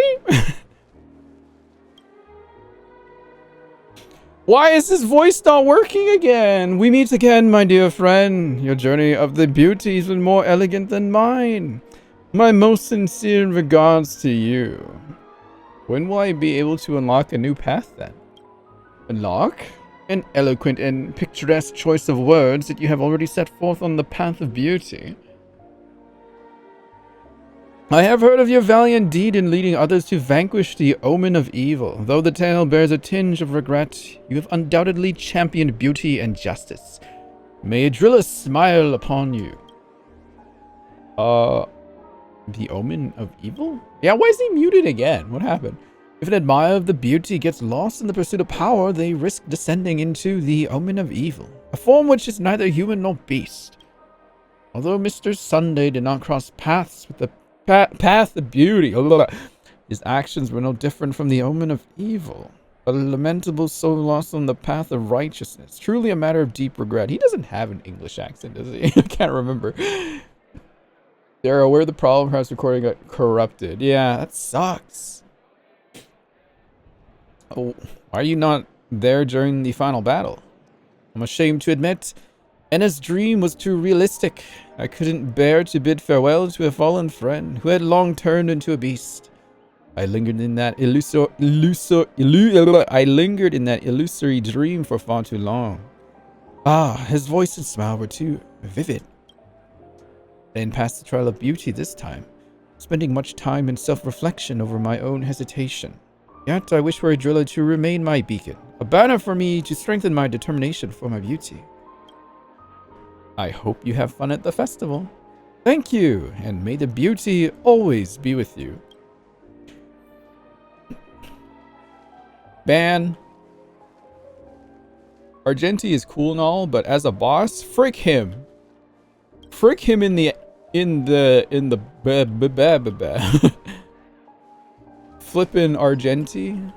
Why is his voice not working again? We meet again, my dear friend. Your journey of the beauty has been more elegant than mine. My most sincere regards to you. When will I be able to unlock a new path then? Unlock? An eloquent and picturesque choice of words that you have already set forth on the path of beauty. I have heard of your valiant deed in leading others to vanquish the omen of evil. Though the tale bears a tinge of regret, you have undoubtedly championed beauty and justice. May Adrilla smile upon you. The omen of evil? Yeah, why is he muted again? What happened? If an admirer of the beauty gets lost in the pursuit of power, they risk descending into the omen of evil, a form which is neither human nor beast. Although Mr. Sunday did not cross paths with the path of beauty, his actions were no different from the omen of evil. A lamentable soul lost on the path of righteousness. Truly a matter of deep regret. He doesn't have an English accent, does he? I can't remember. They're aware the problem perhaps recording got corrupted. Yeah, that sucks. Oh, why are you not there during the final battle? I'm ashamed to admit, Enna's dream was too realistic. I couldn't bear to bid farewell to a fallen friend who had long turned into a beast. I lingered in that illusory dream for far too long. Ah, his voice and smile were too vivid. I didn't pass the trial of beauty this time, spending much time in self-reflection over my own hesitation. Yet I wish for Adrilla to remain my beacon, a banner for me to strengthen my determination for my beauty. I hope you have fun at the festival. Thank you, and may the beauty always be with you. Ban. Argenti is cool and all, but as a boss, frick him. Frick him in the flippin' Argenti.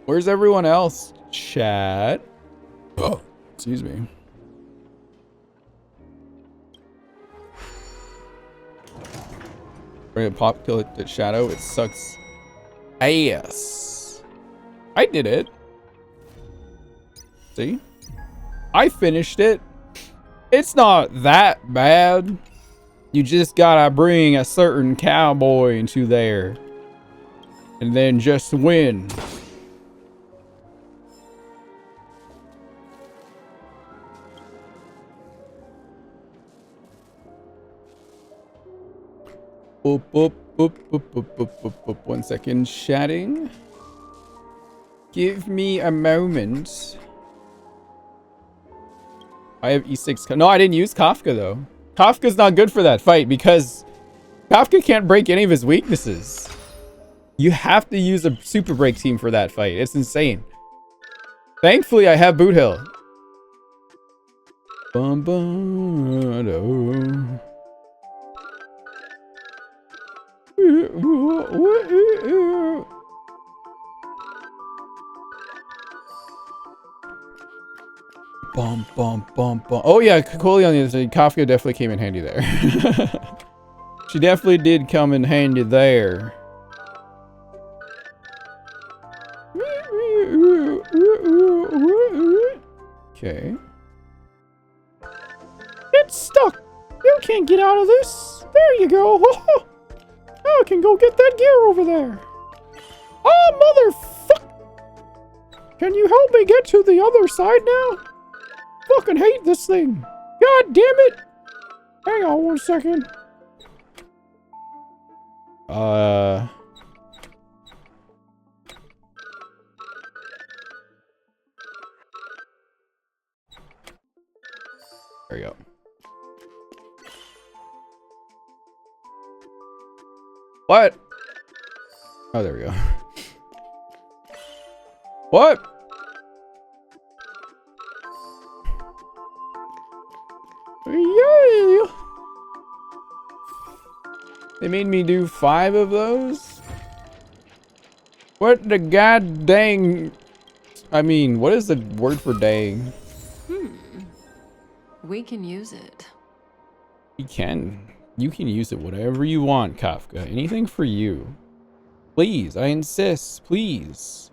Where's everyone else? Chat. Oh, excuse me. We're gonna pop kill it at Shadow. It sucks. Ass. I did it. See? I finished it. It's not that bad. You just gotta bring a certain cowboy into there. And then just win. Boop, boop, boop, boop, boop, boop, boop, boop. 1 second, chatting. Give me a moment. I have E6. No, I didn't use Kafka though. Kafka's not good for that fight because Kafka can't break any of his weaknesses. You have to use a super break team for that fight. It's insane. Thankfully, I have Boot Hill. Bum, bum, do. Bum, bum, bum, bum. Oh yeah, Kokoli on the other side. Kafka definitely came in handy there. She definitely did come in handy there. Okay. It's stuck. You can't get out of this. There you go. Now I can go get that gear over there. Oh, motherfuck. Can you help me get to the other side now? Fucking hate this thing. God damn it. Hang on 1 second. There we go. What? Oh, there we go. What? Yay! They made me do 5 of those? What the god dang... I mean, what is the word for dang? We can use it. You can. You can use it whatever you want, Kafka. Anything for you. Please, I insist. Please.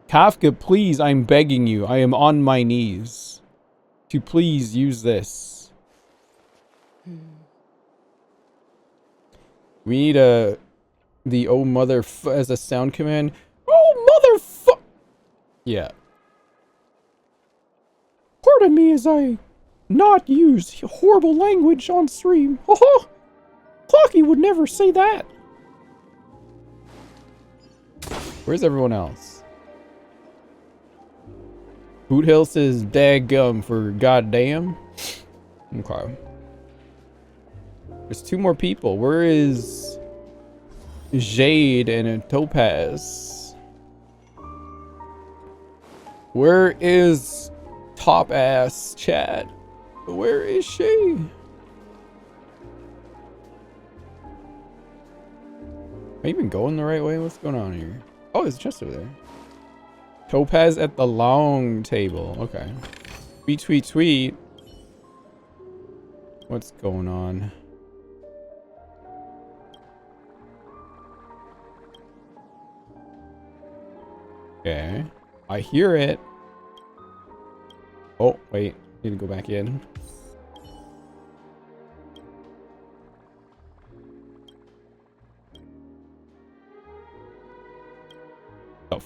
Kafka, please, I'm begging you. I am on my knees. To please use this. We need the oh mother as a sound command. Oh motherfuck! Yeah. Pardon me as I not use horrible language on stream. Haha! Clocky would never say that. Where's everyone else? Boot Hill says daggum for goddamn. Okay. There's 2 more people. Where is Jade and Topaz? Where is top ass Chad? Where is she? Am I even going the right way? What's going on here? Oh, there's a chest over there. Topaz at the long table. Okay. Tweet, tweet, tweet. What's going on? Okay. I hear it. Oh, wait. Need to go back in. Oh.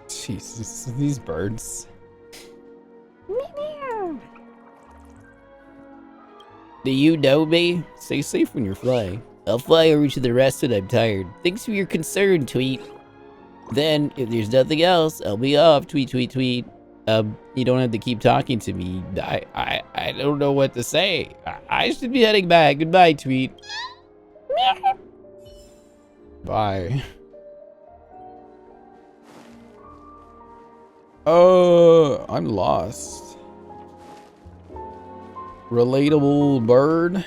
Jesus, these birds. Do you know me? Stay safe when you're flying. I'll fly over to the rest when I'm tired. Thanks for your concern, Tweet. Then, if there's nothing else, I'll be off. Tweet, tweet, tweet. You don't have to keep talking to me. I don't know what to say. I should be heading back. Goodbye, Tweet. Bye. I'm lost. Relatable bird.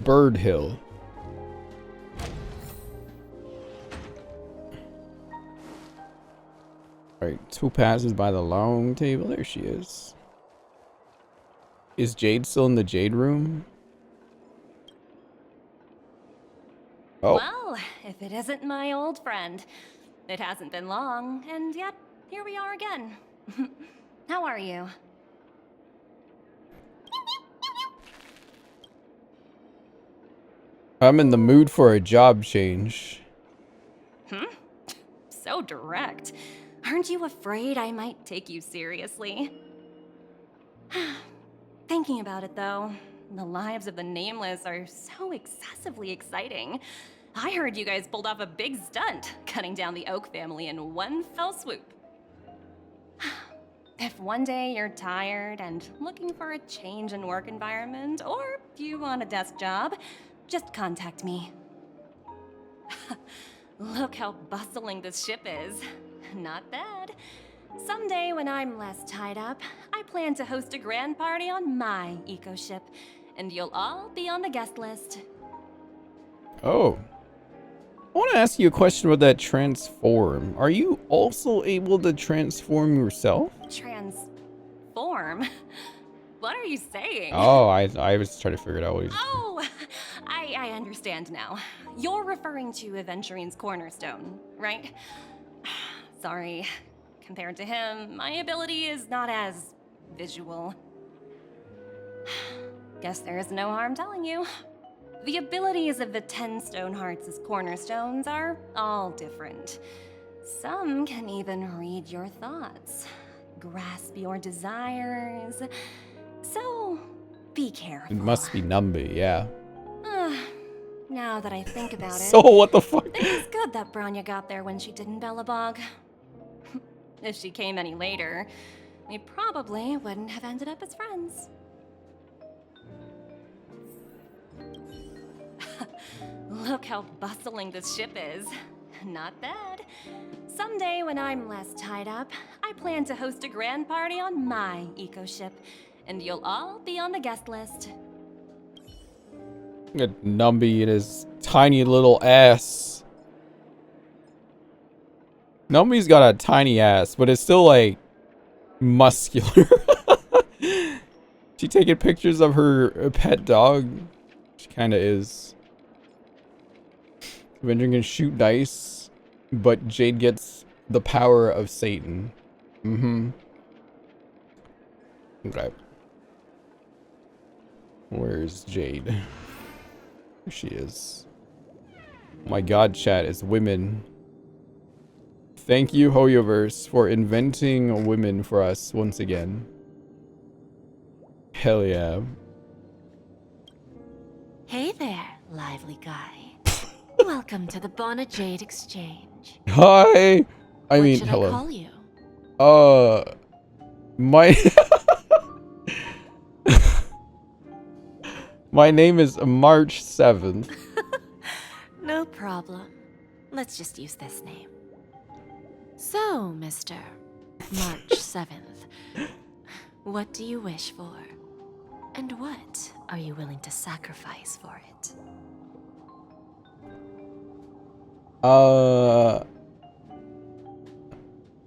Bird Hill. Alright, 2 passes by the long table. There she is. Is Jade still in the Jade room? Oh. Well, if it isn't my old friend. It hasn't been long, and yet, here we are again. How are you? I'm in the mood for a job change. So direct. Aren't you afraid I might take you seriously? Thinking about it, though, the lives of the Nameless are so excessively exciting. I heard you guys pulled off a big stunt, cutting down the Oak family in one fell swoop. If one day you're tired and looking for a change in work environment, or you want a desk job, just contact me. Look how bustling this ship is. Not bad. Someday when I'm less tied up, I plan to host a grand party on my eco-ship, and you'll all be on the guest list. Oh. I want to ask you a question about that transform. Are you also able to transform yourself? Transform? What are you saying? Oh, I was trying to figure it out. What Oh, I understand now. You're referring to Aventurine's cornerstone, right? Sorry. Compared to him, my ability is not as visual. Guess there's no harm telling you. The abilities of the 10 Stonehearts' cornerstones are all different. Some can even read your thoughts, grasp your desires. So, be careful. It must be Numby, yeah. Now that I think about it, So what the fuck? It's good that Branya got there when she did in Bellabog. If she came any later, we probably wouldn't have ended up as friends. Look how bustling this ship is. Not bad. Someday when I'm less tied up, I plan to host a grand party on my eco-ship, and you'll all be on the guest list. Got Numby in his tiny little ass. Numby's got a tiny ass, but it's still like muscular. She taking pictures of her pet dog. She kind of is. Avenger can shoot dice, but Jade gets the power of Satan. Okay. Where's Jade? Here she is. My god, chat is women. Thank you, Hoyoverse, for inventing women for us once again. Hell yeah. Hey there, lively guy. Welcome to the Bona Jade Exchange. Hi! I mean, should hello. I call you? My... My name is March 7th. No problem. Let's just use this name. So, Mr. March 7th, what do you wish for? And what are you willing to sacrifice for it?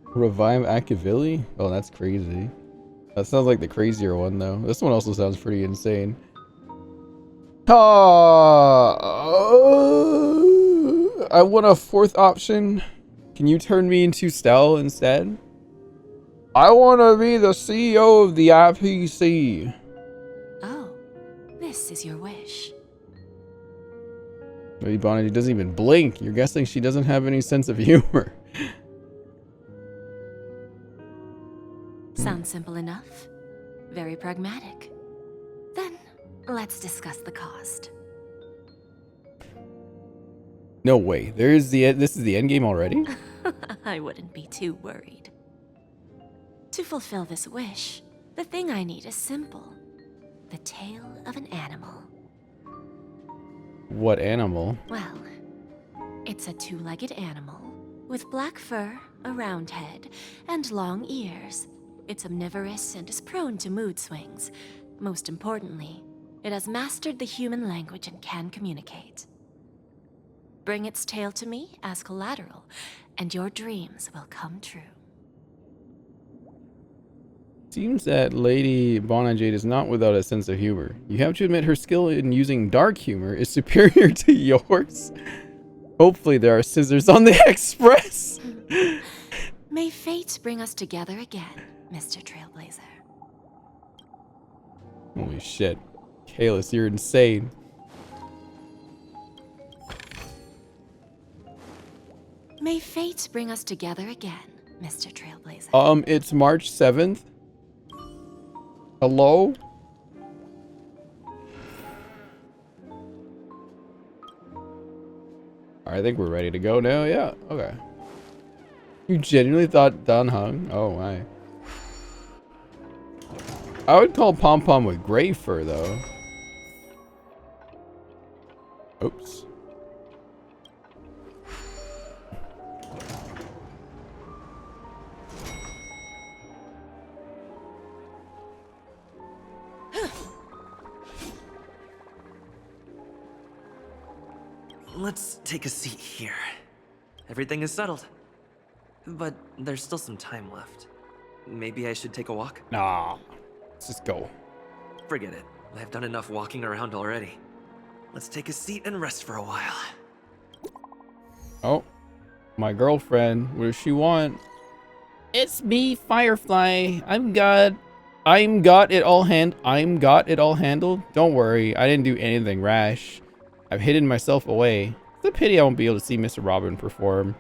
Revive Akavili? Oh, that's crazy. That sounds like the crazier one, though. This one also sounds pretty insane. I want a fourth option. Can you turn me into Stell instead? I want to be the CEO of the IPC. Oh, this is your wish. Maybe Bonnie doesn't even blink. You're guessing she doesn't have any sense of humor. Sounds simple enough. Very pragmatic. Then, let's discuss the cost. No way. This is the end game already? I wouldn't be too worried. To fulfill this wish, the thing I need is simple. The tail of an animal. What animal? Well, it's a two-legged animal with black fur, a round head, and long ears. It's omnivorous and is prone to mood swings. Most importantly, it has mastered the human language and can communicate. Bring its tail to me as collateral, and your dreams will come true. Seems that Lady Bonajade is not without a sense of humor. You have to admit her skill in using dark humor is superior to yours. Hopefully there are scissors on the express. May fate bring us together again, Mr. Trailblazer. Holy shit. Kalis, you're insane. May fate bring us together again, Mr. Trailblazer. It's March 7th. Hello? I think we're ready to go now. Yeah, okay. You genuinely thought Dan hung? Oh my. I would call Pom Pom with gray fur though. Oops. Let's take a seat here. Everything is settled. But there's still some time left. Maybe I should take a walk? Nah. Let's just go. Forget it. I've done enough walking around already. Let's take a seat and rest for a while. Oh. My girlfriend. What does she want? It's me, Firefly. I'm got it all handled. Don't worry. I didn't do anything rash. I've hidden myself away. It's a pity I won't be able to see Mr. Robin perform.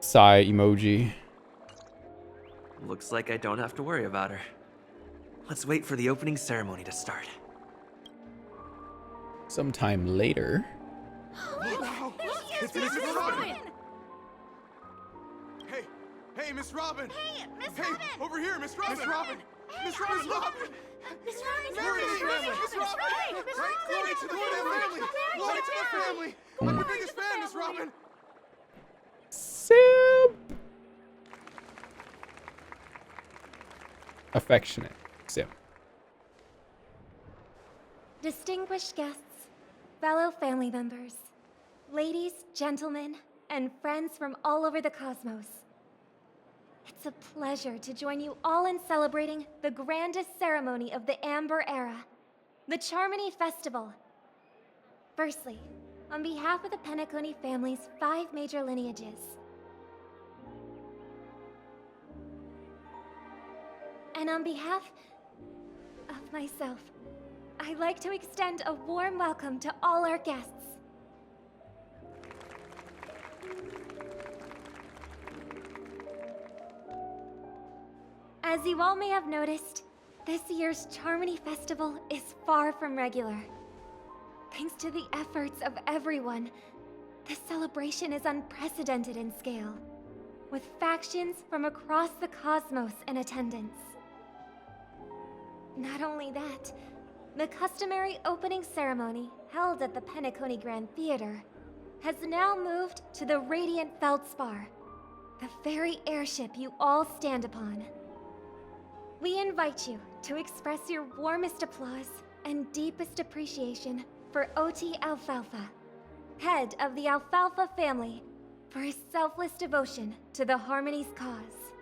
Sigh emoji. Looks like I don't have to worry about her. Let's wait for the opening ceremony to start. Sometime later. It's Miss Robin! Hey, Miss Robin! Hey, Miss Hey, Robin! over here, Miss Robin! Miss Robin! Miss Robin! Miss Robin! Miss Robin! Glory to the family! Glory to the family! I'm your biggest fan, Miss Robin! Simp. Affectionate. Simp. Distinguished guests, fellow family members, ladies, gentlemen, and friends from all over the cosmos. It's a pleasure to join you all in celebrating the grandest ceremony of the Amber Era, the Charmony Festival. Firstly, on behalf of the Penacony family's 5 major lineages, and on behalf of myself, I'd like to extend a warm welcome to all our guests. As you all may have noticed, this year's Charmony Festival is far from regular. Thanks to the efforts of everyone, this celebration is unprecedented in scale, with factions from across the cosmos in attendance. Not only that, the customary opening ceremony held at the Penacony Grand Theater has now moved to the Radiant Feldspar, the very airship you all stand upon. We invite you to express your warmest applause and deepest appreciation for OT Alfalfa, head of the Alfalfa family, for his selfless devotion to the Harmony's cause.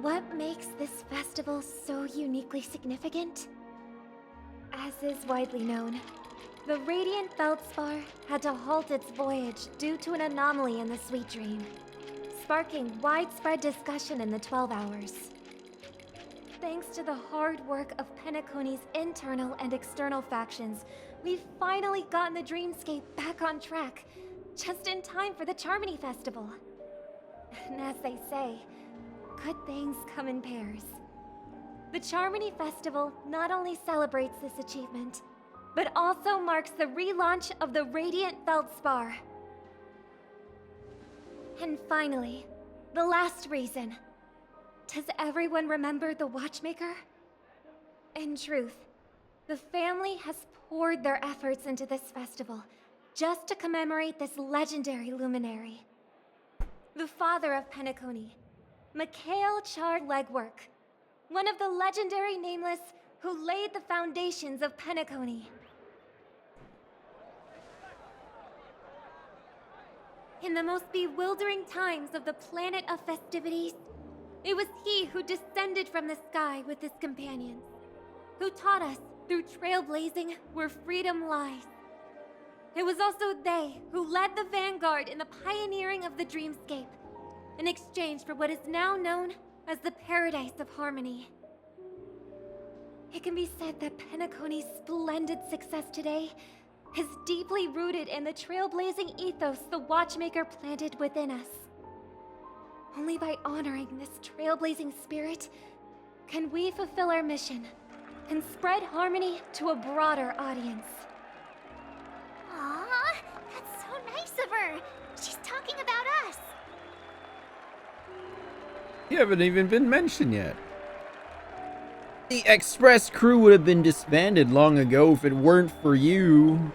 What makes this festival so uniquely significant? As is widely known, the Radiant Feldspar had to halt its voyage due to an anomaly in the Sweet Dream, sparking widespread discussion in the 12 Hours. Thanks to the hard work of Penacony's internal and external factions, we've finally gotten the Dreamscape back on track, just in time for the Charmony Festival. And as they say, good things come in pairs. The Charmony Festival not only celebrates this achievement, but also marks the relaunch of the Radiant Feldspar. And finally, the last reason. Does everyone remember the Watchmaker? In truth, the family has poured their efforts into this festival just to commemorate this legendary luminary. The father of Penacony, Mikhail Char Legwork, one of the legendary Nameless who laid the foundations of Penacony. In the most bewildering times of the planet of festivities, it was he who descended from the sky with his companions, who taught us through trailblazing where freedom lies. It was also they who led the vanguard in the pioneering of the dreamscape, in exchange for what is now known as the Paradise of Harmony. It can be said that Penacony's splendid success today is deeply rooted in the trailblazing ethos the Watchmaker planted within us. Only by honoring this trailblazing spirit can we fulfill our mission and spread harmony to a broader audience. Aw, that's so nice of her. She's talking about us. You haven't even been mentioned yet. The Express crew would have been disbanded long ago if it weren't for you.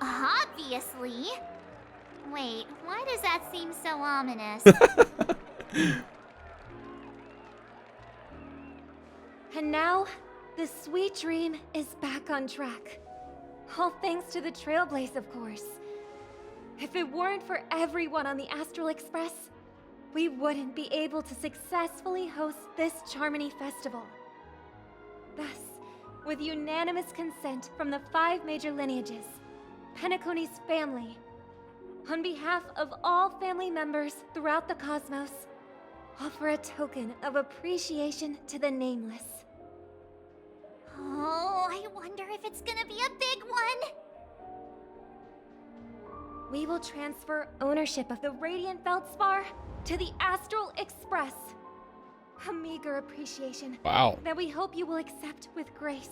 Obviously. Wait, why does that seem so ominous? And now, the sweet dream is back on track. All thanks to the Trailblaze, of course. If it weren't for everyone on the Astral Express, we wouldn't be able to successfully host this Charmony Festival. Thus, with unanimous consent from the 5 major lineages, Penacony's family, on behalf of all family members throughout the cosmos, offer a token of appreciation to the Nameless. Oh, I wonder if it's gonna be a big one. We will transfer ownership of the Radiant Feldspar to the Astral Express. A meager appreciation. Wow. That we hope you will accept with grace.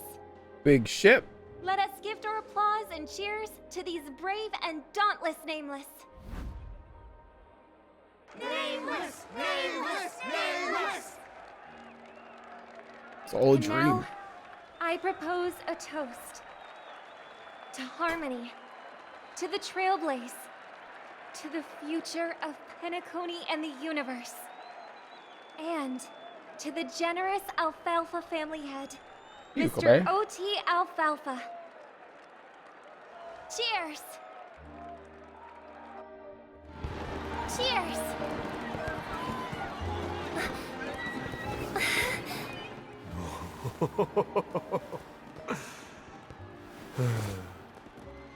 Big ship. Let us gift our applause and cheers to these brave and dauntless Nameless. Nameless! Nameless! Nameless! It's all a And dream. now, I propose a toast. To harmony. To the Trailblaze. To the future of Penacony and the universe. And to the generous Alfalfa family head, Beautiful, Mr. babe. O.T. Alfalfa. Cheers! Cheers!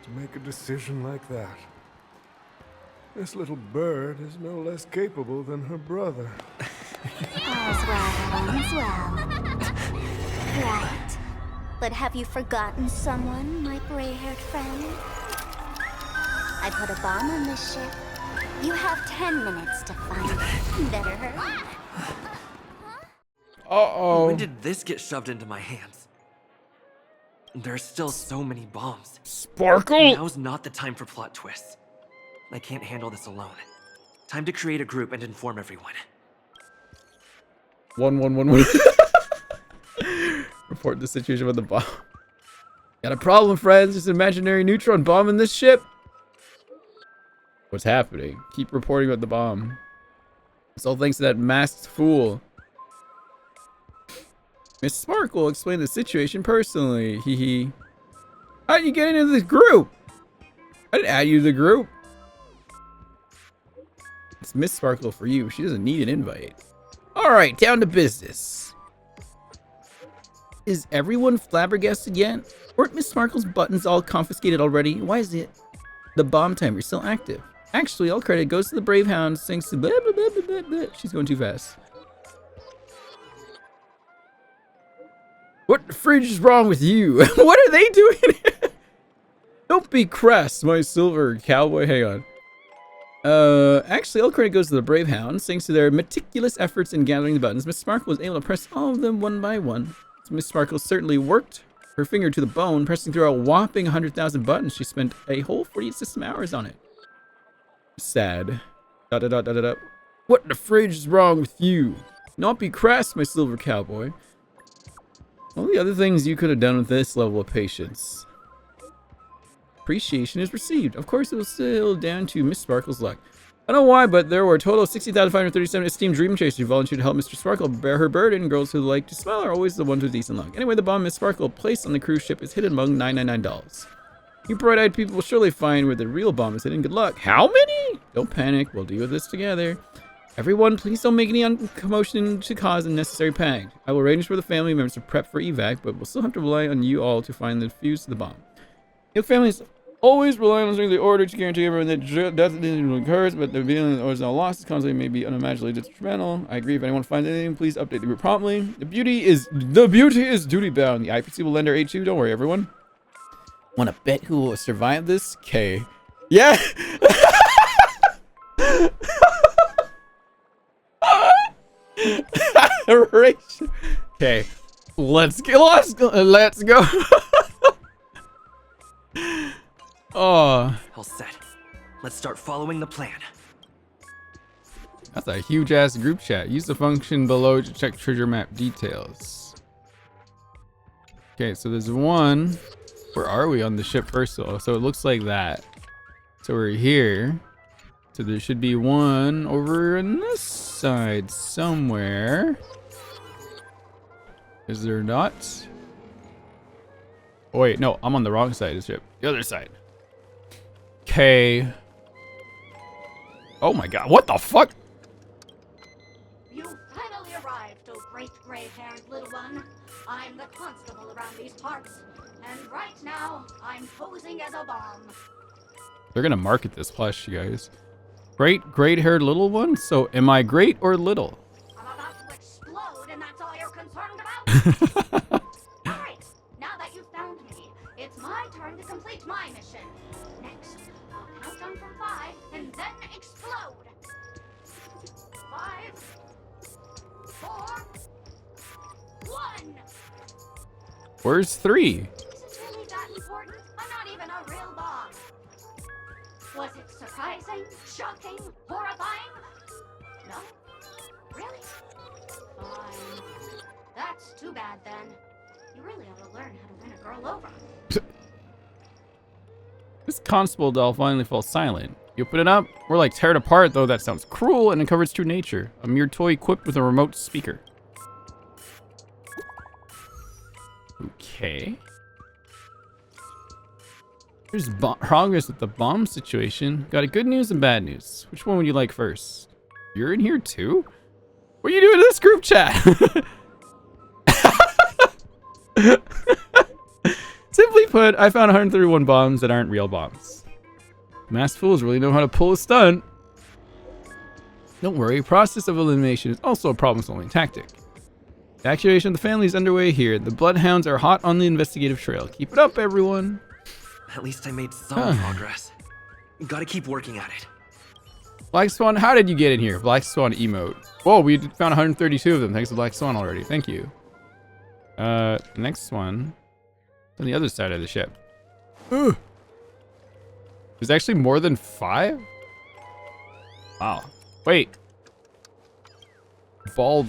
To make a decision like that. This little bird is no less capable than her brother. All's well, all's well. Right. But have you forgotten someone, my gray-haired friend? I put a bomb on this ship. You have 10 minutes to find it. Better hurry. Uh-oh. When did this get shoved into my hands? There's still so many bombs. Sparkle! Now's not the time for plot twists. I can't handle this alone. Time to create a group and inform everyone. 1111. Report the situation with the bomb. Got a problem, friends. There's an imaginary neutron bomb in this ship. What's happening? Keep reporting about the bomb. It's all thanks to that masked fool. Miss Sparkle explained the situation personally. Hee hee. How did you get into this group? I didn't add you to the group. It's Miss Sparkle for you. She doesn't need an invite. Alright, down to business. Is everyone flabbergasted yet? Weren't Miss Sparkle's buttons all confiscated already? Why is it the bomb timer still active? Actually, all credit goes to the Brave Hound thanks to blah, blah, blah, blah, blah, blah. She's going too fast. What the fridge is wrong with you? What are they doing? Don't be crass, my silver cowboy. Hang on. Actually, all credit goes to the Brave Hound. Thanks to their meticulous efforts in gathering the buttons, Miss Sparkle was able to press all of them one by one. So Miss Sparkle certainly worked her finger to the bone, pressing through a whopping 100,000 buttons. She spent a whole 48 system hours on it. Sad. Dot, dot, dot, dot, dot. What the fridge is wrong with you? Not be crass, my silver cowboy. All the other things you could have done with this level of patience. Appreciation is received. Of course, it was still down to Miss Sparkle's luck. I don't know why, but there were a total of 60,537 esteemed dream chasers who volunteered to help Mr. Sparkle bear her burden. Girls who like to smile are always the ones with decent luck. Anyway, the bomb Miss Sparkle placed on the cruise ship is hidden among $999. You bright-eyed people will surely find where the real bomb is hidden. Good luck. How many? Don't panic. We'll deal with this together. Everyone, please don't make any commotion to cause unnecessary panic. I will arrange for the family members to prep for evac, but we'll still have to rely on you all to find the fuse to the bomb. Your families always rely on the order to guarantee everyone that death occurs, but the feeling that is now lost constantly may be unimaginably detrimental. I agree. If anyone finds anything, please update the group promptly. The beauty is duty bound. The IPC will lend our aid too. Don't worry, everyone. Want to bet who will survive this? K. Yeah. Okay. Let's go. Oh. All set. Let's start following the plan. That's a huge ass group chat. Use the function below to check treasure map details. Okay, so there's one. Where are we on the ship first though? So it looks like that. So we're here. So there should be one over on this side somewhere. Is there not? Oh wait, no, I'm on the wrong side of the ship. The other side. Okay. Oh my god, what the fuck? You finally arrived, oh great gray-haired little one. I'm the constable around these parts, and right now, I'm posing as a bomb. They're gonna market this plush, you guys. Great-haired little one? So am I great or little? I'm about to explode, and that's all you're concerned about? Alright, now that you've found me, it's my turn to complete my mission. Next, I'll count down from 5, and then explode. 5, 4, 1. Where's 3? Is it really that important? I'm not even a real bomb. Was it surprising, shocking, horrifying? No? Really? Fine. That's too bad then. You really ought to learn how to win a girl over. This constable doll finally falls silent. You open it up, we're like tear it apart, though that sounds cruel and uncovers true nature. A mere toy equipped with a remote speaker. Okay. There's progress with the bomb situation. Got a good news and bad news. Which one would you like first? You're in here too? What are you doing in this group chat? Simply put, I found 131 bombs that aren't real bombs. Masked fools really know how to pull a stunt. Don't worry, process of elimination is also a problem-solving tactic. The activation of the family is underway here. The bloodhounds are hot on the investigative trail. Keep it up, everyone. At least I made some progress. Gotta keep working at it. Black Swan, how did you get in here? Black Swan emote. Whoa, we found 132 of them. Thanks to Black Swan already. Thank you. Next one. On the other side of the ship. Ooh. There's actually more than 5? Wow. Wait. Bulb.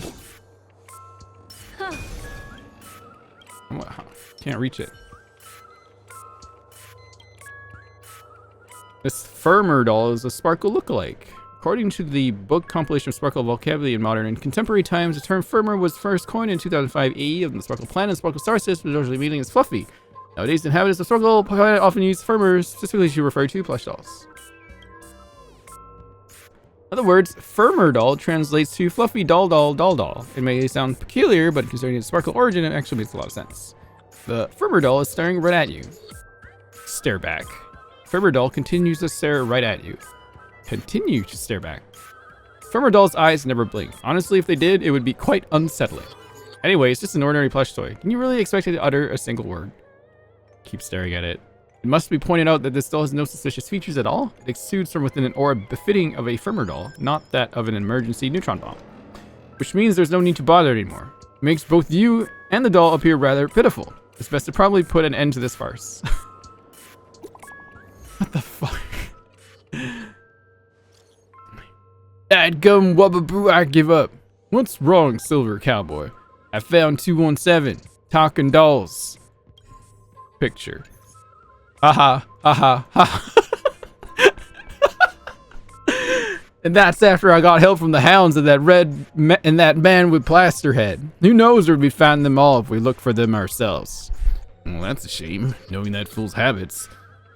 Huh. Can't reach it. This Firmer doll is a Sparkle lookalike. According to the book compilation of Sparkle vocabulary in modern and contemporary times, the term Firmer was first coined in 2005 AE of the Sparkle planet and Sparkle star system, originally meaning as fluffy. Nowadays, inhabitants of Sparkle planet often use Firmers specifically to refer to plush dolls. In other words, Firmer doll translates to fluffy doll. It may sound peculiar, but considering its Sparkle origin, it actually makes a lot of sense. The Firmer doll is staring right at you. Stare back. Firmer doll continues to stare right at you. Continue to stare back. Firmer doll's eyes never blink. Honestly, if they did, it would be quite unsettling. Anyway, it's just an ordinary plush toy. Can you really expect it to utter a single word? Keep staring at it. It must be pointed out that this doll has no suspicious features at all. It exudes from within an aura befitting of a Firmer doll, not that of an emergency neutron bomb. Which means there's no need to bother anymore. It makes both you and the doll appear rather pitiful. It's best to probably put an end to this farce. What the fuck? Dadgum wubbaboo, I give up. What's wrong, Silver Cowboy? I found 217. Talking dolls. Picture. Haha, haha, ha. And that's after I got help from the hounds of that that man with plaster head. Who knows where we'd find them all if we look for them ourselves. Well, that's a shame, knowing that fool's habits.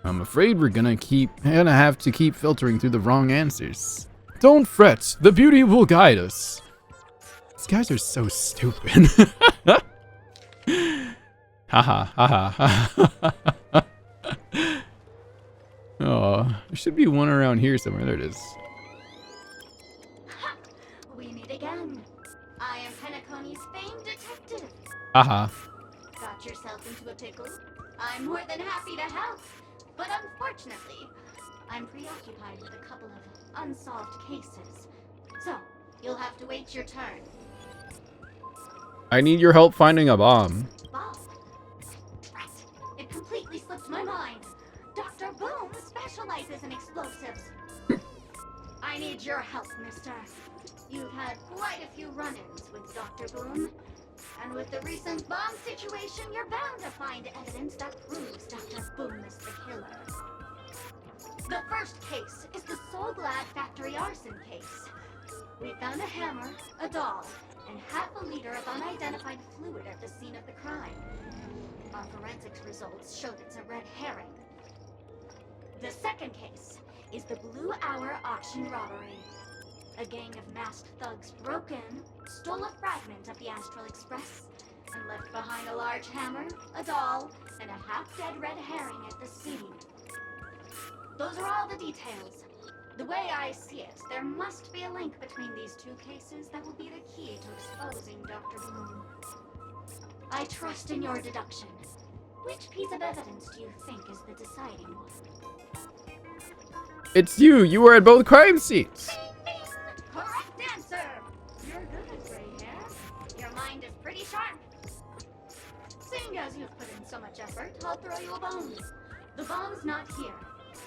I'm afraid we're gonna have to keep filtering through the wrong answers. Don't fret, the beauty will guide us. These guys are so stupid. Haha, haha, ha. Oh, there should be one around here somewhere. There it is. We meet again. I am Penacony's famed detective. Haha. Got yourself into a pickle? I'm more than happy to help. But unfortunately, I'm preoccupied with a couple of unsolved cases. So, you'll have to wait your turn. I need your help finding a bomb. Bomb? Right. It completely slipped my mind. Dr. Boom specializes in explosives. I need your help, mister. You've had quite a few run-ins with Dr. Boom. And with the recent bomb situation, you're bound to find evidence that proves Dr. Boom is the killer. The first case is the Soul Glad factory arson case. We found a hammer, a doll, and half a liter of unidentified fluid at the scene of the crime. Our forensics results showed it's a red herring. The second case is the Blue Hour auction robbery. A gang of masked thugs broke in, stole a fragment of the Astral Express, and left behind a large hammer, a doll, and a half-dead red herring at the scene. Those are all the details. The way I see it, there must be a link between these two cases that will be the key to exposing Dr. Boom. I trust in your deduction. Which piece of evidence do you think is the deciding one? It's you! You were at both crime scenes! Correct answer! You're good, gray hair. Your mind is pretty sharp. Seeing as you've put in so much effort, I'll throw you a bone. The bomb's not here.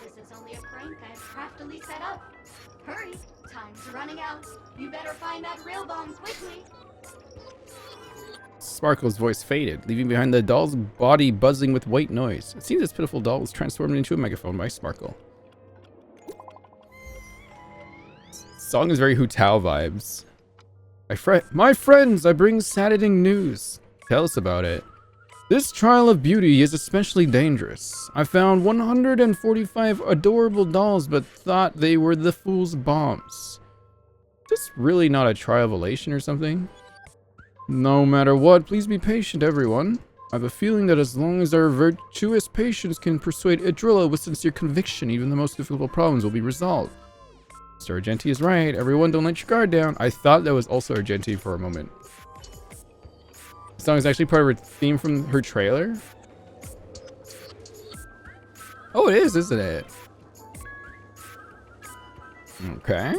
This is only a prank I've craftily set up. Hurry, time's running out. You better find that real bomb quickly. Sparkle's voice faded, leaving behind the doll's body buzzing with white noise. It seems this pitiful doll was transformed into a megaphone by Sparkle. Song is very Hu Tao vibes. My friends, I bring saddening news. Tell us about it. This trial of beauty is especially dangerous. I found 145 adorable dolls, but thought they were the fool's bombs. Is this really not a trial of elation or something? No matter what, please be patient, everyone. I have a feeling that as long as our virtuous patience can persuade Idrilla with sincere conviction, even the most difficult problems will be resolved. Mr. Argenti is right. Everyone, don't let your guard down. I thought that was also Argenti for a moment. The song is actually part of her theme from her trailer. Oh, it is, isn't it? Okay.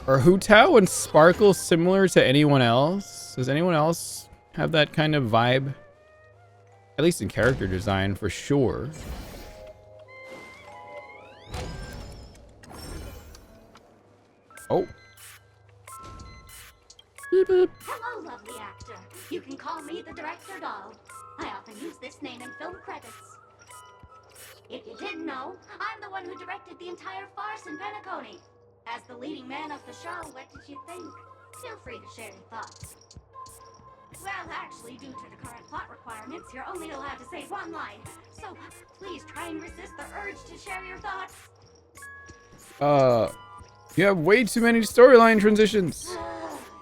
Are Hu Tao and Sparkle similar to anyone else? Does anyone else have that kind of vibe? At least in character design, for sure. Oh. Beep, beep. Hello, lovely actor. You can call me the director doll. I often use this name in film credits. If you didn't know, I'm the one who directed the entire farce in Penacony. As the leading man of the show, what did you think? Feel free to share your thoughts. Well, actually, due to the current plot requirements, you're only allowed to say one line. So, please try and resist the urge to share your thoughts. You have way too many storyline transitions.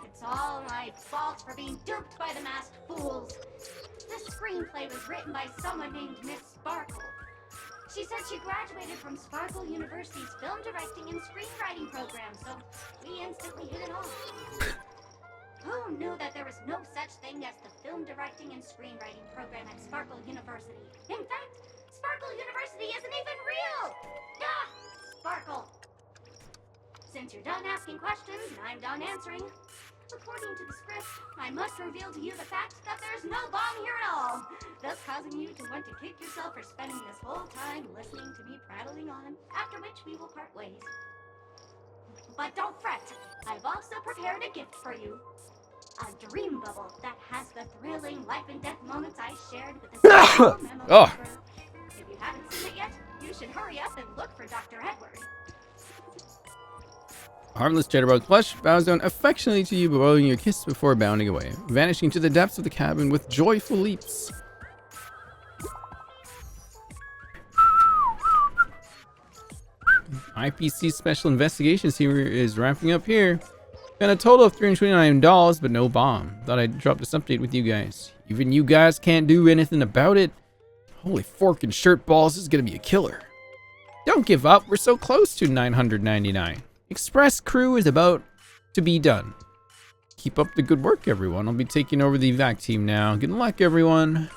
It's all my fault for being duped by the masked fools. This screenplay was written by someone named Miss Sparkle. She said she graduated from Sparkle University's film directing and screenwriting program, so we instantly hit it off. Who knew that there was no such thing as the film directing and screenwriting program at Sparkle University? In fact, Sparkle University isn't even real! Ah! Sparkle! Since you're done asking questions and I'm done answering, according to the script, I must reveal to you the fact that there's no bomb here at all, thus causing you to want to kick yourself for spending this whole time listening to me prattling on, after which we will part ways. But don't fret, I've also prepared a gift for you. A dream bubble that has the thrilling life and death moments I shared with the memo. Oh. If you haven't seen it yet, you should hurry up and look for Dr. Edward. Harmless Jitterbug plush bows down affectionately to you, blowing you a kiss before bounding away, vanishing to the depths of the cabin with joyful leaps. IPC Special Investigations here is wrapping up here. Got a total of $329, but no bomb. Thought I'd drop this update with you guys. Even you guys can't do anything about it. Holy fork and shirt balls, this is gonna be a killer. Don't give up, we're so close to 999. Express crew is about to be done. Keep up the good work, everyone. I'll be taking over the evac team now. Good luck, everyone.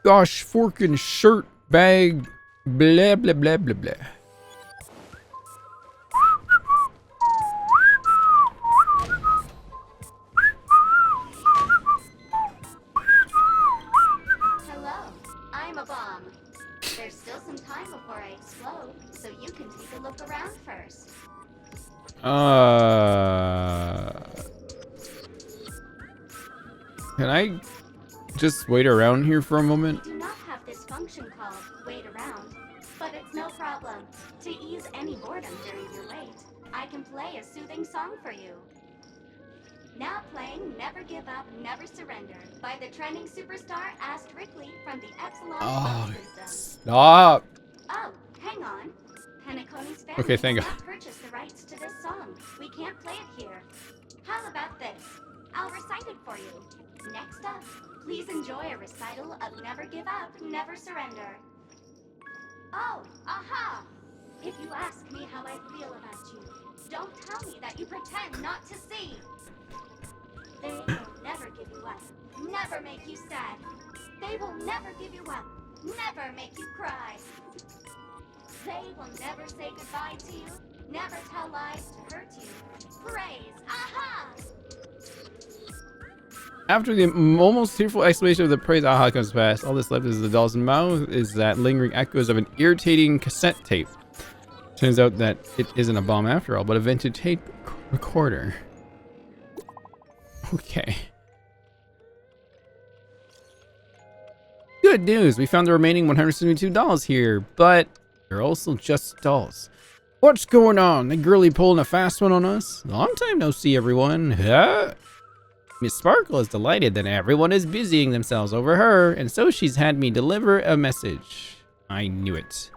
Gosh, fork and shirt bag, blah, blah, blah, blah, blah. Hello, I'm a bomb. There's still some time before I explode, so you can take a look around first. Can I just wait around here for a moment? We do not have this function called wait around, but it's no problem. To ease any boredom during your wait, I can play a soothing song for you. Now playing Never Give Up, Never Surrender by the trending superstar Asked Rickley from the Epsilon Sound System. Stop. Oh, hang on. Penacony's family Okay, thank has God. not purchased the rights to this song. We can't play it here. How about this? I'll recite it for you. Next up, please enjoy a recital of Never Give Up, Never Surrender. Oh, aha! If you ask me how I feel about you, don't tell me that you pretend not to see. They will never give you up, never make you sad. They will never give you up, never make you cry. They will never say goodbye to you, never tell lies to hurt you. Praise, aha! After the almost tearful exclamation of the praise aha comes past, all that's left is the doll's mouth is that lingering echoes of an irritating cassette tape. Turns out that it isn't a bomb after all, but a vintage tape recorder. Okay. Good news, we found the remaining $172 here, but they're also just dolls. What's going on? The girlie pulling a fast one on us? Long time no see, everyone. Huh? Miss Sparkle is delighted that everyone is busying themselves over her, and so she's had me deliver a message. I knew it.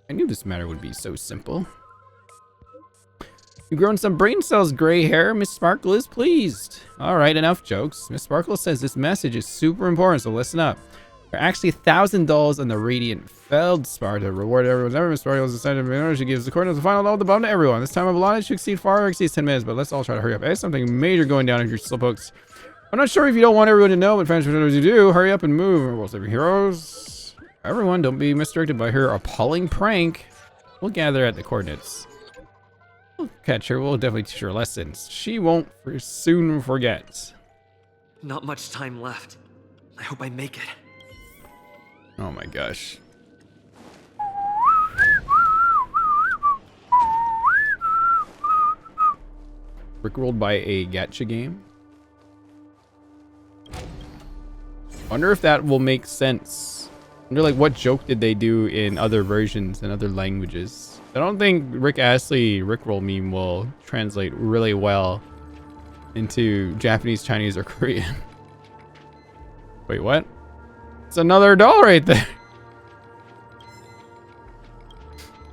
I knew this matter would be so simple. You've grown some brain cells, gray hair. Miss Sparkle is pleased. Alright, enough jokes. Miss Sparkle says this message is super important, so listen up. There are actually $1,000 on the Radiant Feldspar to reward everyone's ever. Miss Sparkle has decided to she gives the coordinates the final load of the bomb to everyone. This time I've allotted to far exceeds 10 minutes, but let's all try to hurry up. There's something major going down if you're slowpokes. I'm not sure if you don't want everyone to know, but fans, whatever you do, hurry up and move. We'll save your heroes. Everyone, don't be misdirected by her appalling prank. We'll gather at the coordinates. We'll catch her. We'll definitely teach her lessons. She won't soon forget. Not much time left. I hope I make it. Oh my gosh. Rickrolled by a gacha game. Wonder if that will make sense. Wonder like what joke did they do in other versions and other languages. I don't think Rick Astley Rickroll meme will translate really well into Japanese, Chinese, or Korean. Wait, what? It's another doll right there.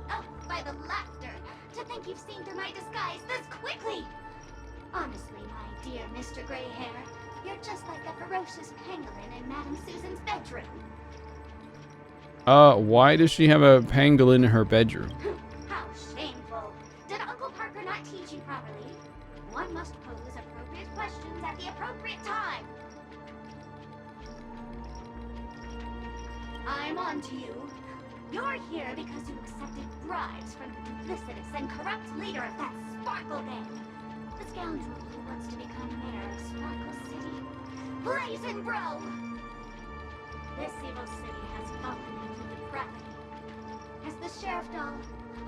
Oh, by the laughter. To think you've seen through my disguise this quickly. Honestly, my dear Mr. Gray Hair, you're just like a ferocious pangolin in Madame Susan's bedroom. Why does she have a pangolin in her bedroom? How shameful. Did Uncle Parker not teach you properly? One must pose appropriate questions at the appropriate time. I'm on to you. You're here because you accepted bribes from the duplicitous and corrupt leader of that Sparkle gang. The scoundrel who wants to become mayor of Sparkle City. Blazin' Bro! This evil city has fallen into depravity. As the sheriff doll,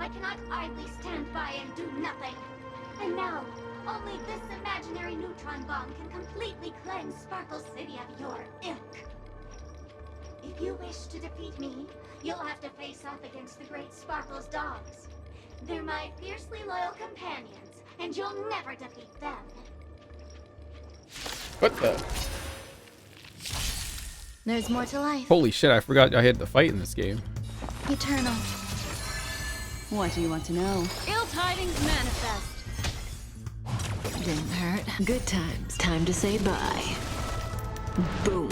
I cannot idly stand by and do nothing. And now, only this imaginary neutron bomb can completely cleanse Sparkle City of your ilk. If you wish to defeat me, you'll have to face off against the Great Sparkle's dogs. They're my fiercely loyal companions, and you'll never defeat them. What the? There's more to life. Holy shit, I forgot I had the fight in this game. Eternal. What do you want to know? Ill tidings manifest. Didn't hurt. Good times. Time to say bye. Boom.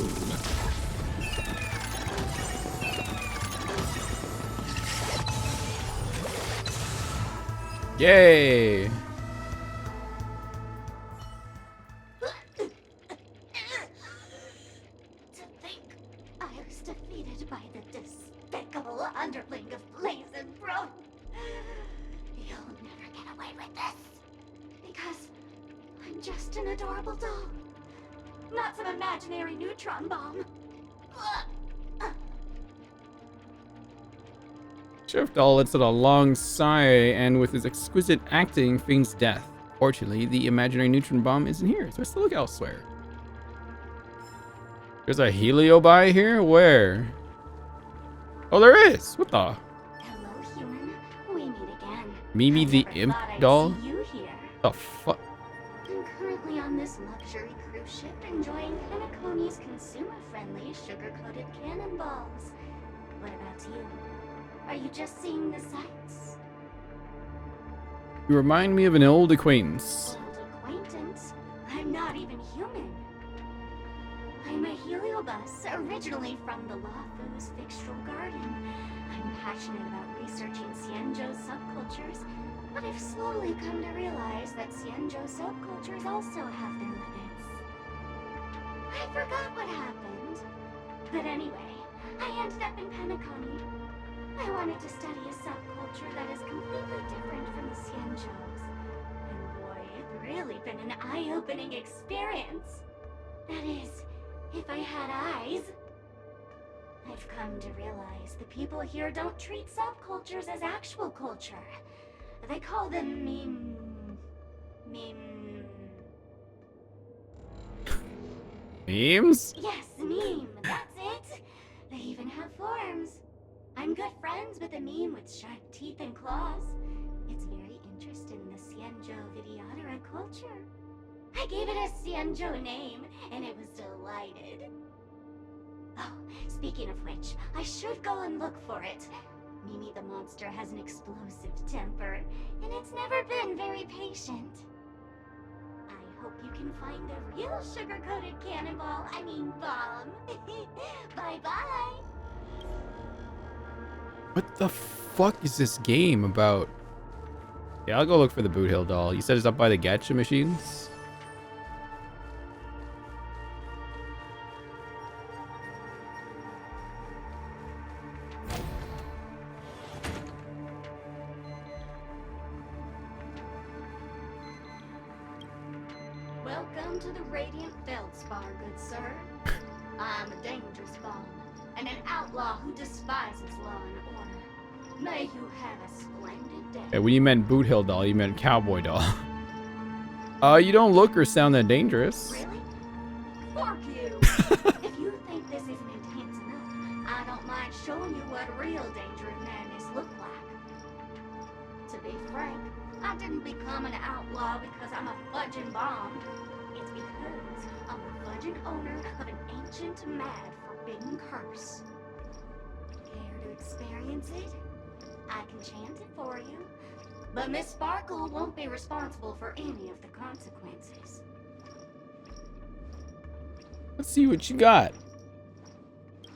Yay! To think I was defeated by the despicable underling of Blaze and Bro. You'll never get away with this. Because I'm just an adorable doll. Not some imaginary neutron bomb. Sheriff Doll lets out a long sigh and with his exquisite acting feigns death. Fortunately, the imaginary neutron bomb isn't here, so I still look elsewhere. There's a heliobi here? Where? Oh, there is! What the? Hello, human. We meet again. Mimi the Imp doll? See you here. The fuck? I'm currently on this luxury cruise ship enjoying Penacony's consumer-friendly sugar-coated cannonballs. What about you? Are you just seeing the sights? You remind me of an old acquaintance. Old acquaintance? I'm not even human. I'm a heliobus, originally from the Lafu's Fixtural Garden. I'm passionate about researching Xianzhou's subcultures, but I've slowly come to realize that Xianzhou subcultures also have their limits. I forgot what happened. But anyway, I ended up in Penacony. I wanted to study a subculture that is completely different from the Xianzhou's. And boy, it's really been an eye-opening experience. That is, if I had eyes. I've come to realize the people here don't treat subcultures as actual culture. They call them Memes? Yes, meme. That's it. They even have forms. I'm good friends with a meme with sharp teeth and claws. It's very interested in the Xianzhou Videodera culture. I gave it a Xianzhou name, and it was delighted. Oh, speaking of which, I should go and look for it. Mimi the monster has an explosive temper, and it's never been very patient. I hope you can find a real sugar-coated cannonball, bomb. Bye-bye. What the fuck is this game about? Yeah, I'll go look for the Boot Hill doll. You said it's up by the gacha machines? Welcome to the Radiant Feldspar, good sir. I'm a dangerous bomb, and an outlaw who despises law and order. May you have a splendid day. Hey, when you meant Boot Hill doll, you meant Cowboy doll. You don't look or sound that dangerous. Really? Fork you! If you think this isn't intense enough, I don't mind showing you what real danger and madness look like. To be frank, I didn't become an outlaw because I'm a fudging bomb. It's because I'm the fudging owner of an ancient, mad, forbidden curse. Care to experience it? I can chant it for you. But Miss Sparkle won't be responsible for any of the consequences. Let's see what you got.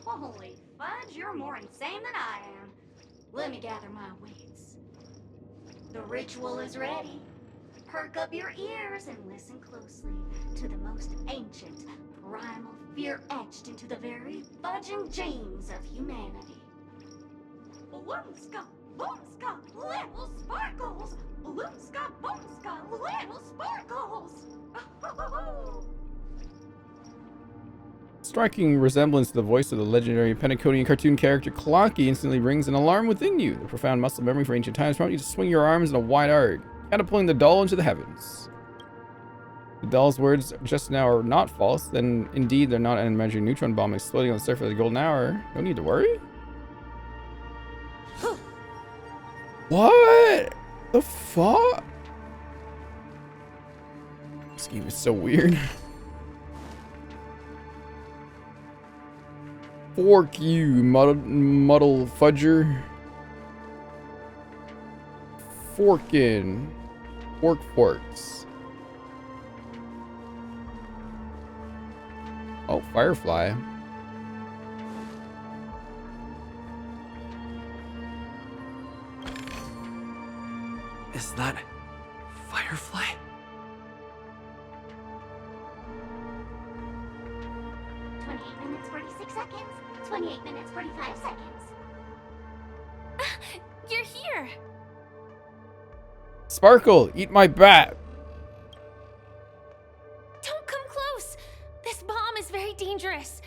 Holy fudge, you're more insane than I am. Let me gather my wits. The ritual is ready. Perk up your ears and listen closely to the most ancient, primal fear etched into the very fudging genes of humanity. Bloomska, boomska, little sparkles! Bloomska, boomska, little sparkles! Striking resemblance to the voice of the legendary Penacony cartoon character Clocky instantly rings an alarm within you. The profound muscle memory for ancient times prompts you to swing your arms in a wide arc, catapulting the doll into the heavens. The doll's words just now are not false, then indeed they're not an imaginary neutron bomb exploding on the surface of the golden hour. No need to worry. What the fuck? This game is so weird. Fork you, muddle fudger. Forkin. Forks. Oh, firefly. Is that firefly? 28 minutes, 46 seconds. 28 minutes, 45 seconds. You're here! Sparkle, eat my bat. Don't come close! This bomb is very dangerous.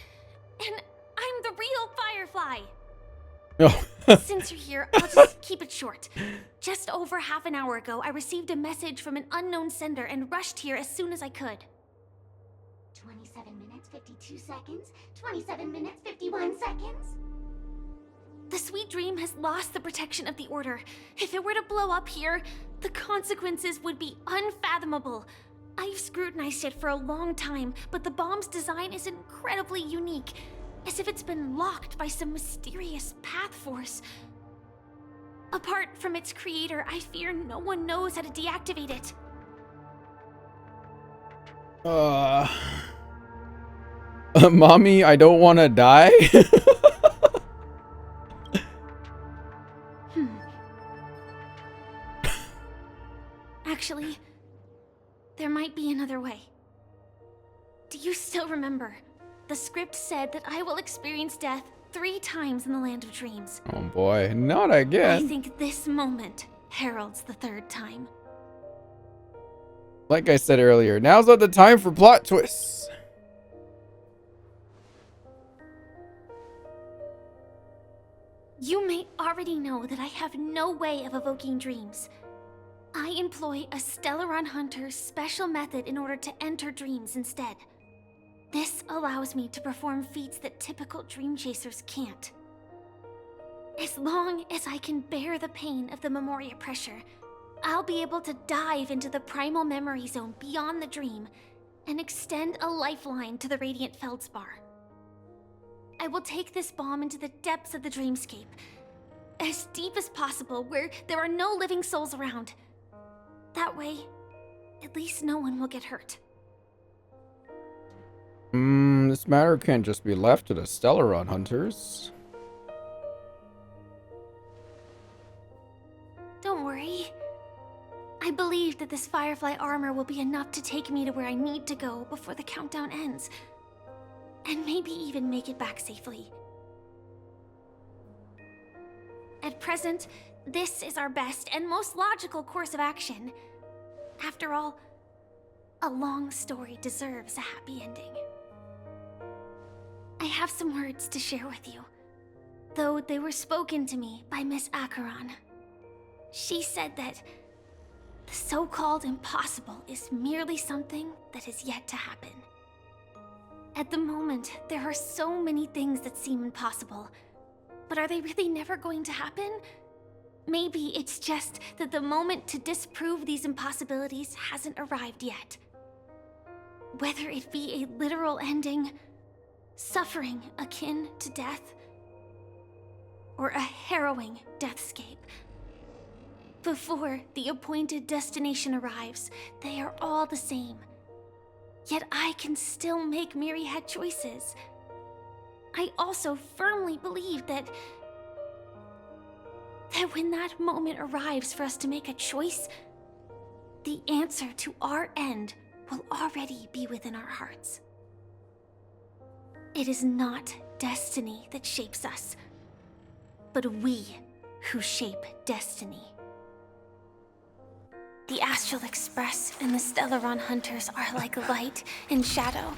And I'm the real Firefly. Oh. Since you're here, I'll just keep it short. Just over half an hour ago, I received a message from an unknown sender and rushed here as soon as I could. 27 minutes, 52 seconds. 27 minutes, 51 seconds. The Sweet Dream has lost the protection of the Order. If it were to blow up here, the consequences would be unfathomable. I've scrutinized it for a long time, but the bomb's design is incredibly unique, as if it's been locked by some mysterious path force. Apart from its creator, I fear no one knows how to deactivate it. Mommy, I don't want to die. Actually, there might be another way. Do you still remember? The script said that I will experience death 3 times in the Land of Dreams. Oh boy, not I again. think this moment heralds the 3rd time. Like I said earlier, now's not the time for plot twists. You may already know that I have no way of evoking dreams. I employ a Stellaron Hunter's special method in order to enter dreams instead. This allows me to perform feats that typical dream chasers can't. As long as I can bear the pain of the Memoria pressure, I'll be able to dive into the primal memory zone beyond the dream and extend a lifeline to the Radiant Feldspar. I will take this bomb into the depths of the dreamscape, as deep as possible where there are no living souls around. That way, at least no one will get hurt. This matter can't just be left to the Stellaron Hunters. Don't worry. I believe that this Firefly armor will be enough to take me to where I need to go before the countdown ends. And maybe even make it back safely. At present, this is our best and most logical course of action. After all, a long story deserves a happy ending. I have some words to share with you, though they were spoken to me by Miss Acheron. She said that the so-called impossible is merely something that is yet to happen. At the moment, there are so many things that seem impossible, but are they really never going to happen? Maybe it's just that the moment to disprove these impossibilities hasn't arrived yet. Whether it be a literal ending, suffering akin to death, or a harrowing deathscape. Before the appointed destination arrives, they are all the same. Yet I can still make myriad choices. I also firmly believe that when that moment arrives for us to make a choice, the answer to our end will already be within our hearts. It is not destiny that shapes us, but we who shape destiny. The Astral Express and the Stellaron Hunters are like light and shadow.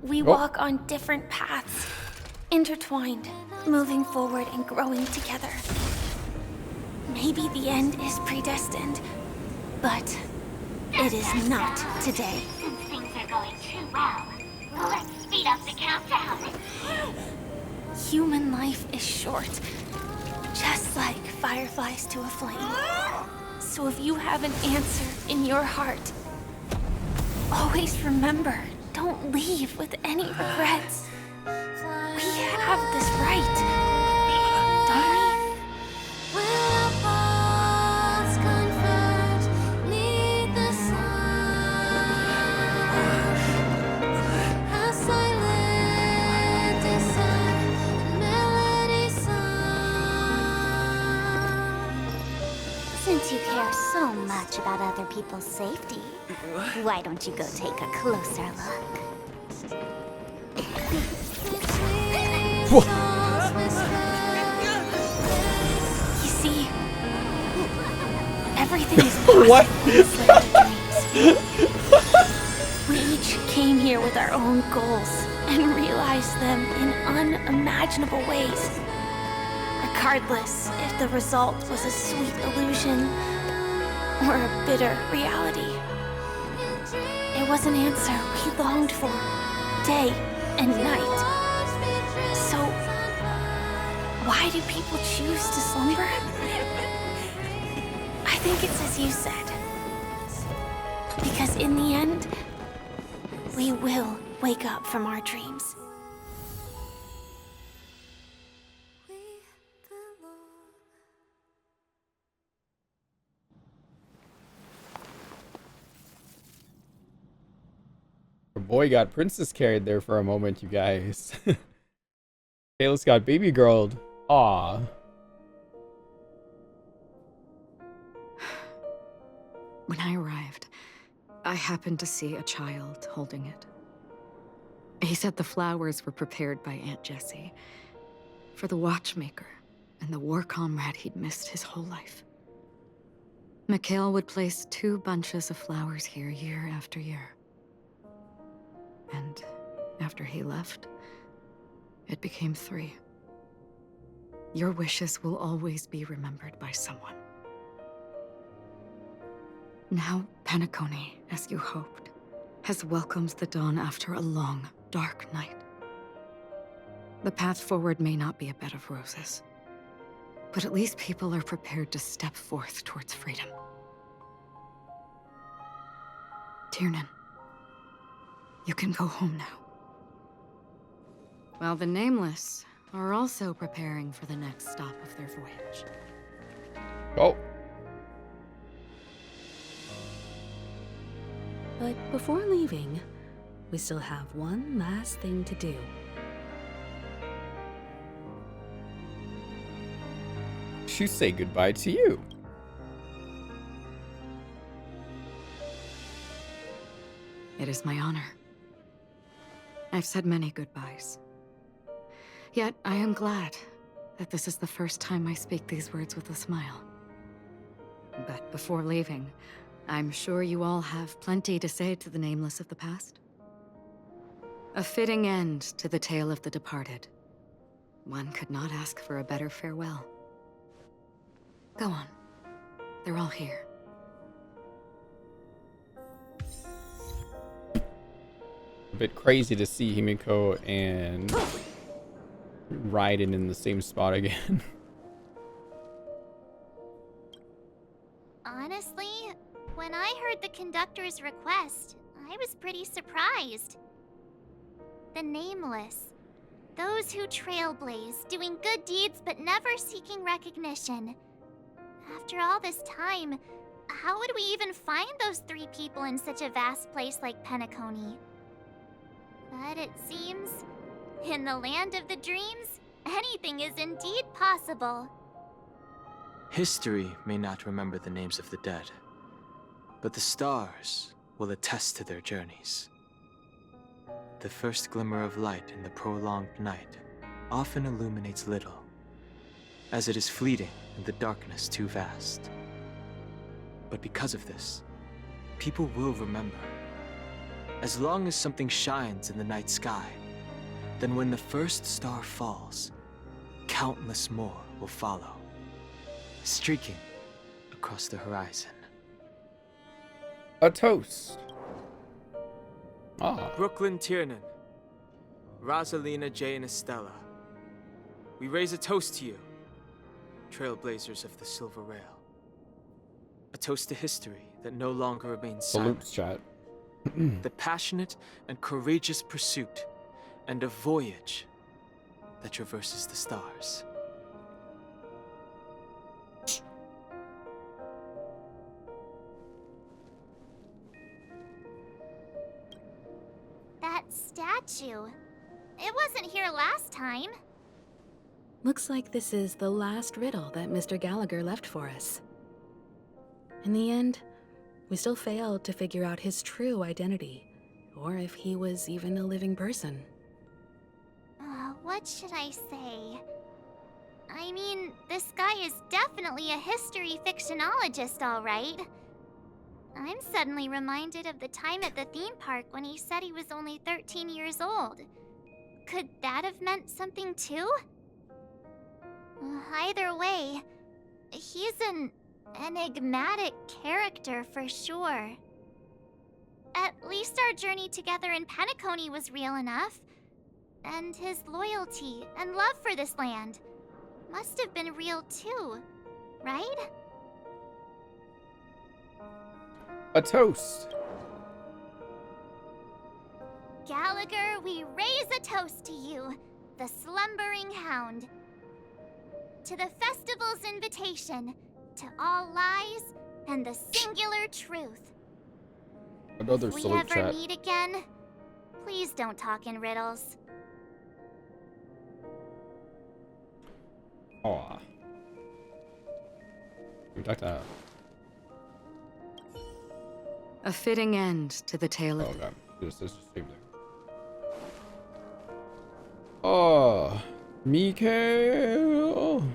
We walk on different paths, intertwined, moving forward and growing together. Maybe the end is predestined, but it is not today. Since things are going too well, let's speed up the countdown. Human life is short, just like fireflies to a flame. So if you have an answer in your heart, always remember, don't leave with any regrets. We have this right, don't we? Since you care so much about other people's safety, why don't you go take a closer look? You see, everything is What? We each came here with our own goals and realized them in unimaginable ways. Regardless if the result was a sweet illusion or a bitter reality. It was an answer we longed for, day and night. So, why do people choose to slumber? I think it's as you said. Because in the end, we will wake up from our dreams. Your boy got princess carried there for a moment, you guys. Kalis got baby girled. Aw. When I arrived, I happened to see a child holding it. He said the flowers were prepared by Aunt Jessie for the watchmaker and the war comrade he'd missed his whole life. Mikhail would place 2 bunches of flowers here year after year. And after he left, it became 3. Your wishes will always be remembered by someone. Now, Penacony, as you hoped, has welcomed the dawn after a long, dark night. The path forward may not be a bed of roses, but at least people are prepared to step forth towards freedom. Tiernan, you can go home now. While the Nameless are also preparing for the next stop of their voyage. Oh. But before leaving, we still have one last thing to do. To say goodbye to you. It is my honor. I've said many goodbyes. Yet I am glad that this is the first time I speak these words with a smile. But before leaving, I'm sure you all have plenty to say to the Nameless of the past. A fitting end to the tale of the departed. One could not ask for a better farewell. Go on. They're all here. A bit crazy to see Himiko and Raiden in the same spot again. Honestly, when I heard the conductor's request, I was pretty surprised. The Nameless. Those who trailblaze, doing good deeds but never seeking recognition. After all this time, how would we even find those 3 people in such a vast place like Penacony? But it seems, in the land of the dreams, anything is indeed possible. History may not remember the names of the dead, but the stars will attest to their journeys. The first glimmer of light in the prolonged night often illuminates little, as it is fleeting in the darkness too vast. But because of this, people will remember. As long as something shines in the night sky, then when the first star falls, countless more will follow, streaking across the horizon. A toast. Ah. Brooklyn Tiernan, Rosalina J. and Estella, we raise a toast to you, trailblazers of the Silver Rail. A toast to history that no longer remains silent. Salutes, chat. The passionate and courageous pursuit and a voyage that traverses the stars. That statue. It wasn't here last time. Looks like this is the last riddle that Mr. Gallagher left for us. In the end, we still failed to figure out his true identity, or if he was even a living person. What should I say? I mean, this guy is definitely a history fictionologist, all right. I'm suddenly reminded of the time at the theme park when he said he was only 13 years old. Could that have meant something too? Either way, he's an enigmatic character for sure. At least our journey together in Penacony was real enough. And his loyalty and love for this land must have been real too, right? A toast. Gallagher, we raise a toast to you, the slumbering hound. To the festival's invitation, to all lies and the singular truth. Another If we salute ever chat. meet again, please don't talk in riddles. Aw. Doctor. A fitting end to the tale of... Oh god, this is the same thing. Oh, Mikhail.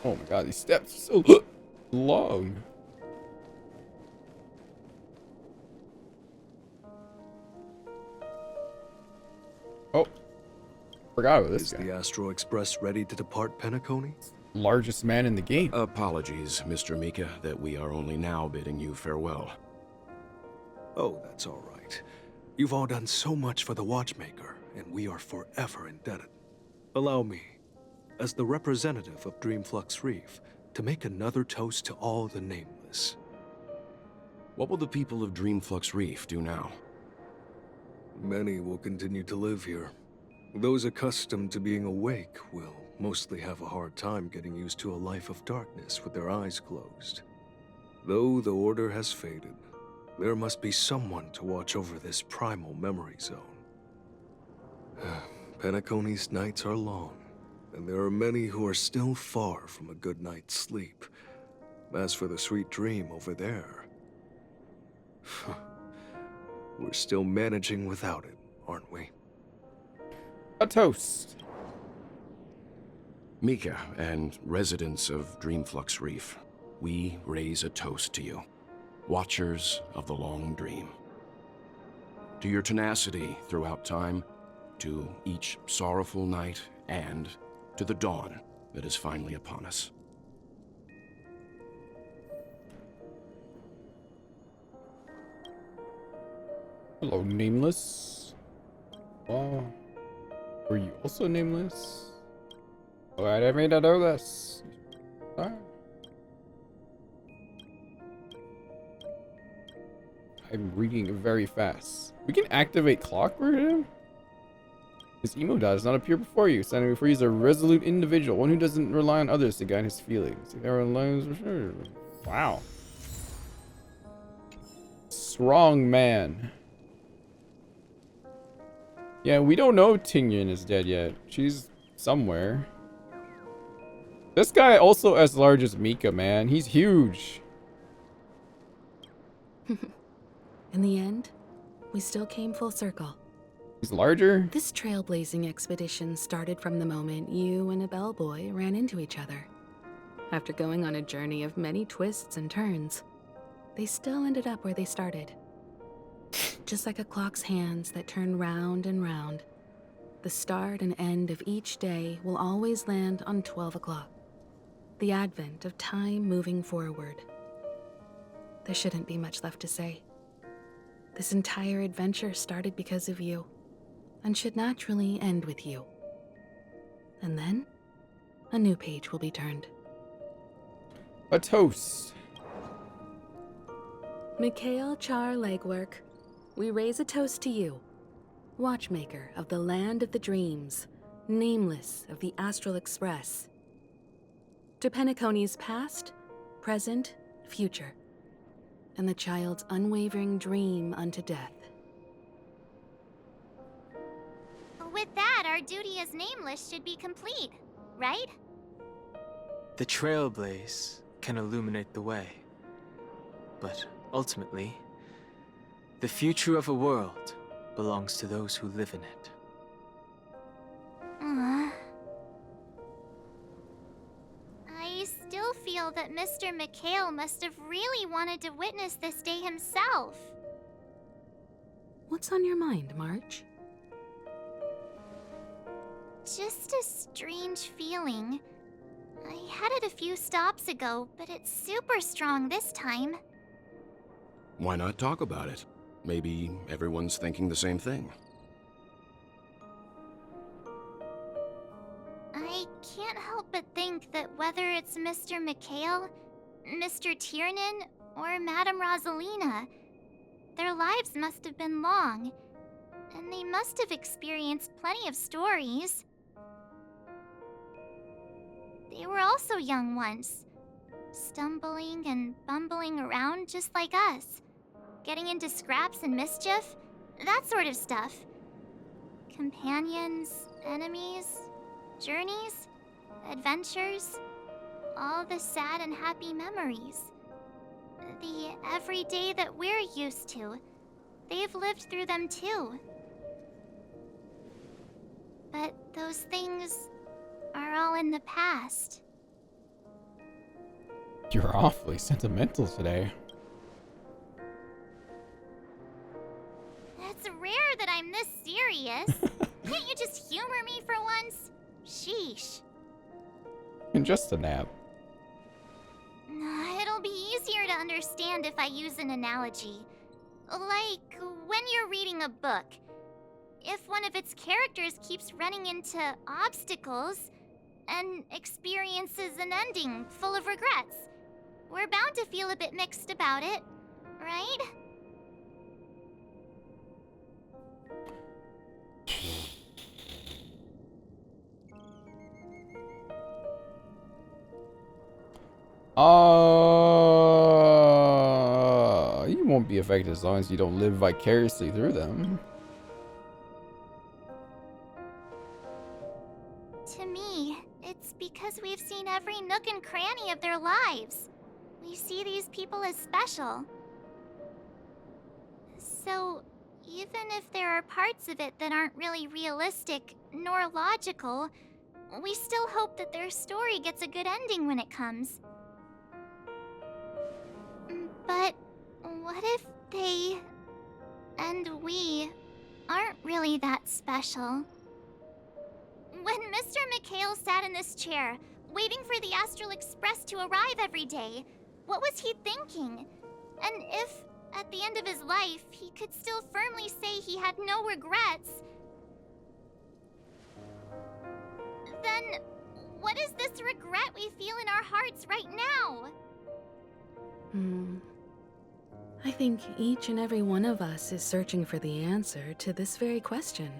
Oh my god, these steps are so long. Oh, forgot about this Is guy. the Astro Express ready to depart Penacony? Largest man in the game. Apologies, Mr. Mika, that we are only now bidding you farewell. Oh, that's all right. You've all done so much for the Watchmaker, and we are forever indebted. Allow me, as the representative of Dreamflux Reef, to make another toast to all the nameless. What will the people of Dreamflux Reef do now? Many will continue to live here. Those accustomed to being awake will mostly have a hard time getting used to a life of darkness with their eyes closed. Though the order has faded, there must be someone to watch over this primal memory zone. Penacony's nights are long, and there are many who are still far from a good night's sleep. As for the sweet dream over there, we're still managing without it, aren't we? A toast. Mika and residents of Dreamflux Reef, we raise a toast to you, watchers of the long dream. To your tenacity throughout time, to each sorrowful night, and to the dawn that is finally upon us. Hello, nameless. Oh, were you also nameless? Oh, I didn't mean to do this. Sorry. I'm reading very fast. We can activate clockwork him? His emo dot does not appear before you. Standing before you is a resolute individual, one who doesn't rely on others to guide his feelings. If everyone learns for sure. Wow. Strong man. Yeah, we don't know Tingyan is dead yet. She's somewhere. This guy also as large as Mika, man. He's huge. In the end, we still came full circle. He's larger? This trailblazing expedition started from the moment you and a bellboy ran into each other. After going on a journey of many twists and turns, they still ended up where they started. Just like a clock's hands that turn round and round, the start and end of each day will always land on 12 o'clock. The advent of time moving forward. There shouldn't be much left to say. This entire adventure started because of you, and should naturally end with you. And then, a new page will be turned. A toast. Mikhail Char Legwork, we raise a toast to you, watchmaker of the land of the dreams, nameless of the Astral Express. To Penacony's past, present, future, and the child's unwavering dream unto death. With that, our duty as nameless should be complete, right? The trailblaze can illuminate the way. But ultimately, the future of a world belongs to those who live in it. I still feel that Mr. Mikhail must have really wanted to witness this day himself. What's on your mind, March? Just a strange feeling. I had it a few stops ago, but it's super strong this time. Why not talk about it? Maybe everyone's thinking the same thing. I can't help but think that whether it's Mr. Mikhail, Mr. Tiernan, or Madame Rosalina, their lives must have been long, and they must have experienced plenty of stories. They were also young once, stumbling and bumbling around just like us, getting into scraps and mischief, that sort of stuff. Companions, enemies, journeys, adventures, all the sad and happy memories. The everyday that we're used to, they've lived through them too. But those things are all in the past. You're awfully sentimental today. It's rare that I'm this serious. Can't you just humor me for once? Sheesh. And just a nap. It'll be easier to understand if I use an analogy. Like when you're reading a book. If one of its characters keeps running into obstacles and experiences an ending full of regrets, we're bound to feel a bit mixed about it, right? You won't be affected as long as you don't live vicariously through them. To me, it's because we've seen every nook and cranny of their lives. We see these people as special. So, even if there are parts of it that aren't really realistic nor logical, we still hope that their story gets a good ending when it comes. But what if they and we aren't really that special? When Mr. Mikhail sat in this chair, waiting for the Astral Express to arrive every day, what was he thinking? And if, at the end of his life, he could still firmly say he had no regrets, then what is this regret we feel in our hearts right now? I think each and every one of us is searching for the answer to this very question.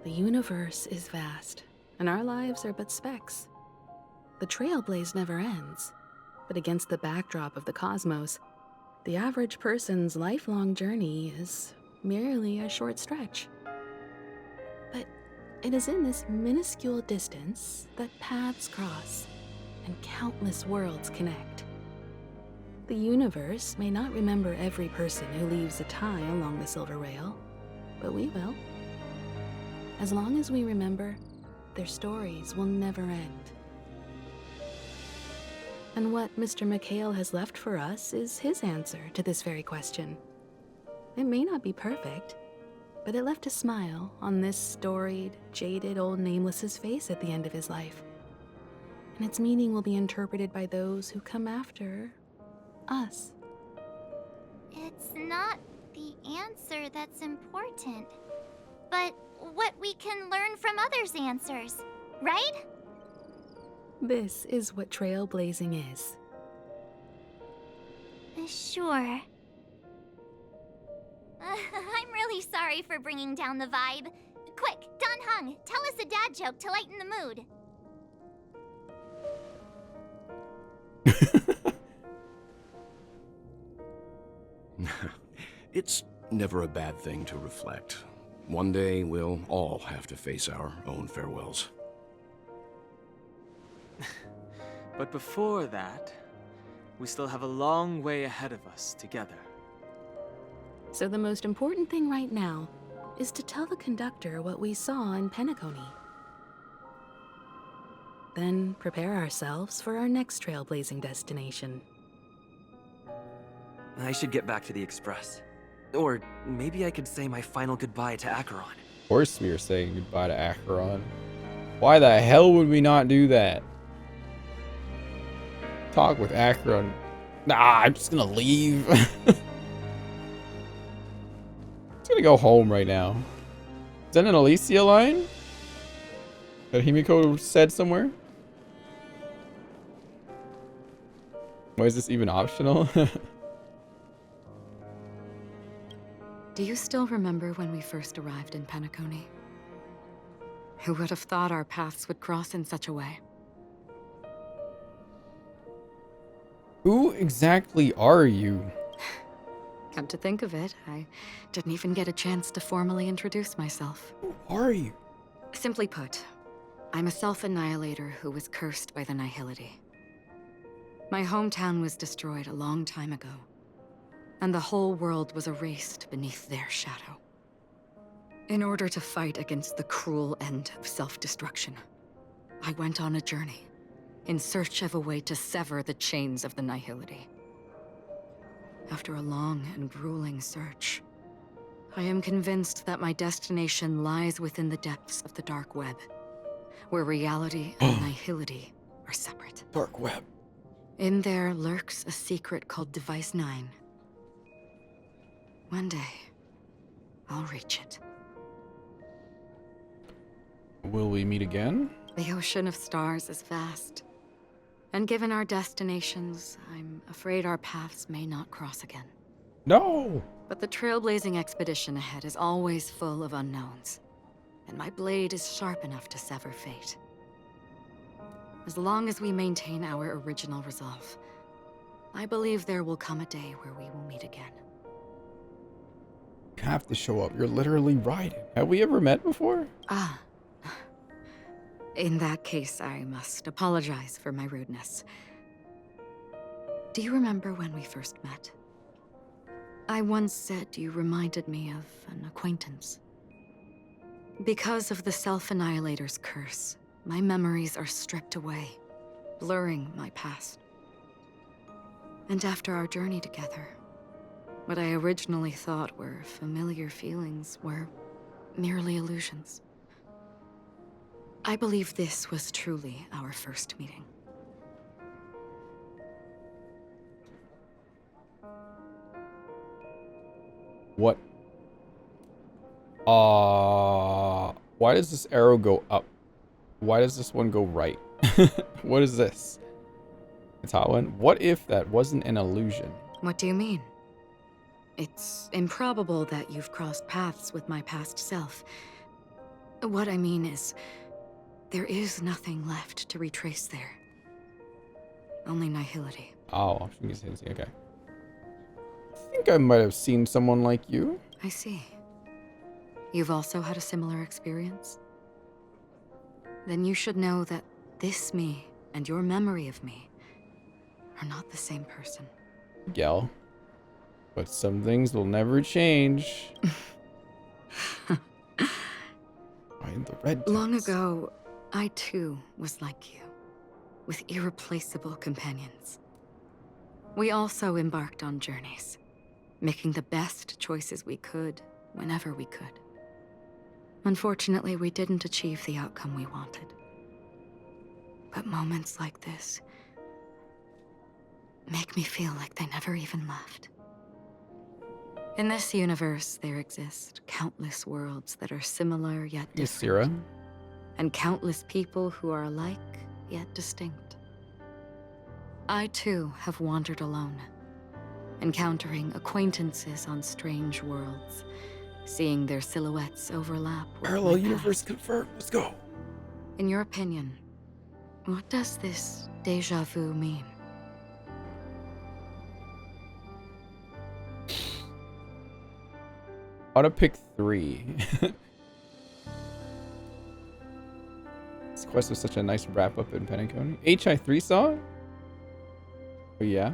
The universe is vast, and our lives are but specks. The trailblaze never ends, but against the backdrop of the cosmos, the average person's lifelong journey is merely a short stretch. But it is in this minuscule distance that paths cross and countless worlds connect. The universe may not remember every person who leaves a tie along the silver rail, but we will. As long as we remember, their stories will never end. And what Mr. Mikhail has left for us is his answer to this very question. It may not be perfect, but it left a smile on this storied, jaded old Nameless's face at the end of his life. And its meaning will be interpreted by those who come after us. It's not the answer that's important, but what we can learn from others' answers, right? This is what trailblazing is. Sure. I'm really sorry for bringing down the vibe. Quick, Don Hung, tell us a dad joke to lighten the mood. It's never a bad thing to reflect. One day, we'll all have to face our own farewells. But before that, we still have a long way ahead of us together. So the most important thing right now is to tell the conductor what we saw in Penacony. Then prepare ourselves for our next trailblazing destination. I should get back to the Express. Or maybe I could say my final goodbye to Acheron. Of course we are saying goodbye to Acheron. Why the hell would we not do that? Talk with Acheron. Nah, I'm just gonna leave. I'm just gonna go home right now. Is that an Alicia line? That Himiko said somewhere? Why is this even optional? Do you still remember when we first arrived in Penacony? Who would have thought our paths would cross in such a way? Who exactly are you? Come to think of it, I didn't even get a chance to formally introduce myself. Who are you? Simply put, I'm a self-annihilator who was cursed by the Nihility. My hometown was destroyed a long time ago, and the whole world was erased beneath their shadow. In order to fight against the cruel end of self-destruction, I went on a journey in search of a way to sever the chains of the Nihility. After a long and grueling search, I am convinced that my destination lies within the depths of the dark web, where reality and Nihility are separate. Dark web. In there lurks a secret called Device 9. One day, I'll reach it. Will we meet again? The ocean of stars is vast. And given our destinations, I'm afraid our paths may not cross again. No! But the trailblazing expedition ahead is always full of unknowns. And my blade is sharp enough to sever fate. As long as we maintain our original resolve, I believe there will come a day where we will meet again. You have to show up. You're literally riding. Have we ever met before? Ah. In that case, I must apologize for my rudeness. Do you remember when we first met? I once said you reminded me of an acquaintance. Because of the Self-Annihilator's curse, my memories are stripped away, blurring my past. And after our journey together, what I originally thought were familiar feelings were merely illusions. I believe this was truly our first meeting. What? Why does this arrow go up? Why does this one go right? What is this? It's how it went. What if that wasn't an illusion? What do you mean? It's improbable that you've crossed paths with my past self. What I mean is, there is nothing left to retrace there. Only Nihility. Oh, okay. I think I might have seen someone like you. I see. You've also had a similar experience? Then you should know that this me and your memory of me are not the same person. Gel. But some things will never change. I'm the red Long ago, I too was like you, with irreplaceable companions. We also embarked on journeys, making the best choices we could, whenever we could. Unfortunately, we didn't achieve the outcome we wanted. But moments like this make me feel like they never even left. In this universe, there exist countless worlds that are similar yet different. Syrah. And countless people who are alike, yet distinct. I too have wandered alone, encountering acquaintances on strange worlds, seeing their silhouettes overlap with Parallel my universe past. confirmed. Let's go. In your opinion, what does this déjà vu mean? Ought to pick 3. This quest was such a nice wrap up in Penacony. HI3 saw it? Oh yeah.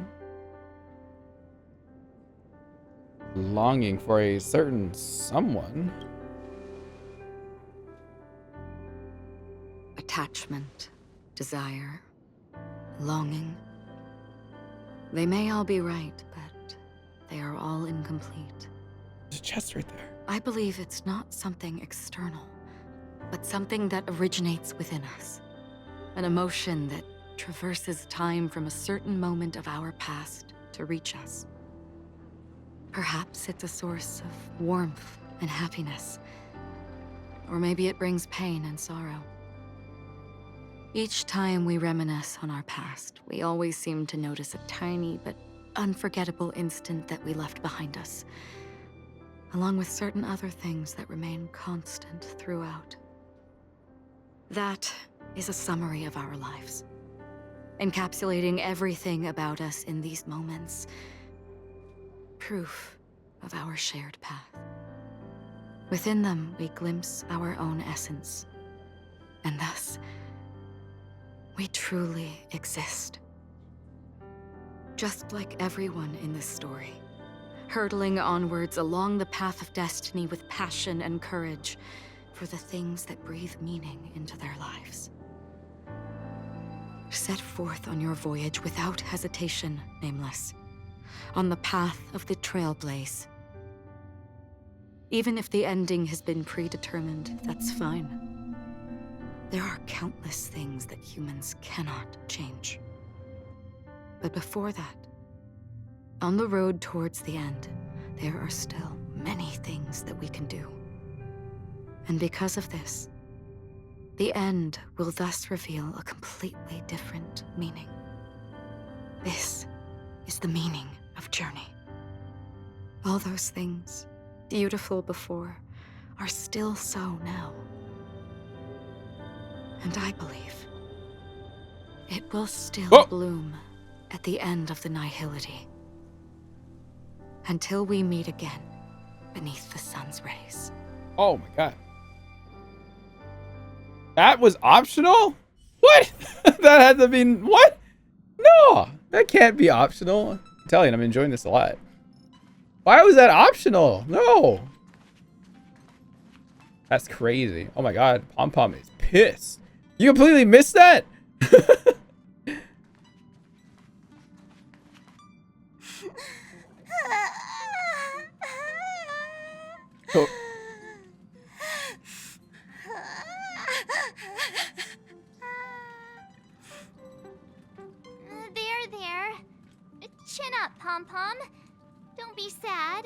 Longing for a certain someone. Attachment, desire, longing. They may all be right, but they are all incomplete. There's a chest right there. I believe it's not something external, but something that originates within us. An emotion that traverses time from a certain moment of our past to reach us. Perhaps it's a source of warmth and happiness. Or maybe it brings pain and sorrow. Each time we reminisce on our past, we always seem to notice a tiny but unforgettable instant that we left behind us, along with certain other things that remain constant throughout. That is a summary of our lives, encapsulating everything about us in these moments. Proof of our shared path. Within them, we glimpse our own essence, and thus, we truly exist. Just like everyone in this story, hurtling onwards along the path of destiny with passion and courage for the things that breathe meaning into their lives. Set forth on your voyage without hesitation, Nameless, on the path of the Trailblaze. Even if the ending has been predetermined, that's fine. There are countless things that humans cannot change. But before that, on the road towards the end, there are still many things that we can do. And because of this, the end will thus reveal a completely different meaning. This is the meaning of journey. All those things, beautiful before, are still so now. And I believe it will still bloom at the end of the nihility. Until we meet again beneath the sun's rays. Oh my god. That was optional? What? That had to be... What? No! That can't be optional. I'm telling you, I'm enjoying this a lot. Why was that optional? No! That's crazy. Oh my god. Pom Pom is pissed. You completely missed that? Oh. There. Chin up, Pom Pom. Don't be sad.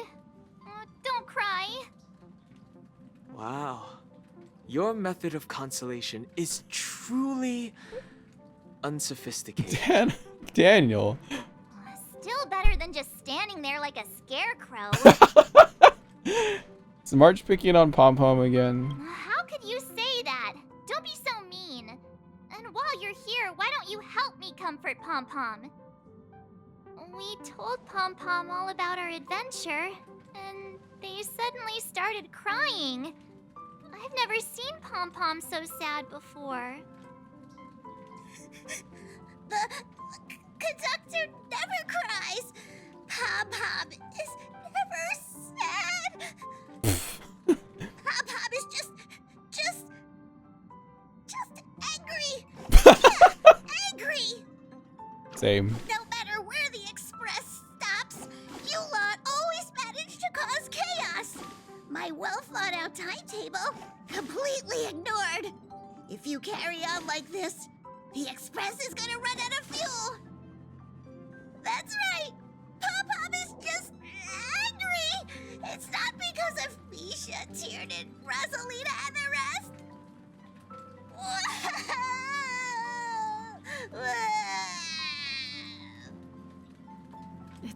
Don't cry. Wow. Your method of consolation is truly unsophisticated. Daniel. Still better than just standing there like a scarecrow. Is March picking on Pom Pom again? How could you say that? Don't be so mean. And while you're here, why don't you help me comfort Pom Pom? We told Pom Pom all about our adventure, and they suddenly started crying. I've never seen Pom Pom so sad before. The conductor never cries. Pom Pom is never sad. Pom Pom is just angry. Yeah, angry. Same. No matter where the express stops, you lot always manage to cause chaos. My well-thought-out timetable completely ignored. If you carry on like this, the express is gonna run out of fuel. That's right. Pom Pom is just angry. It's not because of Misha, Tiernan, Rosalina, and the rest.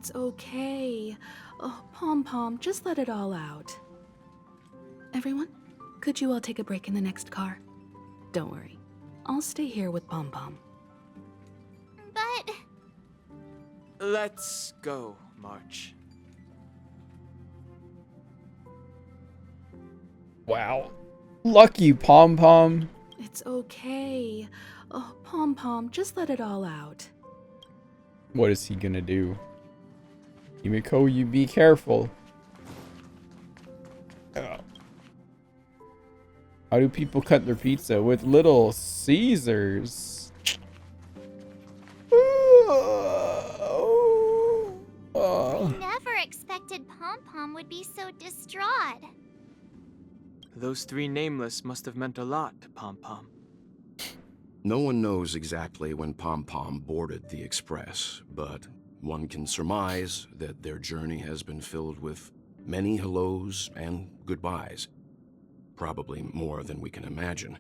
It's okay. Oh, Pom-Pom, just let it all out. Everyone, could you all take a break in the next car? Don't worry. I'll stay here with Pom-Pom. But... Let's go, March. Wow. Lucky Pom-Pom. It's okay. Oh, Pom-Pom, just let it all out. What is he gonna do? Himiko, you be careful. Oh. How do people cut their pizza? With Little Caesars. I never expected Pom-Pom would be so distraught. Those three nameless must have meant a lot to Pom-Pom. No one knows exactly when Pom-Pom boarded the Express, but one can surmise that their journey has been filled with many hellos and goodbyes. Probably more than we can imagine.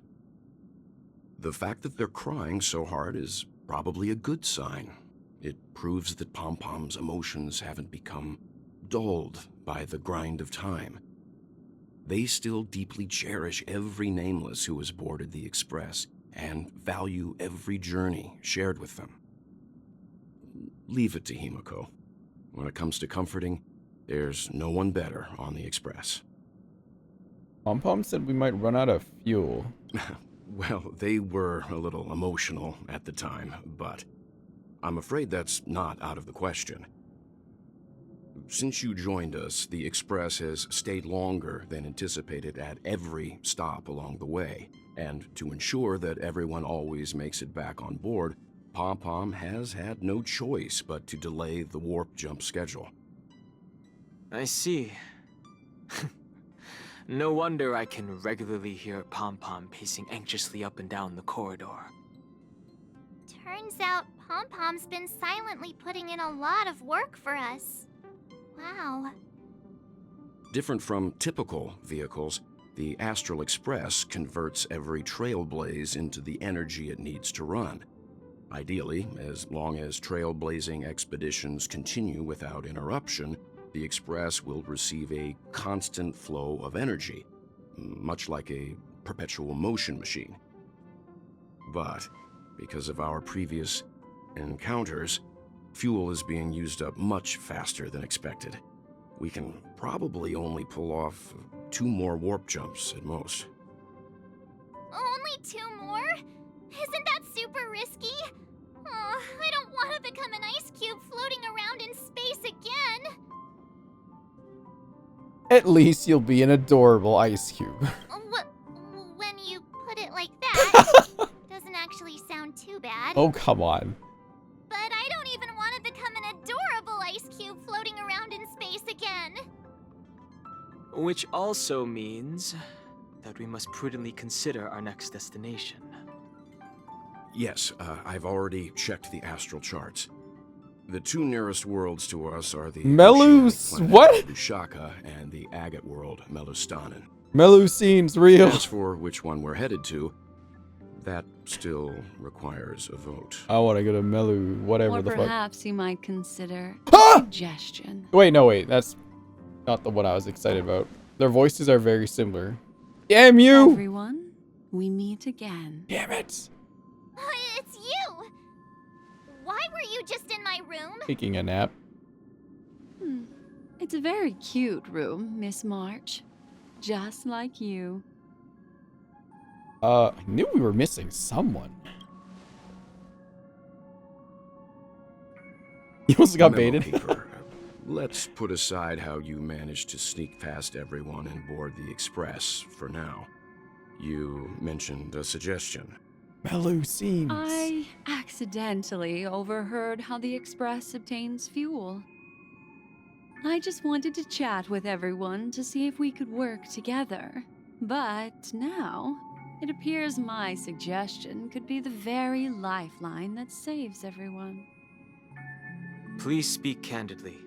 The fact that they're crying so hard is probably a good sign. It proves that Pom-Pom's emotions haven't become dulled by the grind of time. They still deeply cherish every nameless who has boarded the Express and value every journey shared with them. Leave it to Himiko. When it comes to comforting, there's no one better on the Express. Pom-Pom said we might run out of fuel. Well, they were a little emotional at the time, but I'm afraid that's not out of the question. Since you joined us, the Express has stayed longer than anticipated at every stop along the way. And to ensure that everyone always makes it back on board, Pom-Pom has had no choice but to delay the warp jump schedule. I see. No wonder I can regularly hear Pom-Pom pacing anxiously up and down the corridor. Turns out Pom-Pom's been silently putting in a lot of work for us. Wow. Different from typical vehicles, the Astral Express converts every trailblaze into the energy it needs to run. Ideally, as long as trailblazing expeditions continue without interruption, the Express will receive a constant flow of energy, much like a perpetual motion machine. But because of our previous encounters, fuel is being used up much faster than expected. We can probably only pull off 2 more warp jumps at most. Only 2 more? Isn't that super risky? Oh, I don't want to become an ice cube floating around in space again. At least you'll be an adorable ice cube. When you put it like that, doesn't actually sound too bad. Oh, come on. But I don't even want to become an adorable ice cube floating around in space again. Which also means that we must prudently consider our next destination. Yes, I've already checked the astral charts. The 2 nearest worlds to us are the Bushaka and the agate world, Melustanen. Melusine's real. As for which one we're headed to, that still requires a vote. I want to go to Melu, whatever Or the fuck. perhaps you might consider a suggestion. Wait, that's not the one I was excited about. Their voices are very similar. Damn you! Everyone, we meet again. Damn it! It's you! Why were you just in my room? Taking a nap. It's a very cute room, Miss March. Just like you. I knew we were missing someone. You also got Memo baited. keeper, let's put aside how you managed to sneak past everyone and board the Express for now. You mentioned a suggestion. Melusines. I accidentally overheard how the Express obtains fuel. I just wanted to chat with everyone to see if we could work together. But now, it appears my suggestion could be the very lifeline that saves everyone. Please speak candidly.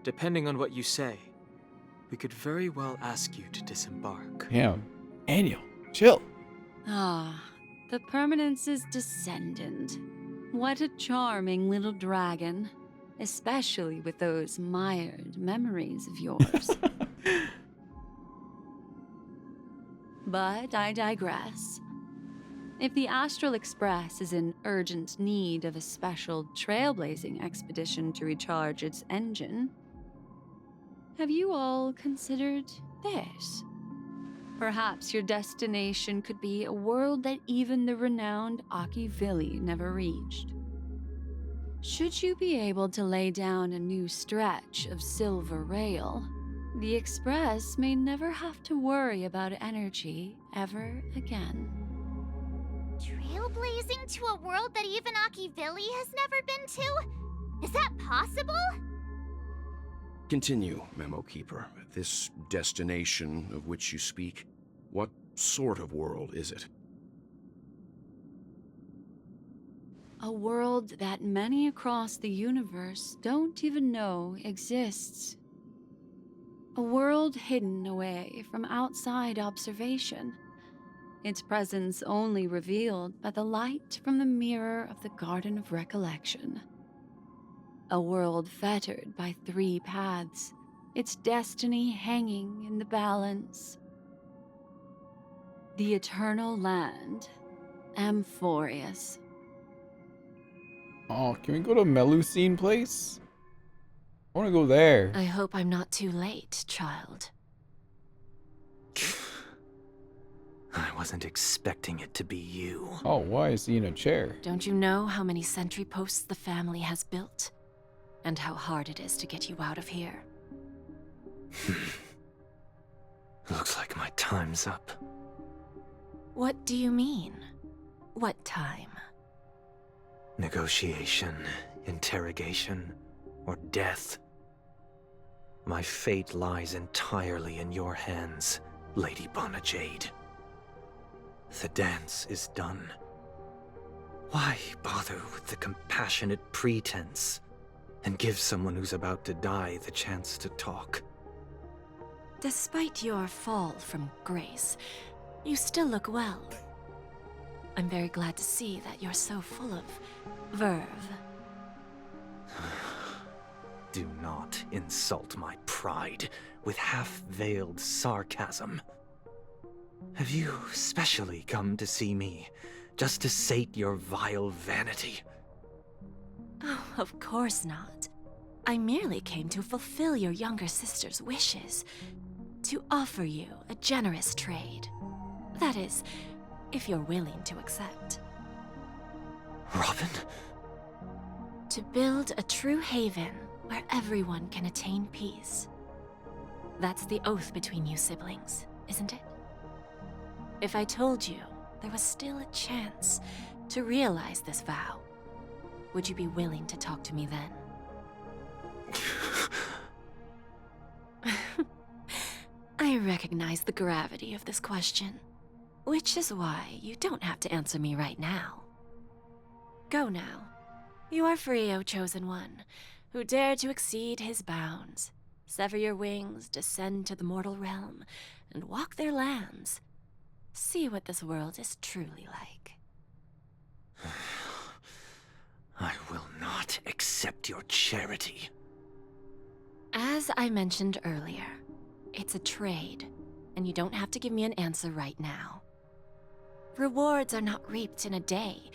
Depending on what you say, we could very well ask you to disembark. Damn. Daniel, chill. Ah, the Permanence's descendant. What a charming little dragon. especially with those mired memories of yours. But I digress. If the Astral Express is in urgent need of a special trailblazing expedition to recharge its engine, have you all considered this? Perhaps your destination could be a world that even the renowned Akivili never reached. Should you be able to lay down a new stretch of silver rail, the Express may never have to worry about energy ever again. Trailblazing to a world that even Akivili has never been to? Is that possible? Continue, Memo Keeper. This destination of which you speak, what sort of world is it? A world that many across the universe don't even know exists. A world hidden away from outside observation. Its presence only revealed by the light from the mirror of the Garden of Recollection. A world fettered by 3 paths, its destiny hanging in the balance. The Eternal Land, Amphorius. Oh, can we go to Melusine place? I want to go there. I hope I'm not too late, child. I wasn't expecting it to be you. Oh, why is he in a chair? Don't you know how many sentry posts the family has built? And how hard it is to get you out of here? Looks like my time's up. What do you mean? What time? Negotiation, interrogation, or death. My fate lies entirely in your hands, Lady Bonajade. The dance is done. Why bother with the compassionate pretense and give someone who's about to die the chance to talk? Despite your fall from grace, you still look well. I'm very glad to see that you're so full of verve. Do not insult my pride with half-veiled sarcasm. Have you specially come to see me, just to sate your vile vanity? Oh, of course not. I merely came to fulfill your younger sister's wishes. To offer you a generous trade. That is, if you're willing to accept. Robin? To build a true haven where everyone can attain peace. That's the oath between you siblings, isn't it? If I told you there was still a chance to realize this vow, would you be willing to talk to me then? I recognize the gravity of this question, which is why you don't have to answer me right now. Go now. You are free, O Chosen One, who dare to exceed his bounds, sever your wings, descend to the mortal realm, and walk their lands. See what this world is truly like. I will not accept your charity. As I mentioned earlier, it's a trade, and you don't have to give me an answer right now. Rewards are not reaped in a day,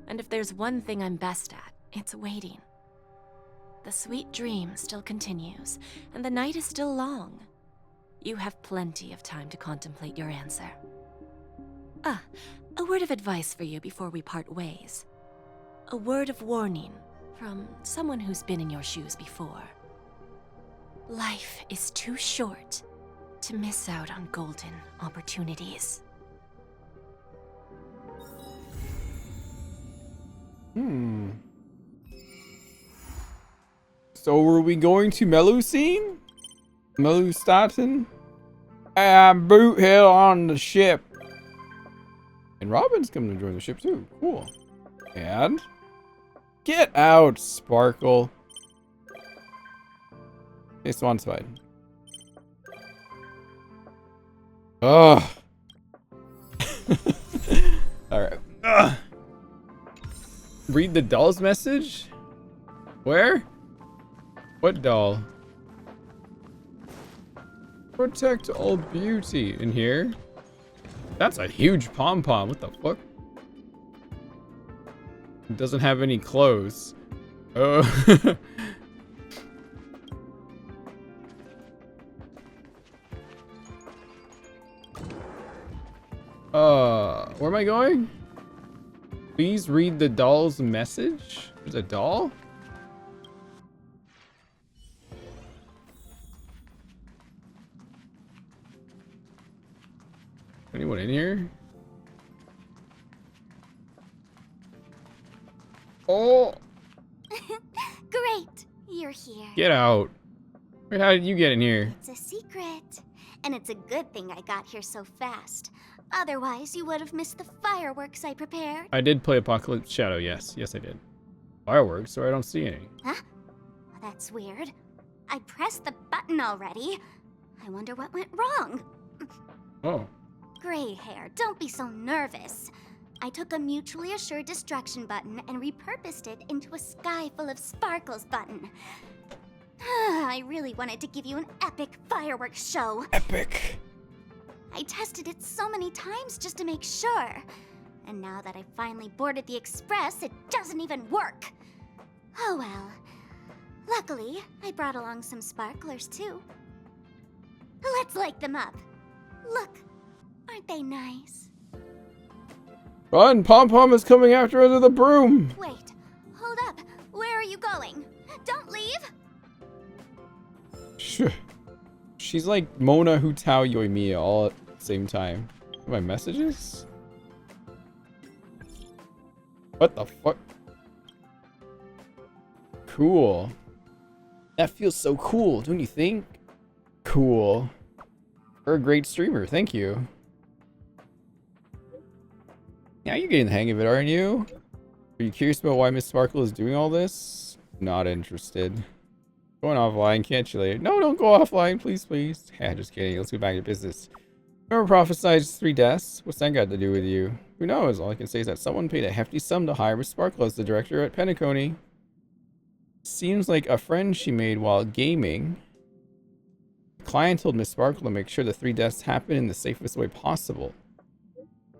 and if there's one thing I'm best at, it's waiting. The sweet dream still continues, and the night is still long. You have plenty of time to contemplate your answer. A word of advice for you before we part ways. A word of warning from someone who's been in your shoes before. Life is too short to miss out on golden opportunities. So were we going to Melusine? Melustatin? And boot hill on the ship. And Robin's coming to join the ship too. Cool. And get out, Sparkle. Hey, Swan's fine. Ugh. Alright. Read the doll's message? Where? What doll? Protect all beauty in here. That's a huge pom-pom. What the fuck? It doesn't have any clothes. Oh. Where am I going? Please read the doll's message. There's a doll? Anyone in here? Oh! Great, you're here. Get out. Wait, how did you get in here? It's a secret. And it's a good thing I got here so fast. Otherwise, you would have missed the fireworks I prepared. I did play Apocalypse Shadow, yes. Yes, I did. Fireworks, so I don't see any. Huh? That's weird. I pressed the button already. I wonder what went wrong. Oh. Gray hair, don't be so nervous. I took a mutually assured destruction button and repurposed it into a sky full of sparkles button. I really wanted to give you an epic fireworks show. Epic. I tested it so many times just to make sure. And now that I've finally boarded the express, it doesn't even work. Oh well. Luckily, I brought along some sparklers too. Let's light them up. Look, aren't they nice? Run! Pom-Pom is coming after us with a broom! Wait, hold up. Where are you going? Don't leave! She's like Mona Hutao Yoimiya all at the same time. My messages? What the fuck? Cool. That feels so cool, don't you think? Cool. You're a great streamer, thank you. Yeah, you're getting the hang of it, aren't you? Are you curious about why Miss Sparkle is doing all this? Not interested. Going offline, can't you later? No, don't go offline, please, please. Yeah, just kidding. Let's go back to business. Remember prophesized 3 deaths? What's that got to do with you? Who knows? All I can say is that someone paid a hefty sum to hire Miss Sparkle as the director at Penacony. Seems like a friend she made while gaming. The client told Miss Sparkle to make sure the 3 deaths happen in the safest way possible.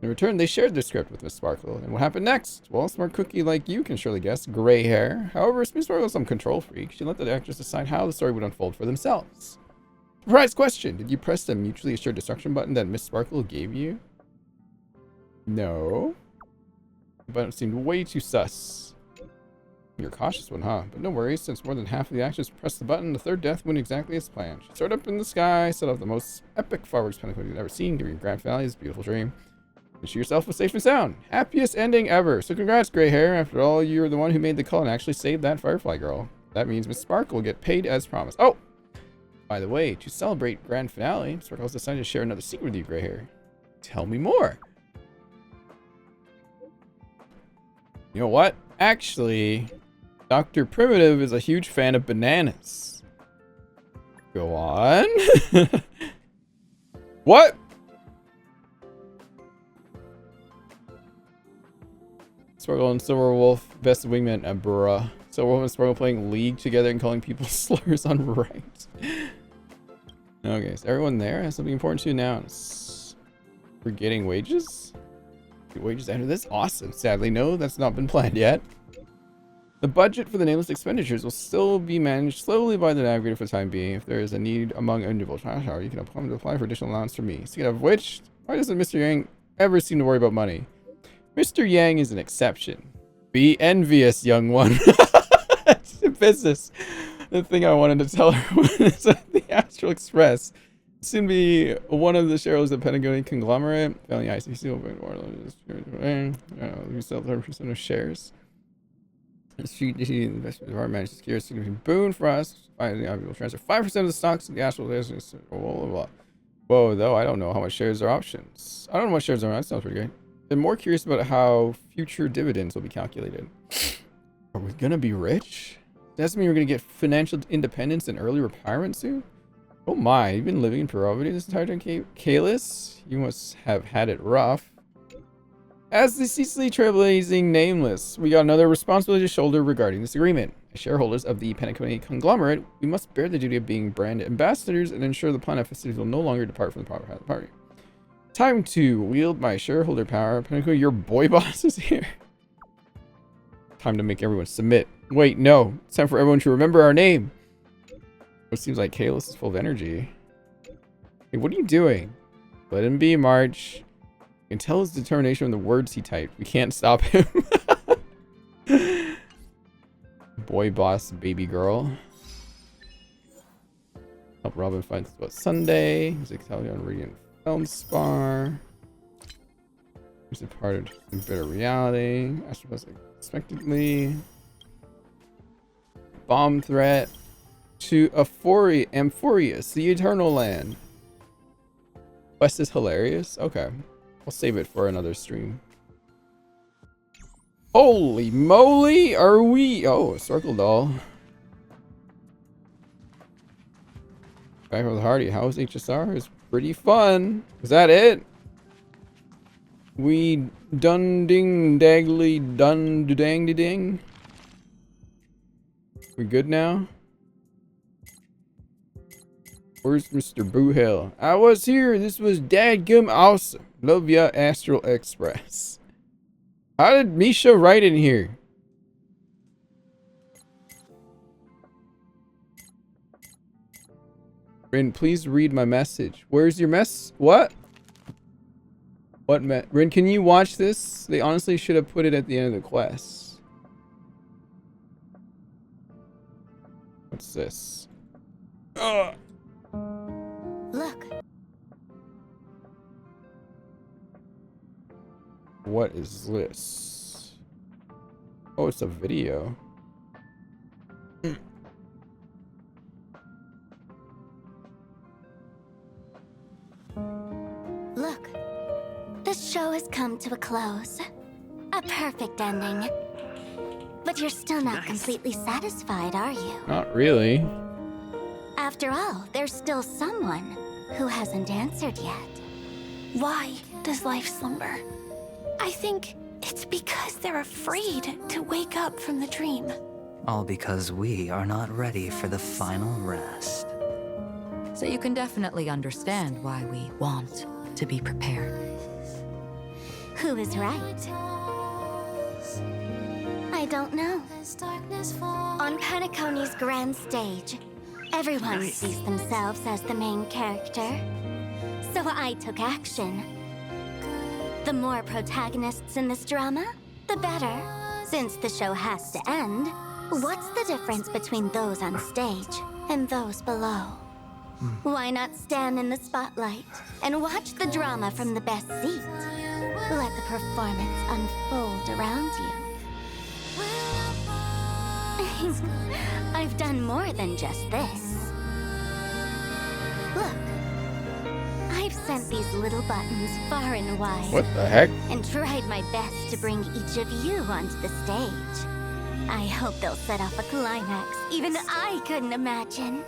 In return, they shared their script with Miss Sparkle. And what happened next? Well, a smart cookie like you can surely guess. Gray hair. However, Miss Sparkle is some control freak. She let the actors decide how the story would unfold for themselves. Surprise question! Did you press the mutually assured destruction button that Miss Sparkle gave you? No. The button seemed way too sus. You're a cautious one, huh? But no worries, since more than half of the actors pressed the button, the 3rd death went exactly as planned. She soared up in the sky, set off the most epic fireworks Penacony you've ever seen, giving your grand finale this beautiful dream. And she yourself was safe and sound. Happiest ending ever. So congrats, Gray Hair. After all, you were the one who made the call and actually saved that Firefly girl. That means Miss Sparkle will get paid as promised. Oh! By the way, to celebrate grand finale, Miss Sparkle has decided to share another secret with you, Gray Hair. Tell me more. You know what? Actually, Dr. Primitive is a huge fan of bananas. Go on. What? Sparkle and Silverwolf, best wingman, bruh. Silverwolf and Sparkle playing League together and calling people slurs on ranked. Okay, so everyone there has something important to announce. We're getting wages? Get wages after this? Awesome. Sadly, no, that's not been planned yet. The budget for the nameless expenditures will still be managed slowly by the navigator for the time being. If there is a need among individual trash hour, you can apply for additional allowance from me. Speaking of which, why doesn't Mr. Yang ever seem to worry about money? Mr. Yang is an exception. Be envious, young one. It's a business. The thing I wanted to tell her was at the Astral Express. Soon be one of the shareholders of Penacony conglomerate. Failing ICC will be more we sell 30% of shares. The street investment department managed to secure a significant boon for us. Finally, I will transfer 5% of the stocks to the Astral business. Whoa, though, I don't know how much shares are options. I don't know what shares are. That sounds pretty good. I'm more curious about how future dividends will be calculated. Are we gonna be rich? Does that mean we're gonna get financial independence and early retirement soon? Oh my, you've been living in poverty this entire time, Kalis? You must have had it rough. As the ceaselessly trailblazing Nameless, we got another responsibility to shoulder regarding this agreement. As shareholders of the Penacony conglomerate, we must bear the duty of being brand ambassadors and ensure the planet festivities will no longer depart from the proper path of the party. Time to wield my shareholder power. Penacony, your boy boss is here. Time to make everyone submit. Wait, no. It's time for everyone to remember our name. It seems like Kalos is full of energy. Hey, what are you doing? Let him be, March. You can tell his determination from the words he typed. We can't stop him. Boy boss, baby girl. Help Robin find what Sunday. Music telling on Radiant Feldspar. He's a part of Bitter Reality. Astropos unexpectedly. Bomb threat to Amphorius, the Eternal Land. Quest is hilarious. Okay, we'll save it for another stream. Holy moly, are we? Oh, a circle doll. Back with Hardy. How was HSR? It's pretty fun. Was that it? We done ding daggly done dang ding. We good now? Where's Mr. Boohill? I was here. This was dadgum awesome. Love ya, Astral Express. How did Misha write in here? Rin, please read my message. Where's your mess? What? What Rin, can you watch this? They honestly should have put it at the end of the quest. What's this? Ugh. Look. What is this? Oh, it's a video. Look. This show has come to a close. A perfect ending. But you're still not completely satisfied, are you? Not really. After all, there's still someone who hasn't answered yet. Why does life slumber? I think it's because they're afraid to wake up from the dream. All because we are not ready for the final rest. So you can definitely understand why we want to be prepared. Who is right? I don't know. On Penacony's grand stage, everyone sees themselves as the main character. So I took action. The more protagonists in this drama, the better. Since the show has to end, what's the difference between those on stage and those below? Why not stand in the spotlight and watch the drama from the best seat? Let the performance unfold around you. I've done more than just this. Look, I've sent these little buttons far and wide. What the heck? And tried my best to bring each of you onto the stage. I hope they'll set off a climax even I couldn't imagine.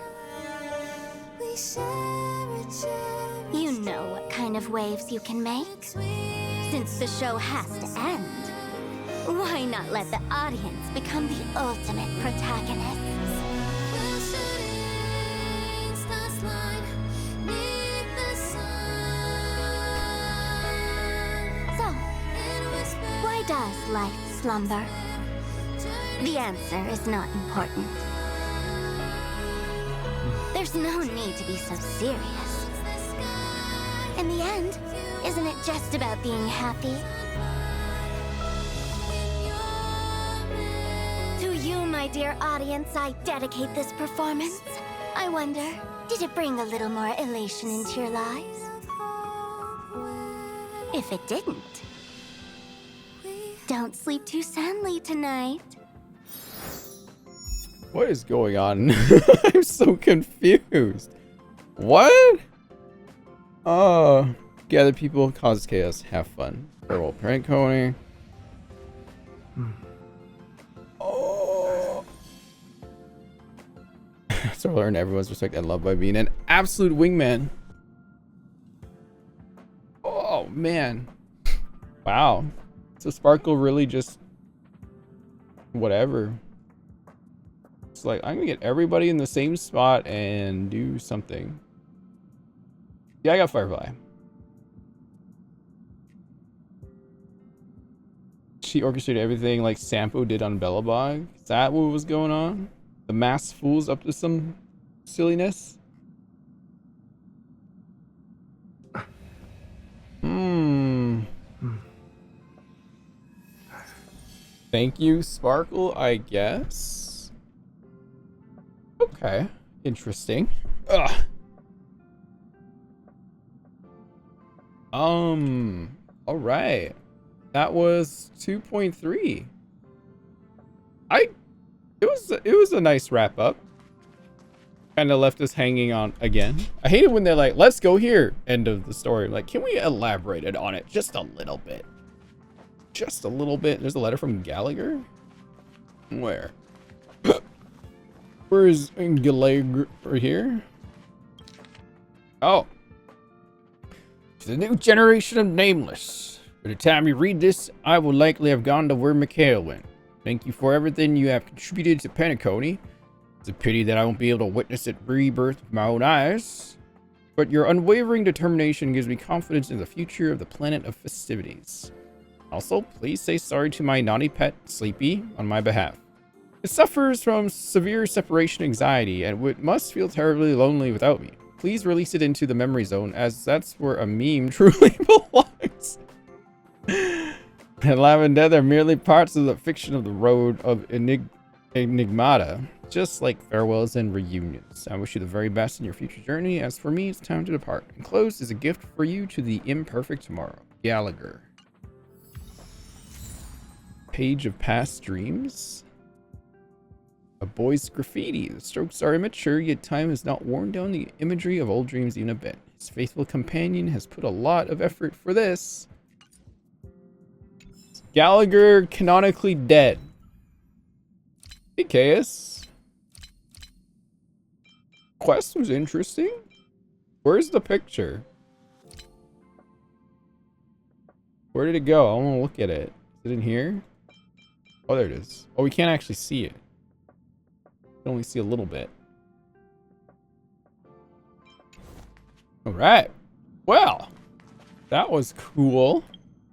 You know what kind of waves you can make? Since the show has to end, why not let the audience become the ultimate protagonists? So, why does life slumber? The answer is not important. There's no need to be so serious. In the end, isn't it just about being happy? To you, my dear audience, I dedicate this performance. I wonder, did it bring a little more elation into your lives? If it didn't, don't sleep too soundly tonight. What is going on? I'm so confused. What? Oh, gather people, cause chaos, have fun. Farewell, Penacony. Oh. So learn everyone's respect and love by being an absolute wingman. Oh man. Wow. So Sparkle really just whatever. looks like I'm gonna get everybody in the same spot and do something. Yeah, I got Firefly. She orchestrated everything like Sampo did on Bellabog. Is that what was going on? The masked fool's up to some silliness? Thank you, Sparkle, I guess. Okay. Interesting. Ugh. Alright. That was 2.3. It was a nice wrap up. Kind of left us hanging on again. I hate it when they're like, let's go here. End of the story. Like, can we elaborate on it just a little bit? Just a little bit. There's a letter from Gallagher. Where? Where is Gallagher? Right here? Oh. To the new generation of Nameless. By the time you read this, I will likely have gone to where Mikhail went. Thank you for everything you have contributed to Penacony. It's a pity that I won't be able to witness it rebirth with my own eyes. But your unwavering determination gives me confidence in the future of the planet of festivities. Also, please say sorry to my naughty pet, Sleepy, on my behalf. It suffers from severe separation anxiety and must feel terribly lonely without me. Please release it into the memory zone, as that's where a meme truly belongs. And Lavender are merely parts of the fiction of the road of Enigmata, just like farewells and reunions. I wish you the very best in your future journey. As for me, it's time to depart. Enclosed is a gift for you to the imperfect tomorrow. Gallagher. Page of past dreams. A boy's graffiti. The strokes are immature, yet time has not worn down the imagery of old dreams even a bit. His faithful companion has put a lot of effort for this. Gallagher canonically dead. Hey, Caius. Quest was interesting. Where's the picture? Where did it go? I want to look at it. Is it in here? Oh, there it is. Oh, we can't actually see it. We can only see a little bit. All right. Well, that was cool.